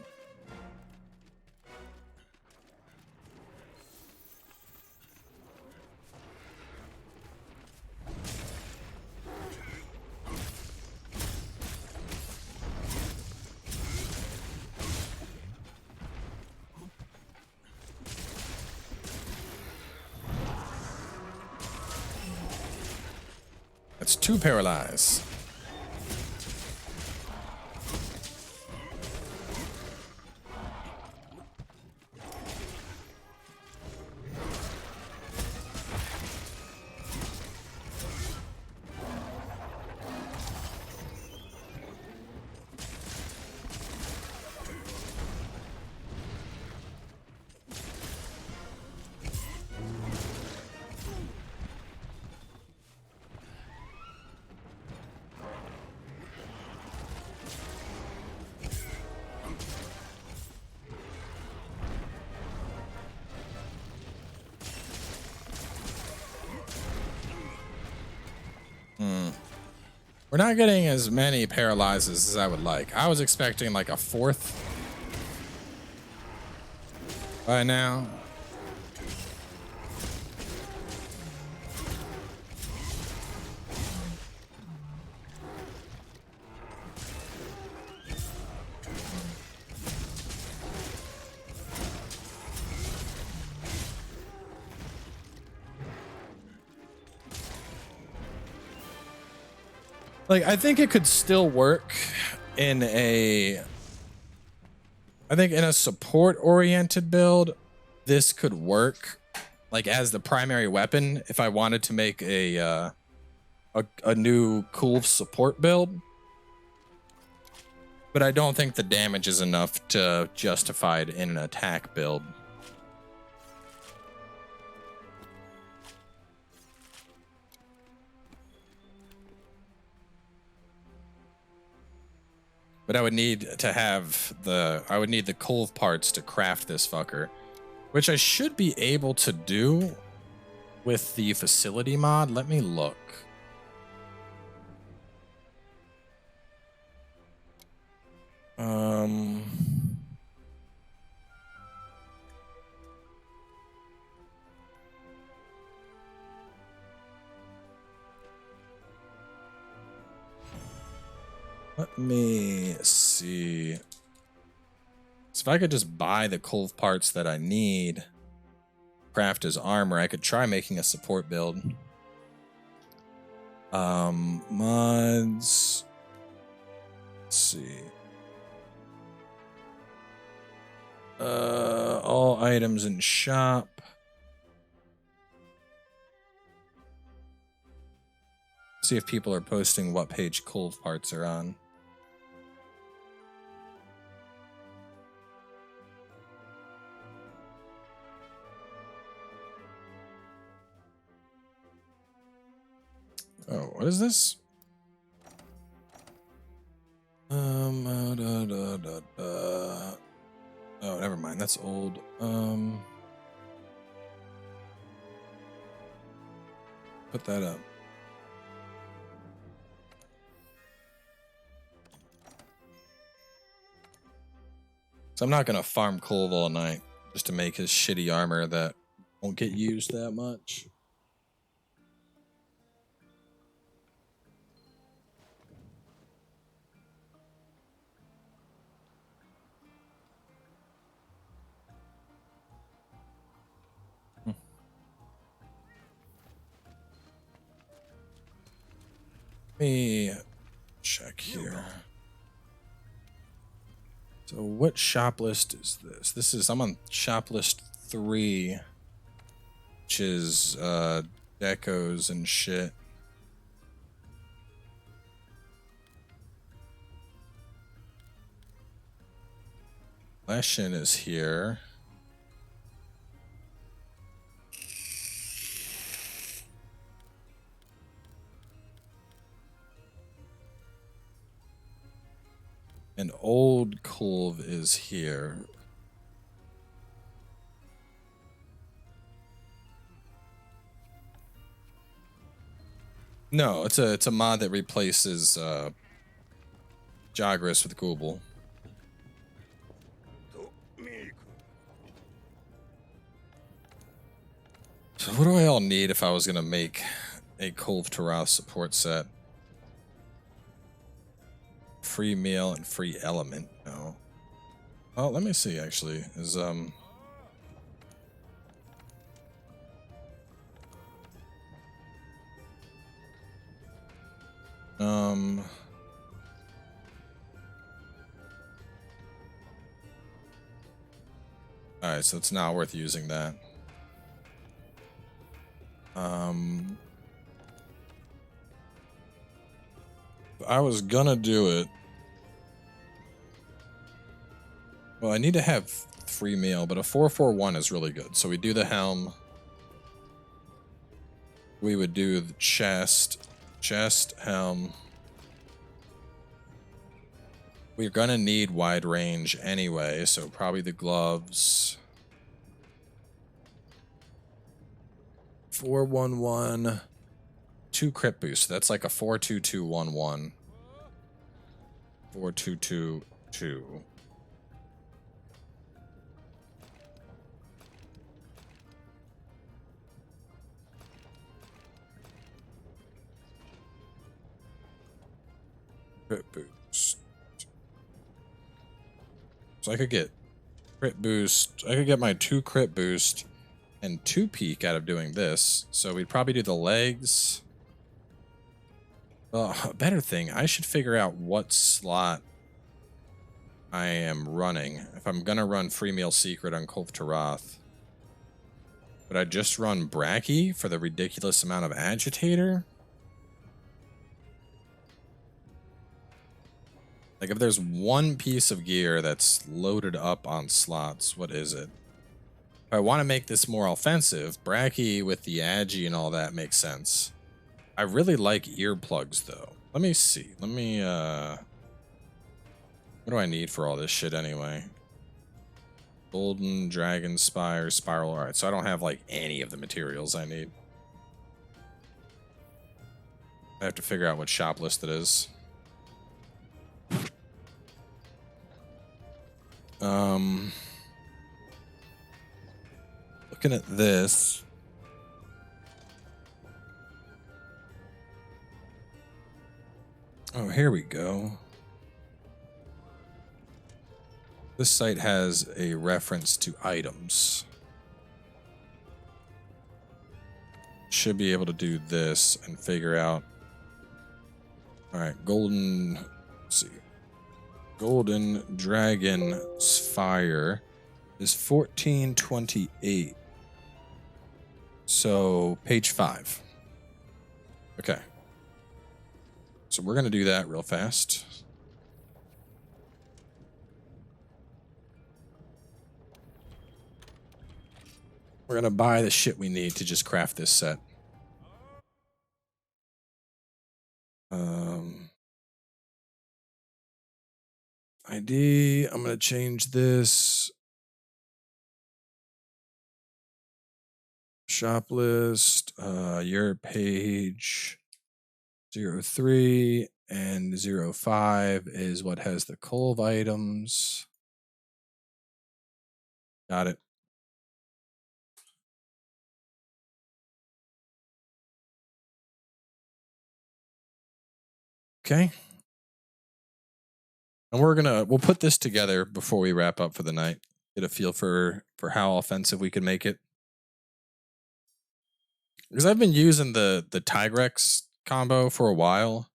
That's 2 paralyze. We're not getting as many paralyzes as I would like. I was expecting like a 4th by now. Like, I think it could still work in a... I think in a support-oriented build, this could work, like, as the primary weapon if I wanted to make a new Kulve support build. But I don't think the damage is enough to justify it in an attack build. But I would need to have I would need the Kulve parts to craft this fucker, which I should be able to do with the facility mod. Let me look. Let me see. So if I could just buy the Kulve parts that I need, craft his armor, I could try making a support build. Mods. Let's see. All items in shop. See if people are posting what page Kulve parts are on. Oh, what is this? Oh, never mind. That's old. Put that up. So I'm not gonna farm Kulve all night just to make his shitty armor that won't get used that much. Let me check here. So what shop list is this? I'm on shop list 3, which is decos and shit. Leshen is here. And old Kulve is here. No, it's a mod that replaces Jagras with Google. So what do I all need if I was gonna make a Kulve Tarath support set? Free meal and free element. No. Oh, let me see. Actually, is Alright, so it's not worth using that. If I was gonna do it. Well, I need to have free meal, but a 441 is really good. So we do the helm. We would do the chest, helm. We're gonna need wide range anyway, so probably the gloves. 411, 2 crit boost. That's like a 42211. 4222. Crit boost. So I could get crit boost. I could get my 2 crit boost and 2 peak out of doing this. So we'd probably do the legs. Well, a better thing, I should figure out what slot I am running. If I'm gonna run free meal secret on Kulve Tarath. Would I just run Bracky for the ridiculous amount of agitator? Like, if there's one piece of gear that's loaded up on slots, what is it? If I want to make this more offensive, Bracky with the agi and all that makes sense. I really like earplugs, though. Let me see. Let me, what do I need for all this shit anyway? Golden, Dragon, Spire, Spiral. Alright, so I don't have, like, any of the materials I need. I have to figure out what shop list it is. Looking at this. Oh, here we go. This site has a reference to items. Should be able to do this and figure out. All right, golden. Let's see. Golden Dragon Fire is 1428. So page 5. Okay. So we're gonna do that real fast. We're gonna buy the shit we need to just craft this set. ID, I'm gonna change this. Shop list, your page 03 and 05 is what has the Kulve items. Got it. Okay. And we'll put this together before we wrap up for the night. Get a feel for how offensive we can make it. Because I've been using the Tigrex combo for a while.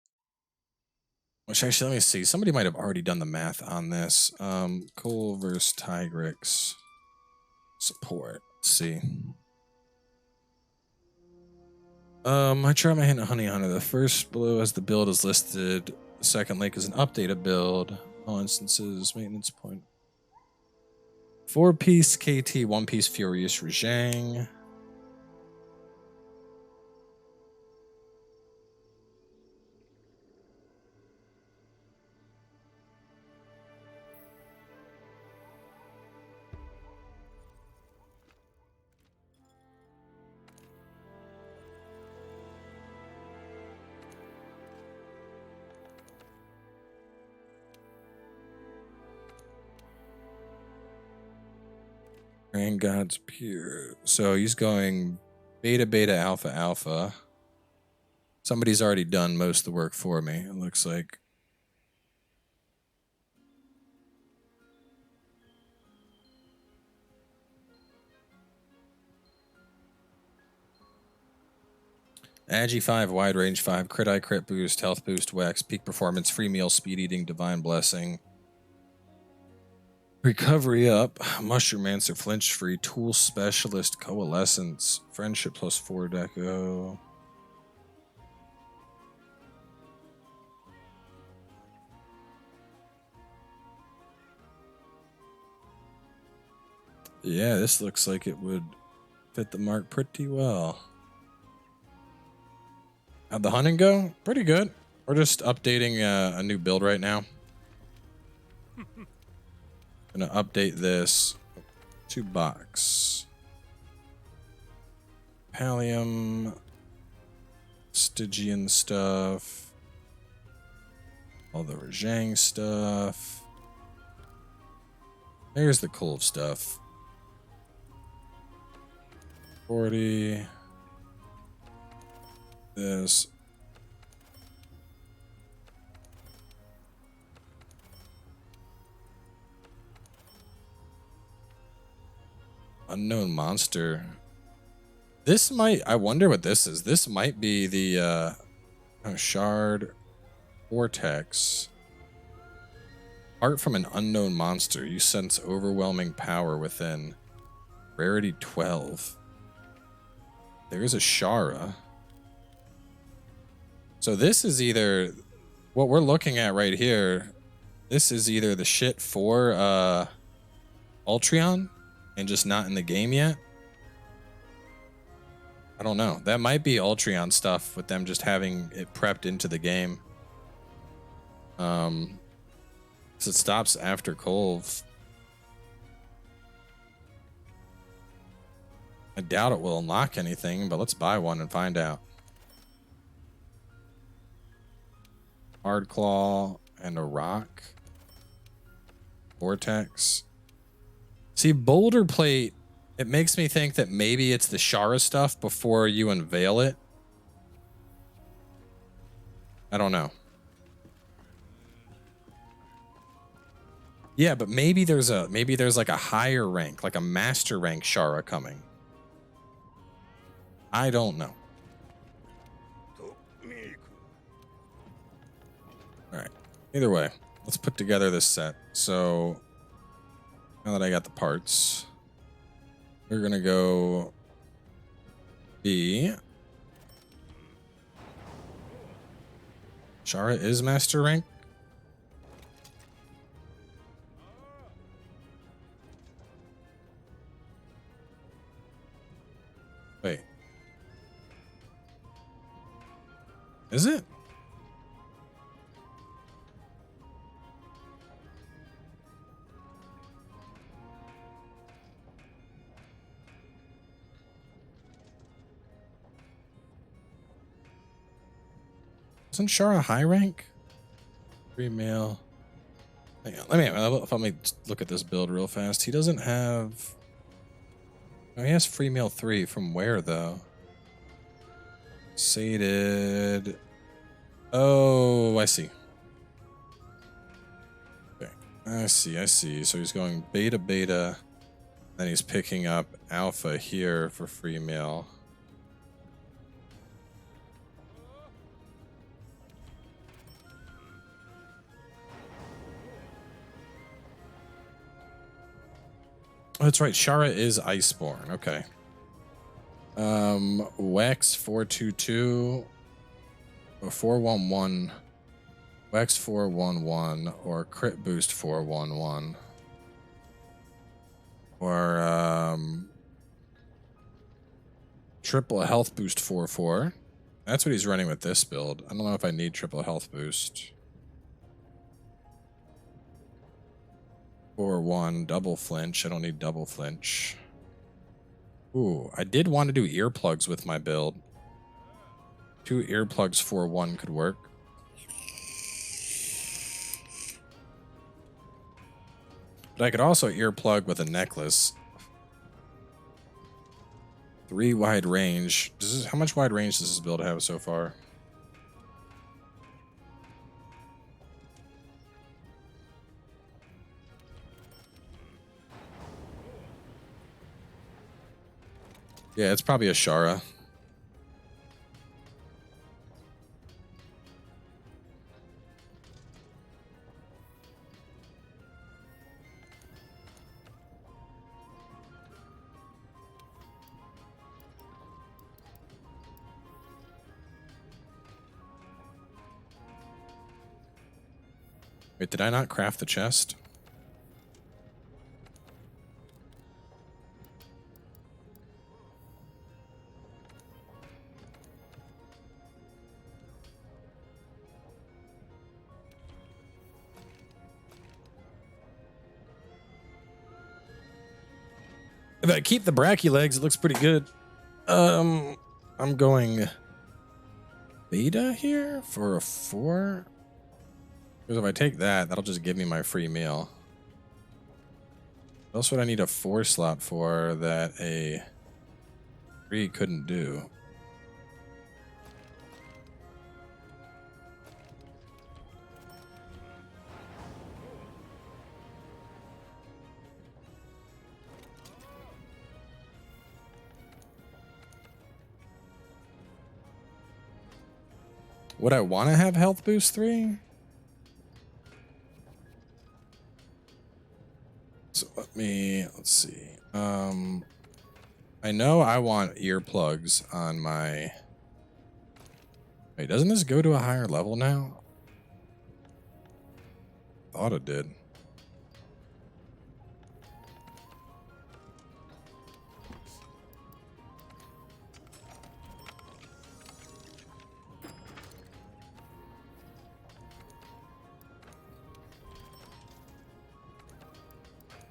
Which actually, let me see. Somebody might have already done the math on this. Kulve versus Tigrex support. Let's see. I try my hand at Honey Hunter. The first below as the build is listed. The second link is an updated build. All instances, maintenance point. 4-piece KT, 1-piece Furious Rajang. Grand God's Pure. So he's going beta, beta, alpha, alpha. Somebody's already done most of the work for me, it looks like. Agi 5, wide range 5, crit eye, crit boost, health boost, wax, peak performance, free meal, speed eating, divine blessing. Recovery up, mushroom answer, flinch free, tool specialist, coalescence, friendship plus 4 deco. Yeah, this looks like it would fit the mark pretty well. How'd the hunting go? Pretty good. We're just updating a new build right now. Gonna update this to box. Pallium, Stygian stuff, all the Rajang stuff. There's the Kulve stuff. 40. This. Unknown monster. This might, I wonder what this is. This might be the shard vortex. Art from an unknown monster. You sense overwhelming power within. Rarity 12. There's a Shara. So this is either what we're looking at right here. This is either the shit for Ultreon and just not in the game yet. I don't know. That might be Ultreon stuff with them just having it prepped into the game. So it stops after Kulve. I doubt it will unlock anything, but let's buy one and find out. Hard Claw and a rock. Vortex. See, Boulder Plate, it makes me think that maybe it's the Shara stuff before you unveil it. I don't know. Yeah, but maybe there's like a higher rank, like a master rank Shara coming. I don't know. All right. Either way, let's put together this set. So now that I got the parts, we're gonna go B. Shara is master rank. Wait. Is it? Isn't Shara high rank? Free mail. Hang on, let me look at this build real fast. He doesn't have. Oh, he has free mail 3 from where though? Sated. Oh, I see. Okay, I see. So he's going beta, beta. Then he's picking up alpha here for free mail. Oh, that's right. Shara is Iceborne. Okay. Wax 422 or 411. Wax 411 or crit boost 411. Or triple health boost 4/4. That's what he's running with this build. I don't know if I need triple health boost. 4/1 double flinch. I don't need double flinch. Ooh, I did want to do earplugs with my build. 2 earplugs 4/1 could work. But I could also earplug with a necklace. 3 wide range. How much wide range does this build have so far? Yeah, it's probably a Shara. Wait, did I not craft the chest? If I keep the bracky legs, it looks pretty good. I'm going beta here for a 4. Because if I take that, that'll just give me my free meal. What else would I need a 4 slot for that a 3 couldn't do? Would I want to have health boost 3? So let's see. I know I want earplugs on my... Wait, doesn't this go to a higher level now? Thought it did.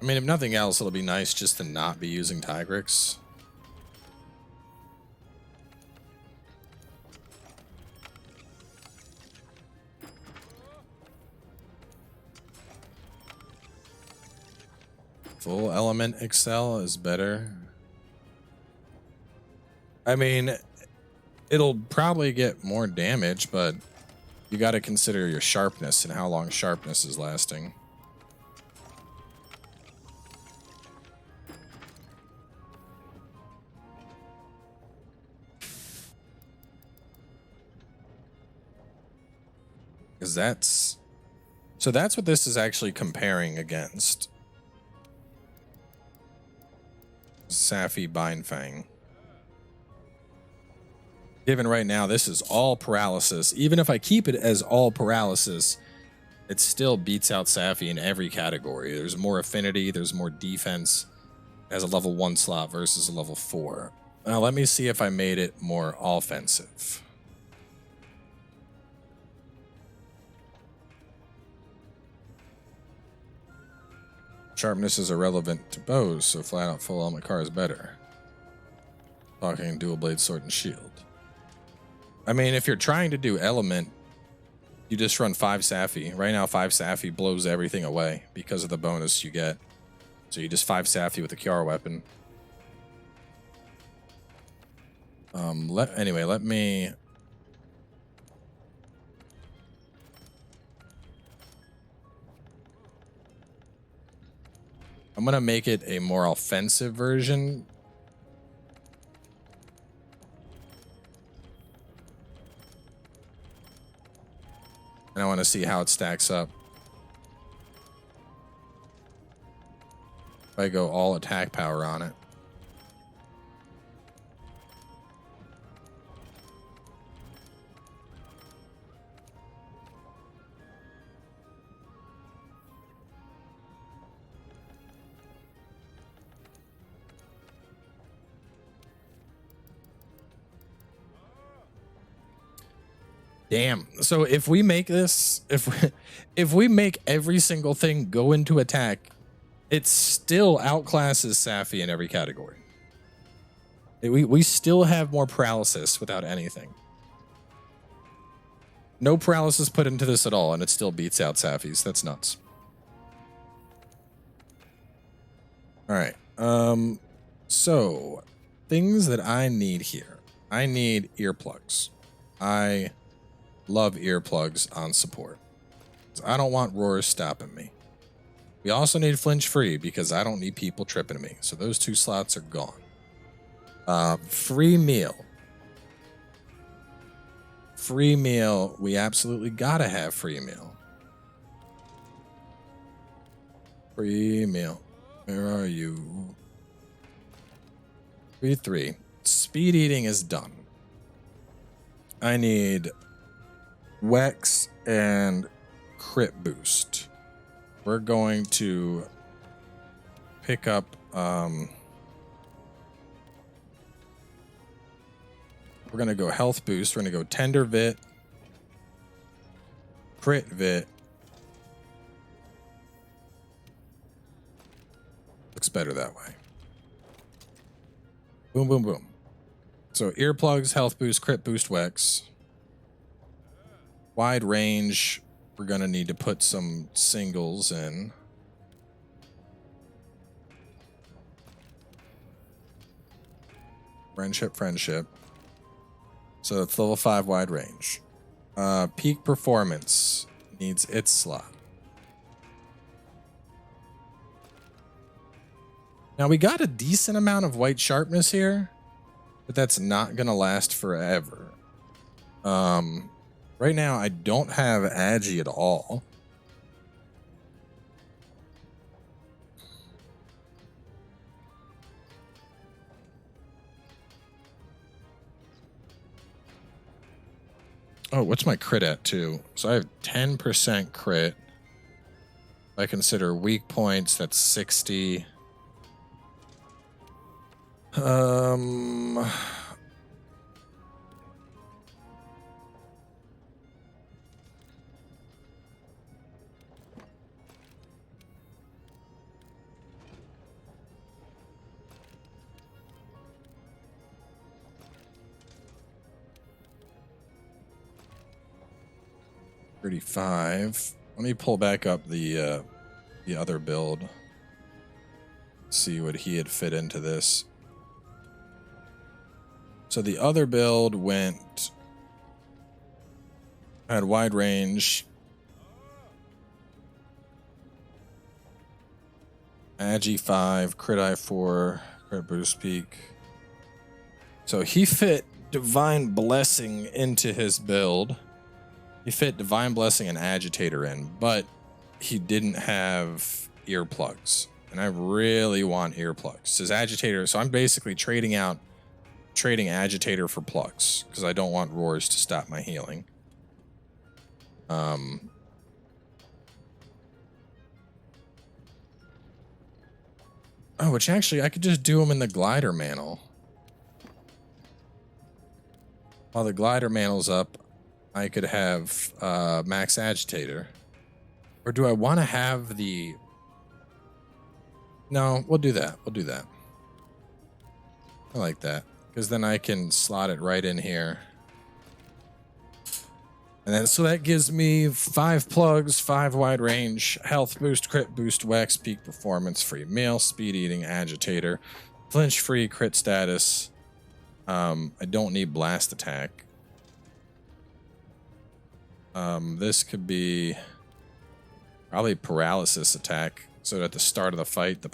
I mean, if nothing else, it'll be nice just to not be using Tigrex. Full element excel is better. I mean, it'll probably get more damage, but you got to consider your sharpness and how long sharpness is lasting. Because that's what this is actually comparing against. Safi Bindfang. Given right now, this is all paralysis. Even if I keep it as all paralysis, it still beats out Safi in every category. There's more affinity, there's more defense as a level 1 slot versus a level 4. Now let me see if I made it more offensive. Sharpness is irrelevant to bows, so flat out full element car is better. Talking dual blade sword and shield. I mean, if you're trying to do element, you just run 5 Safi. Right now, 5 Safi blows everything away because of the bonus you get. So you just 5 Safi with the Kiara weapon. Anyway, let me... I'm going to make it a more offensive version. And I want to see how it stacks up. If I go all attack power on it. Damn. So if we make this, if we make every single thing go into attack, it still outclasses Safi in every category. We still have more paralysis without anything. No paralysis put into this at all, and it still beats out Safi's. That's nuts. All right. So things that I need here. I need earplugs. I love earplugs on support. I don't want roars stopping me. We also need flinch free because I don't need people tripping me. So those 2 slots are gone. Free meal. Free meal. We absolutely gotta have free meal. Free meal. Where are you? 3. Speed eating is done. I need Wex and crit boost. We're going to pick up we're going to go health boost. We're going to go tender vit, crit vit. Looks better that way. Boom, boom, boom. So earplugs, health boost, crit boost, Wex. Wide range. We're going to need to put some singles in. Friendship. So it's level 5 wide range. Peak performance needs its slot. Now we got a decent amount of white sharpness here, but that's not going to last forever. Right now I don't have agi at all. Oh, what's my crit at too? So I have 10% crit. If I consider weak points, that's 60. 35. Let me pull back up the other build. See what he had fit into this. So the other build had wide range, agi 5, crit I4, crit boost peak. So he fit divine blessing into his build. He fit divine blessing and agitator in, but he didn't have earplugs, and I really want earplugs. His agitator, so I'm basically trading agitator for plugs because I don't want roars to stop my healing. Oh, which actually I could just do them in the glider mantle. While the glider mantle's up, I could have max agitator. Or do I want to have the... No, we'll do that. We'll do that. I like that. Because then I can slot it right in here. And then, so that gives me 5 plugs, 5 wide range, health boost, crit boost, Wex, peak performance, free meal, speed eating, agitator, flinch free, crit status. I don't need blast attack. This could be probably paralysis attack. So at the start of the fight, the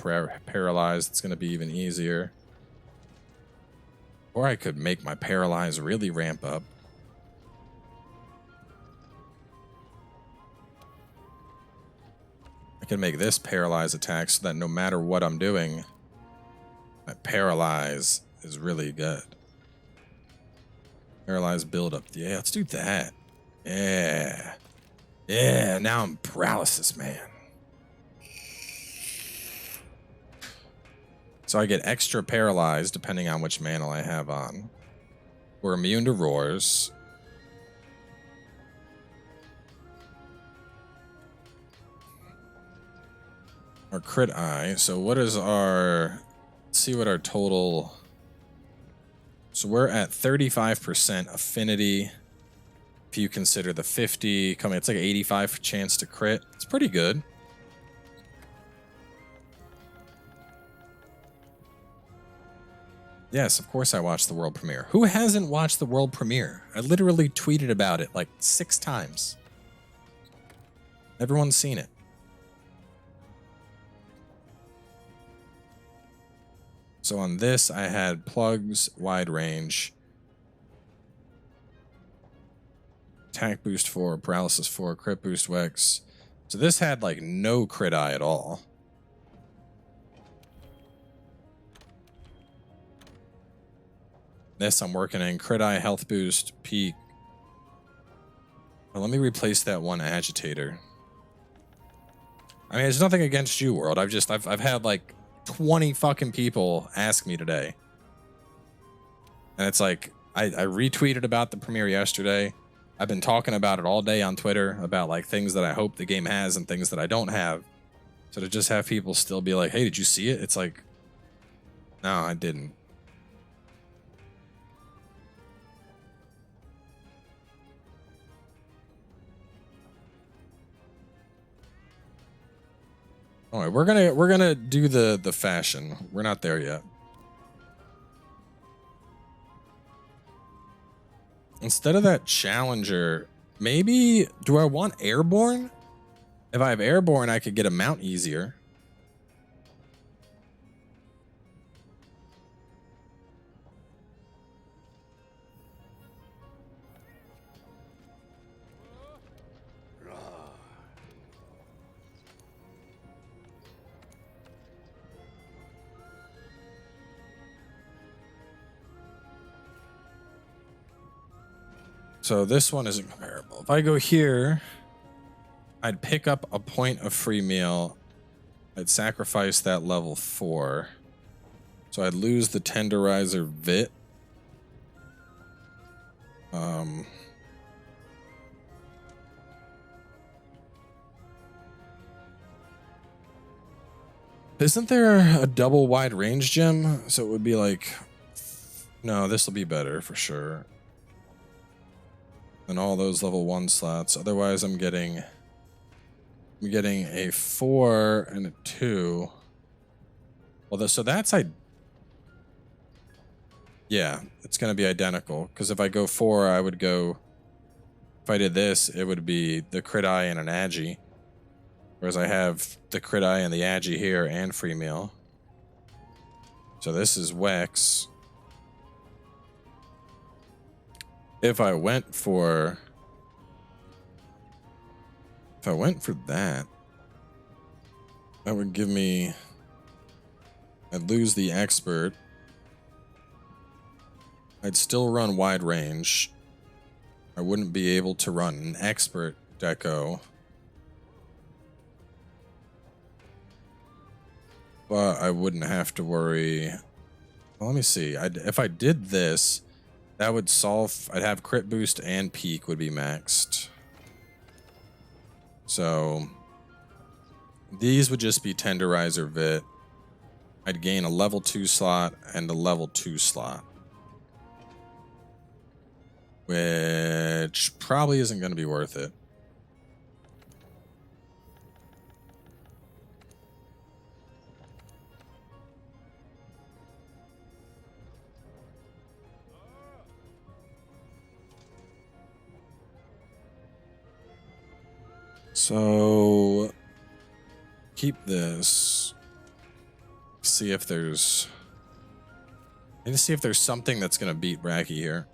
paralyzed, it's going to be even easier. Or I could make my paralyze really ramp up. I can make this paralyze attack so that no matter what I'm doing, my paralyze is really good. Paralyze build up. Yeah, let's do that. Yeah. Yeah, now I'm paralysis, man. So I get extra paralyzed depending on which mantle I have on. We're immune to roars. our crit eye. So what is our, let's see what our total, so we're at 35% affinity. If you consider the 50 coming, it's like 85 chance to crit. It's pretty good. Yes, of course I watched the world premiere. Who hasn't watched the world premiere? I literally tweeted about it like 6 times. Everyone's seen it. So on this, I had plugs, wide range, attack boost 4, paralysis 4, crit boost Wex. So this had like no crit eye at all. This I'm working in crit eye, health boost, peak. Well, let me replace that one agitator. I mean, there's nothing against you, world. I've had like 20 fucking people ask me today. And it's like, I retweeted about the premiere yesterday. I've been talking about it all day on Twitter about like things that I hope the game has and things that I don't have. So to just have people still be like, hey, did you see it? It's like, no, I didn't. All right, we're gonna do the fashion. We're not there yet. Instead of that challenger, maybe do I want airborne? If I have airborne, I could get a mount easier. So this one isn't comparable. If I go here, I'd pick up a point of free meal. I'd sacrifice that level 4. So I'd lose the tenderizer vit. Isn't there a double wide range gem? So it would be like, no, this will be better for sure than all those level 1 slots. Otherwise, I'm getting a 4 and a 2. Well, so that's yeah, it's going to be identical. Because if I go 4, I would go... If I did this, it would be the crit eye and an agi. Whereas I have the crit eye and the agi here and free meal. So this is Wex. If I went for that, that would give me, I'd lose the expert. I'd still run wide range. I wouldn't be able to run an expert deco. But I wouldn't have to worry. Well, let me see. If I did this, that would solve, I'd have crit boost and peak would be maxed. So these would just be tenderizer vit. I'd gain a level 2 slot and a level 2 slot. Which probably isn't going to be worth it. So keep this. See if there's... I need to see if there's something that's going to beat Bracky here.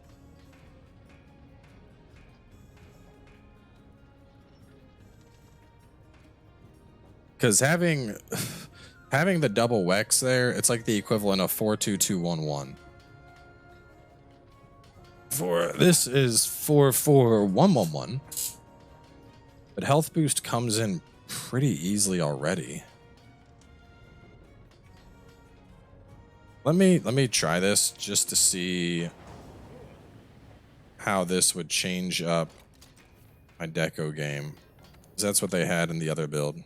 Because having the double Wex there, it's like the equivalent of 42211. This is 44111. But health boost comes in pretty easily already. Let me try this just to see how this would change up my deco game. Because that's what they had in the other build.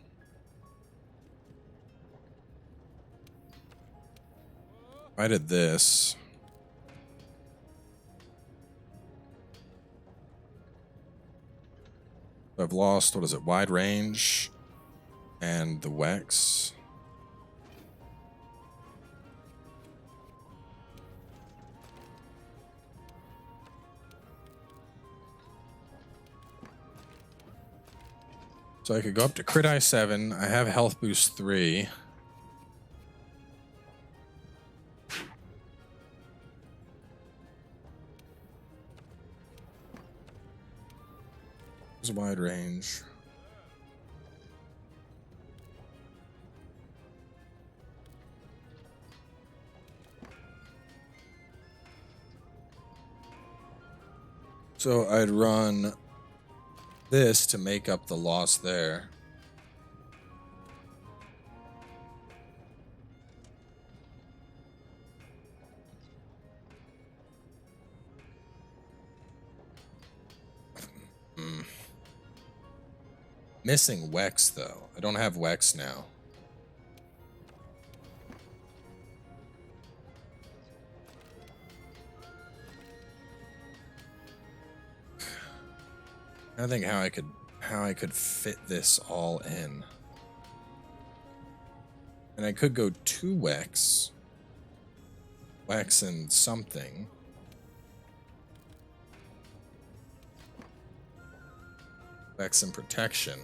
I did this. I've lost, what is it, wide range and the Wex. So I could go up to crit I7. I have health boost 3. There's wide range. So I'd run this to make up the loss there. Missing Wex though. I don't have Wex now. I think how I could fit this all in. And I could go 2 Wex. Wex and something. Wex and protection.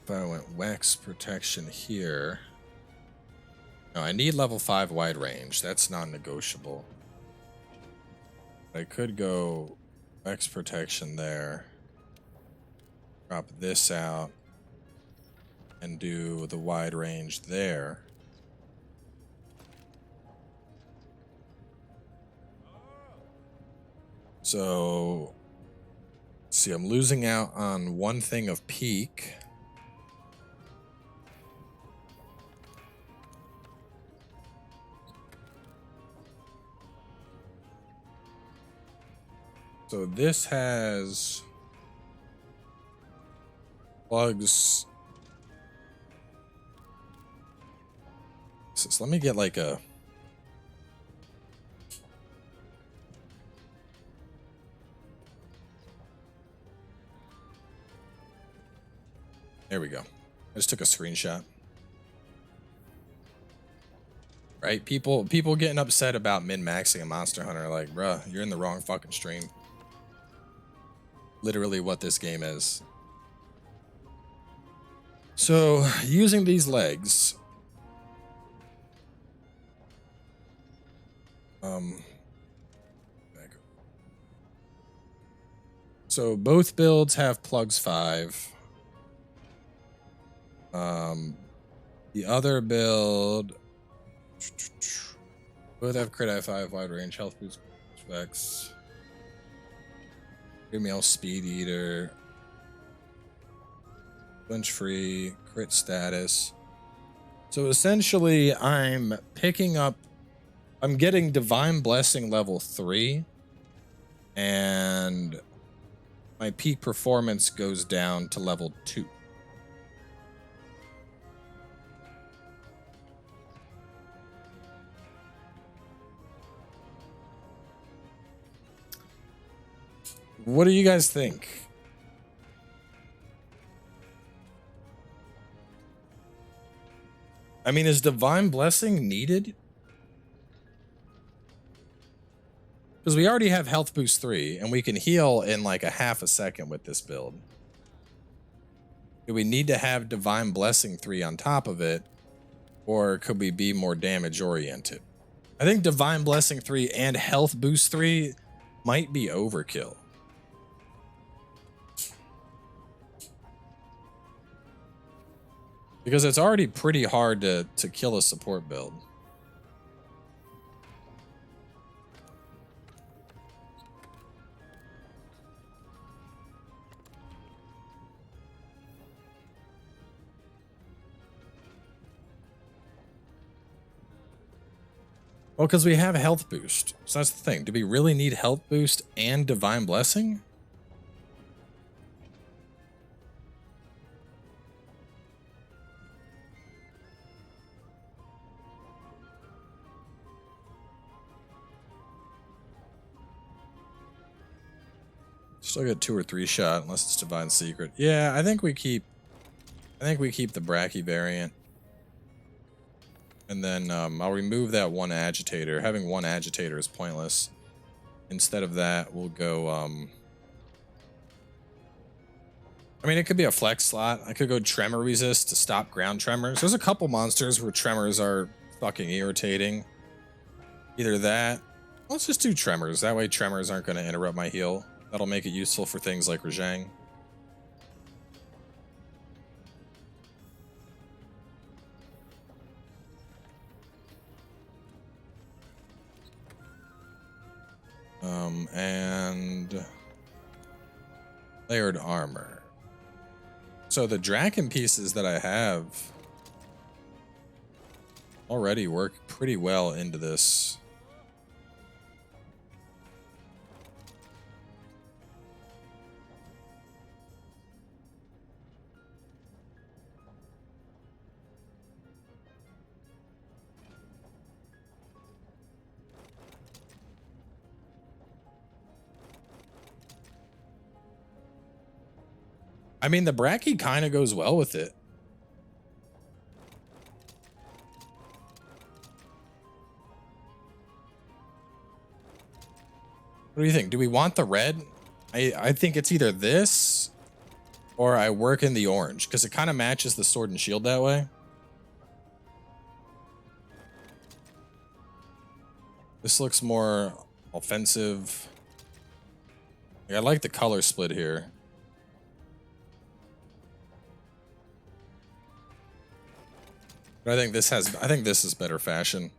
If I went Wex protection here. No, I need level 5 wide range. That's non-negotiable. I could go X protection there. Drop this out. And do the wide range there. So, let's see, I'm losing out on one thing of peak. So this has plugs. So let me get like a... There we go. I just took a screenshot. Right? People getting upset about min-maxing a Monster Hunter, like, bruh, you're in the wrong fucking stream. Literally what this game is. So, using these legs. So both builds have plugs 5. The other build both have crit I5, wide range, health boost, specs. Namielle speed eater, flinch free, crit status. So essentially, I'm getting Divine Blessing level 3, and my peak performance goes down to level 2. What do you guys think? I mean, is Divine Blessing needed? Because we already have Health Boost 3, and we can heal in like a half a second with this build. Do we need to have Divine Blessing 3 on top of it? Or could we be more damage oriented? I think Divine Blessing 3 and Health Boost 3 might be overkill. Because it's already pretty hard to kill a support build. Well, because we have health boost. So that's the thing. Do we really need health boost and Divine Blessing? Still get 2 or 3 shot unless it's Divine Secret. Yeah, I think we keep the Bracky variant. And then I'll remove that 1 agitator. Having 1 agitator is pointless. Instead of that, we'll go I mean, it could be a flex slot. I could go Tremor Resist to stop ground tremors. There's a couple monsters where tremors are fucking irritating. Either that. Let's just do Tremors. That way tremors aren't going to interrupt my heal. That'll make it useful for things like Rajang. And layered armor. So the Draken pieces that I have already work pretty well into this. I mean, the Bracky kind of goes well with it. What do you think? Do we want the red? I think it's either this or I work in the orange because it kind of matches the sword and shield that way. This looks more offensive. I like the color split here. But I think this is better fashion.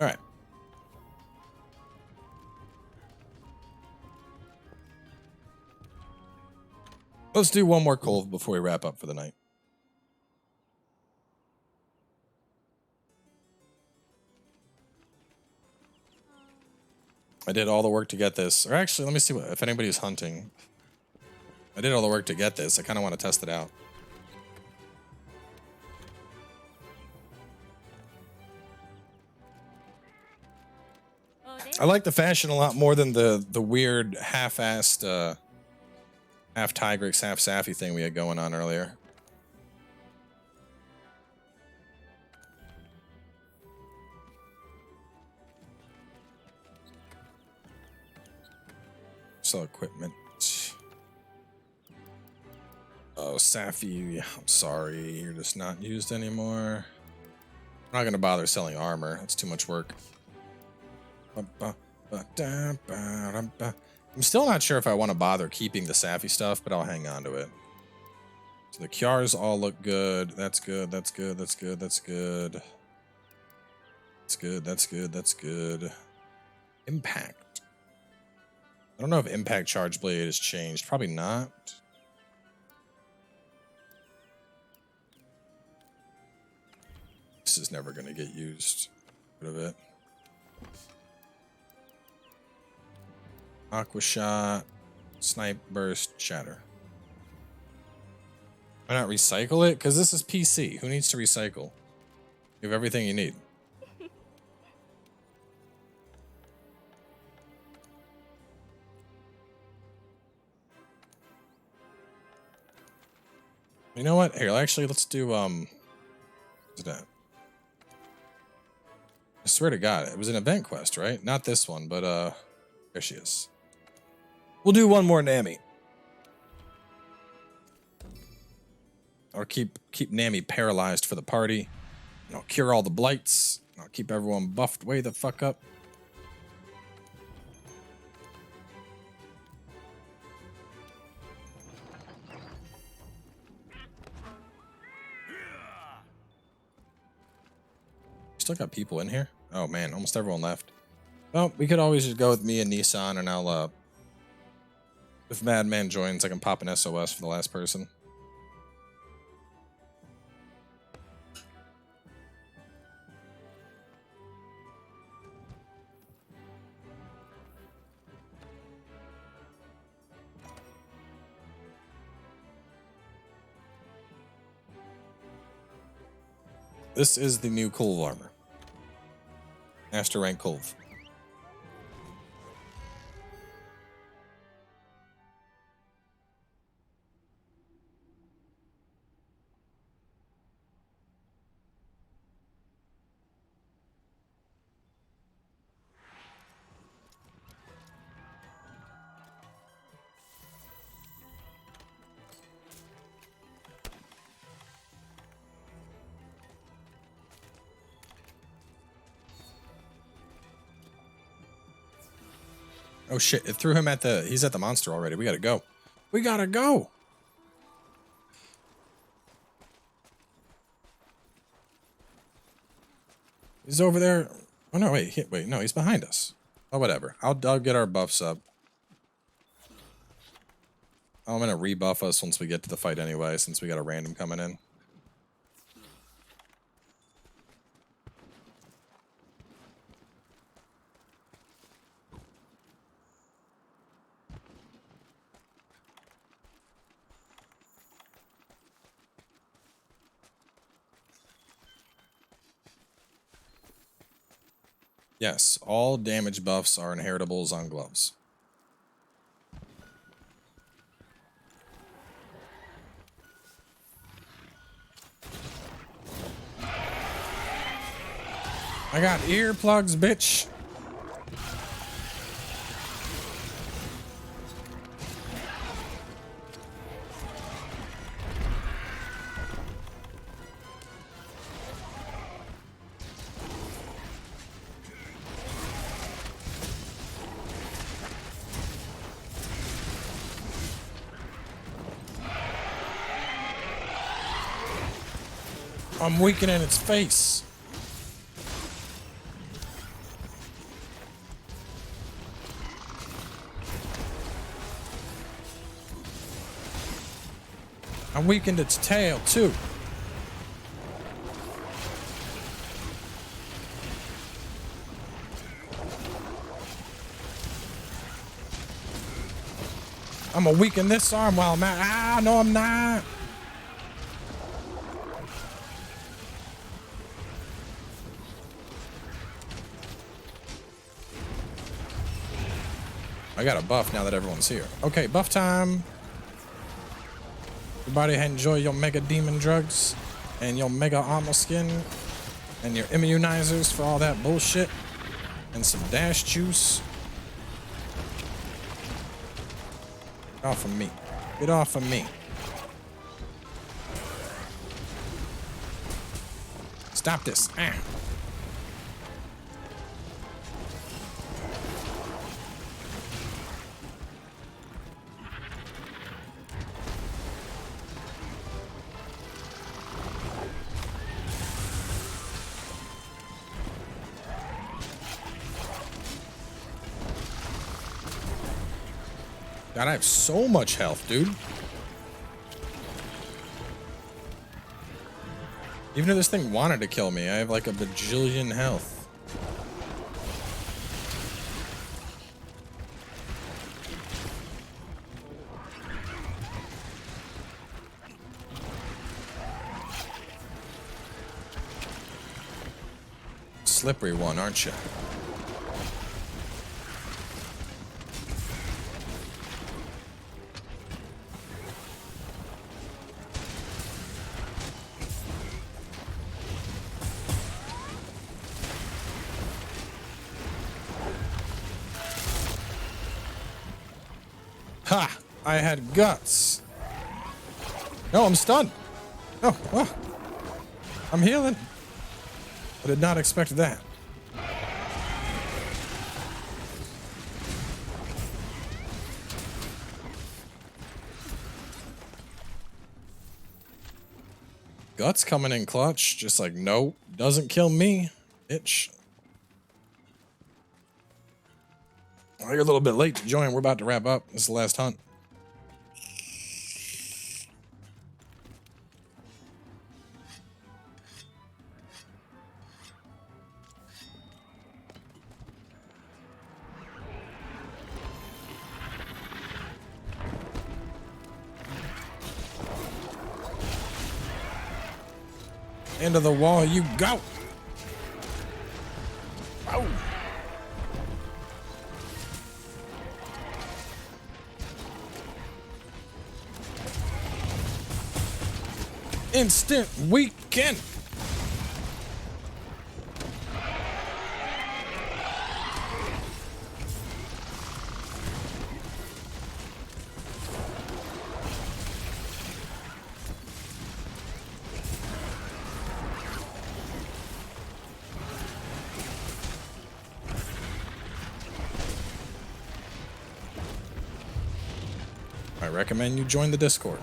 All right. Let's do one more Kulve before we wrap up for the night. I did all the work to get this. Or actually, let me see if anybody's hunting. I did all the work to get this. I kind of want to test it out. I like the fashion a lot more than the weird half-assed, half Tigrix, half Safi thing we had going on earlier. Sell equipment. Oh, Safi, I'm sorry, you're just not used anymore. I'm not gonna bother selling armor. That's too much work. I'm still not sure if I want to bother keeping the Safi stuff, but I'll hang on to it. So the Kiars all look good. That's good. That's good. That's good. That's good. That's good. That's good. That's good. Impact. I don't know if Impact Charge Blade has changed. Probably not. This is never going to get used. Rid of it. Aqua Shot, Snipe, Burst, Shatter. Why not recycle it? Because this is PC. Who needs to recycle? You have everything you need. You know what? Here, actually, let's do, what's that? I swear to God, it was an event quest, right? Not this one, but, there she is. We'll do one more Nami. Or keep Nami paralyzed for the party. And I'll cure all the blights. And I'll keep everyone buffed way the fuck up. Still got people in here? Oh man, almost everyone left. Well, we could always just go with me and Nissan, and I'll, if Madman joins, I can pop an SOS for the last person. This is the new Kulve armor. Master rank Kulve. Oh shit, it threw him at the... He's at the monster already. We gotta go. We gotta go! He's over there. Oh no, wait, no, he's behind us. Oh, whatever. I'll get our buffs up. I'm gonna rebuff us once we get to the fight anyway, since we got a random coming in. Yes, all damage buffs are inheritables on gloves. I got earplugs, bitch. I'm weakening its face. I weakened its tail too. I'm gonna weaken this arm while I'm at... Ah, no, I'm not. I got a buff now that everyone's here. Okay, buff time. Everybody enjoy your mega demon drugs and your mega armor skin and your immunizers for all that bullshit and some dash juice. Get off of me. Get off of me. Stop this. Ah. God, I have so much health, dude. Even if this thing wanted to kill me, I have like a bajillion health. Slippery one, aren't you? Ha! I had guts. No, I'm stunned. Oh, I'm healing. I did not expect that. Guts coming in clutch. Just like, nope, doesn't kill me, bitch. Oh, you're a little bit late to join. We're about to wrap up. This is the last hunt. Into the wall you go. Oh. Instant weekend. I recommend you join the Discord.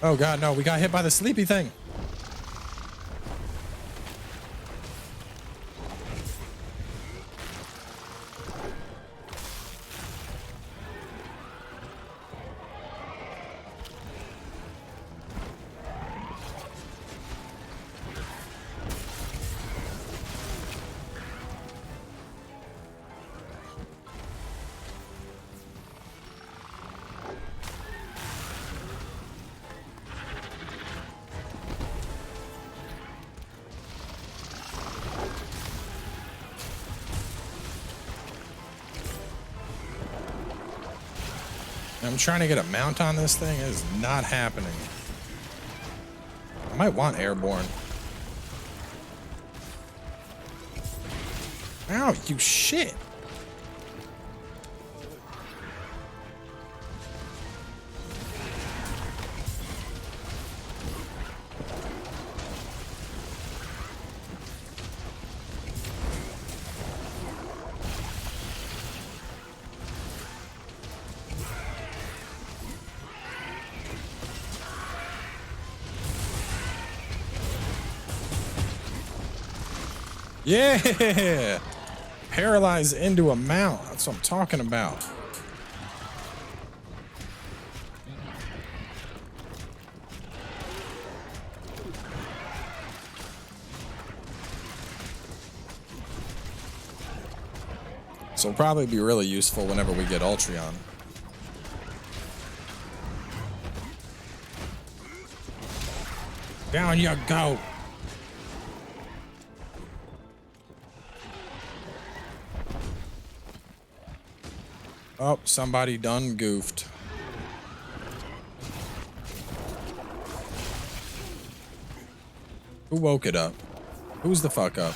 Oh god, no, we got hit by the sleepy thing. I'm trying to get a mount on this thing. It is not happening. I might want airborne. Ow, you shit. Yeah! Paralyze into a mount. That's what I'm talking about. So it'll probably be really useful whenever we get Ultreon. Down you go. Oh, somebody done goofed. Who woke it up? Who's the fuck up?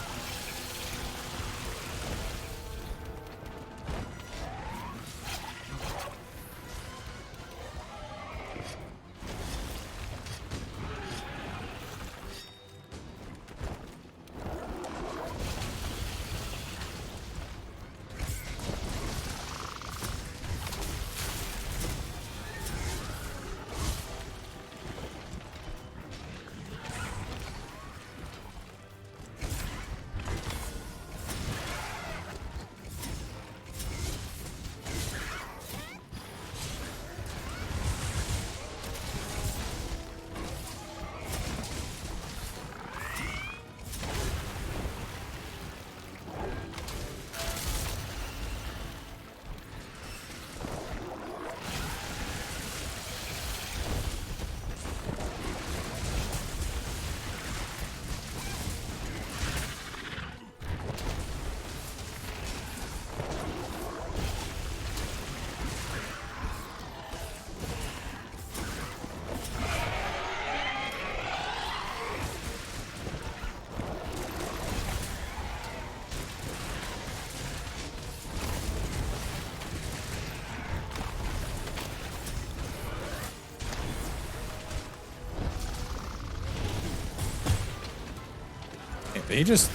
Did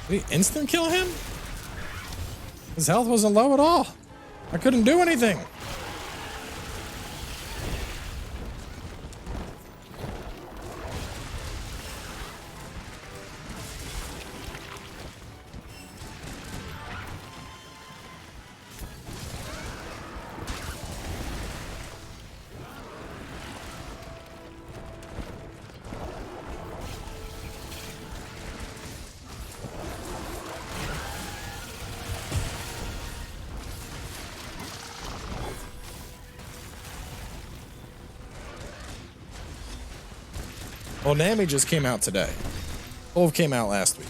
he instant kill him? His health wasn't low at all. I couldn't do anything. Well, Nami just came out today. Kulve came out last week.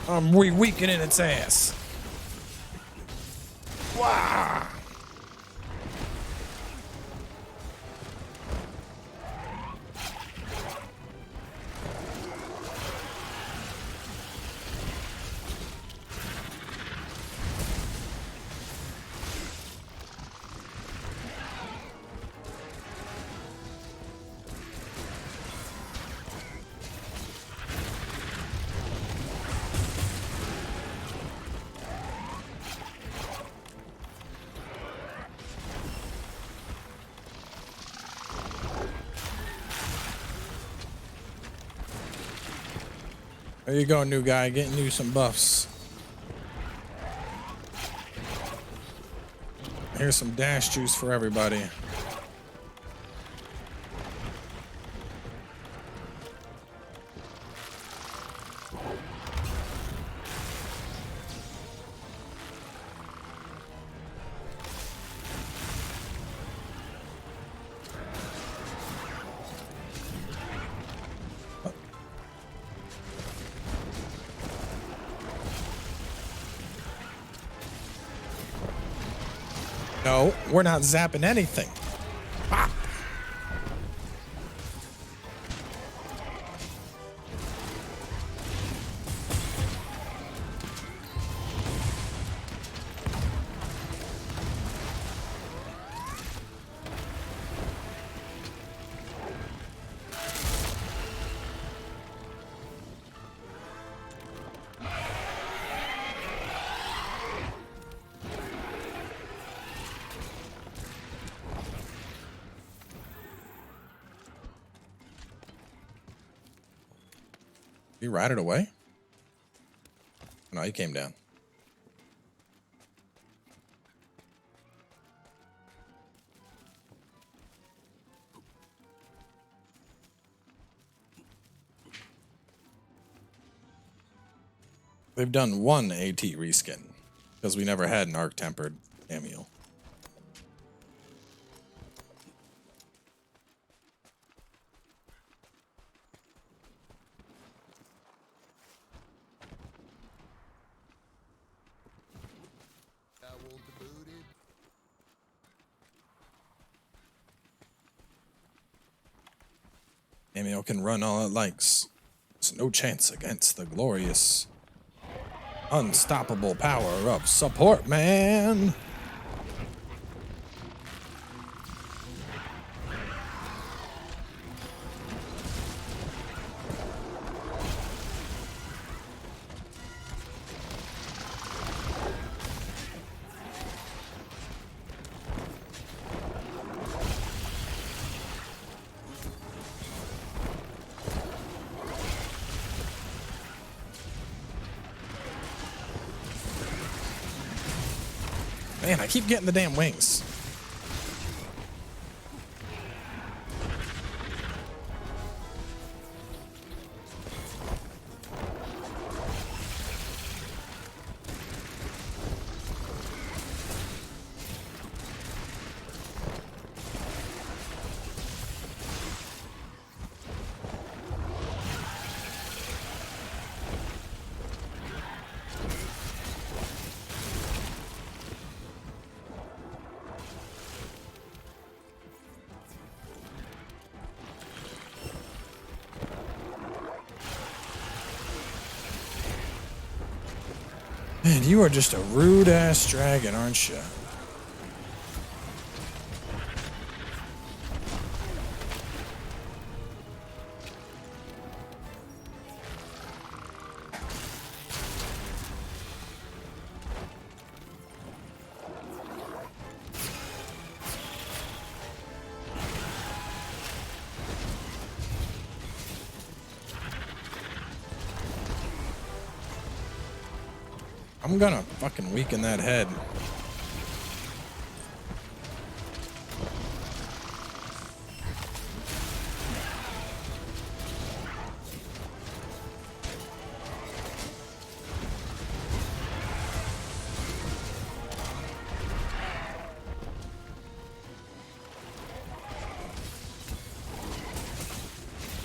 I'm weakening its ass. Wow. There you go, new guy, getting you some buffs. Here's some dash juice for everybody. No, we're not zapping anything. Ah. You ride it away? No, he came down. They've done one AT reskin because we never had an arc-tempered Namielle. Namielle can run all it likes. There's no chance against the glorious, unstoppable power of support, man. Man, I keep getting the damn wings. Man, you are just a rude-ass dragon, aren't you? I'm gonna fucking weaken that head.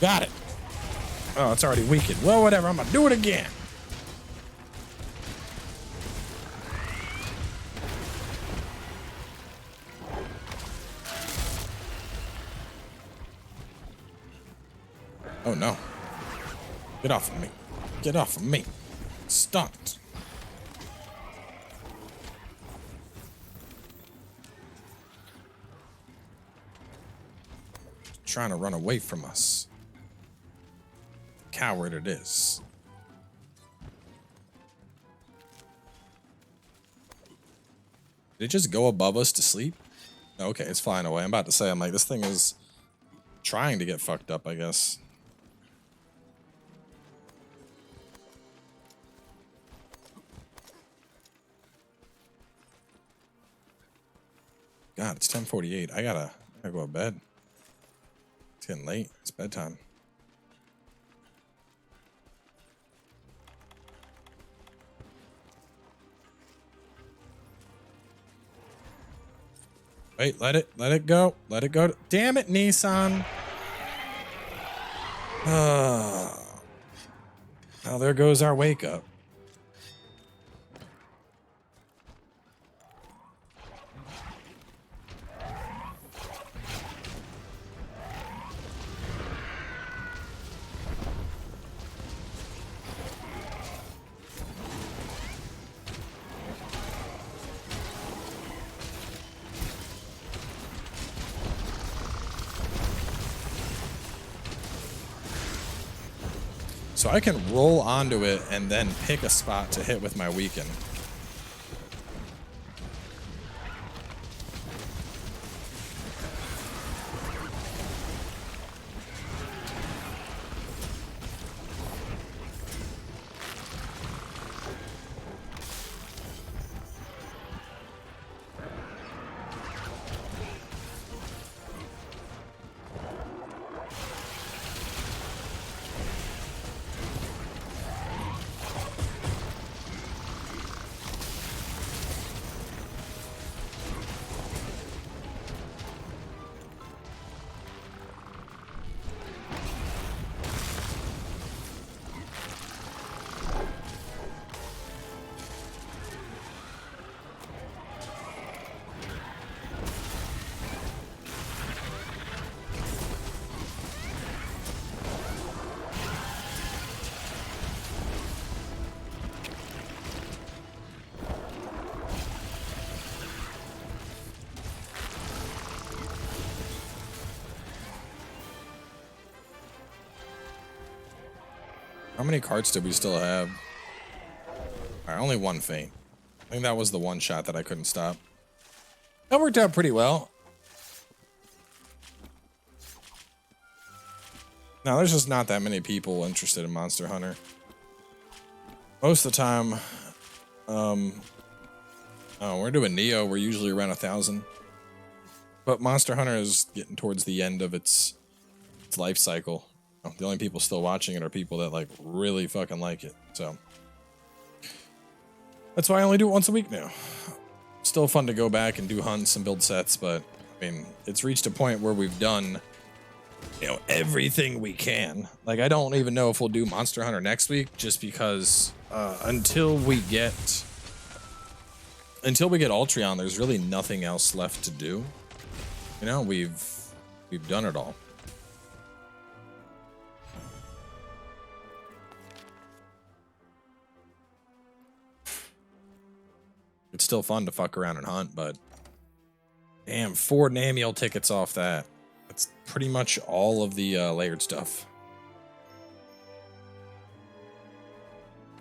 Got it. Oh, it's already weakened. Well, whatever. I'm going to do it again. Oh, no. Get off of me. Get off of me. Stunned. Trying to run away from us. Coward it is. Did it just go above us to sleep? Okay, it's flying away. I'm about to say, I'm like, this thing is trying to get fucked up, I guess. God, it's 10:48. I gotta go to bed. It's getting late. It's bedtime. Wait, let it go. Let it go. Damn it, Nissan. Now there goes our wake up. So I can roll onto it and then pick a spot to hit with my weaken. How many carts did we still have? Alright, only one feint. I think that was the one shot that I couldn't stop. That worked out pretty well. Now, there's just not that many people interested in Monster Hunter. Most of the time, we're doing Neo. We're usually around 1,000. But Monster Hunter is getting towards the end of its life cycle. The only people still watching it are people that like really fucking like it. So that's why I only do it once a week now. Still fun to go back and do hunts and build sets, but I mean, it's reached a point where we've done, you know, everything we can. Like, I don't even know if we'll do Monster Hunter next week, just because until we get Ultreon, there's really nothing else left to do. You know, we've done it all. It's still fun to fuck around and hunt, but damn, 4 Namielle tickets off that. That's pretty much all of the layered stuff.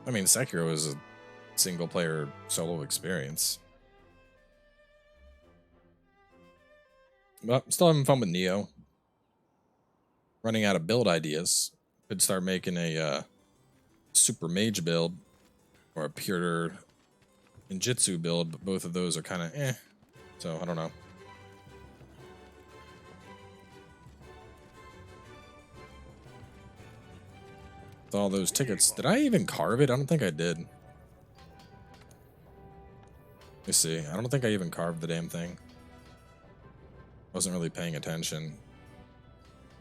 I mean, Sekiro is a single-player solo experience. But still having fun with Neo. Running out of build ideas. Could start making a super mage build or a pure ninjutsu build, but both of those are kind of eh. So I don't know. With all those tickets, did I even carve it? I don't think I did. Let me see. I don't think I even carved the damn thing. Wasn't really paying attention.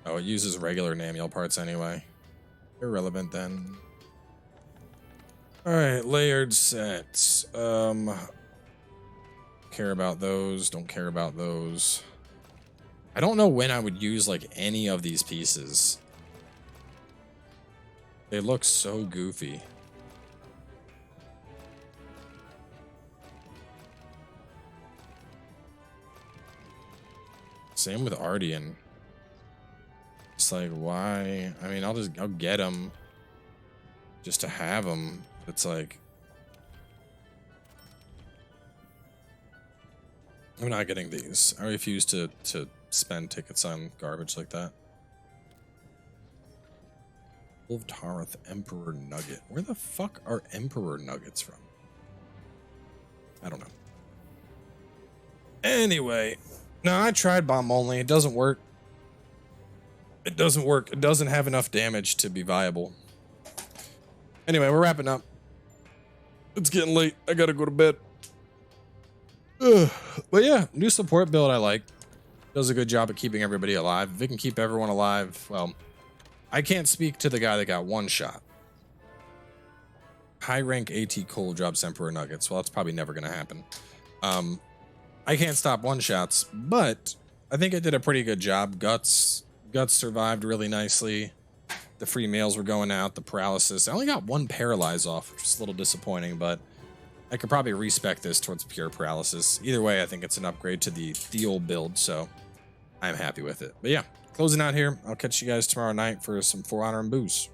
Oh, it uses regular Namielle parts anyway. Irrelevant then. Alright, layered sets. Care about those, don't care about those. I don't know when I would use like any of these pieces. They look so goofy. Same with Ardian. It's like, why? I mean, I'll get them just to have them. It's like, I'm not getting these. I refuse to spend tickets on garbage like that. Tarth Emperor Nugget. Where the fuck are Emperor Nuggets from? I don't know. Anyway, no, I tried bomb only. It doesn't work. It doesn't work. It doesn't have enough damage to be viable. Anyway, we're wrapping up. It's getting late. I gotta go to bed. Ugh. But yeah, new support build I like. Does a good job at keeping everybody alive. If it can keep everyone alive, well, I can't speak to the guy that got one shot. High rank AT Cole drops Emperor Nuggets. Well, that's probably never going to happen. I can't stop one shots, but I think it did a pretty good job. Guts survived really nicely. The free meals were going out. The paralysis. I only got one paralyze off, which is a little disappointing, but I could probably respec this towards pure paralysis. Either way, I think it's an upgrade to the old build, so I'm happy with it. But yeah, closing out here. I'll catch you guys tomorrow night for some For Honor and booze.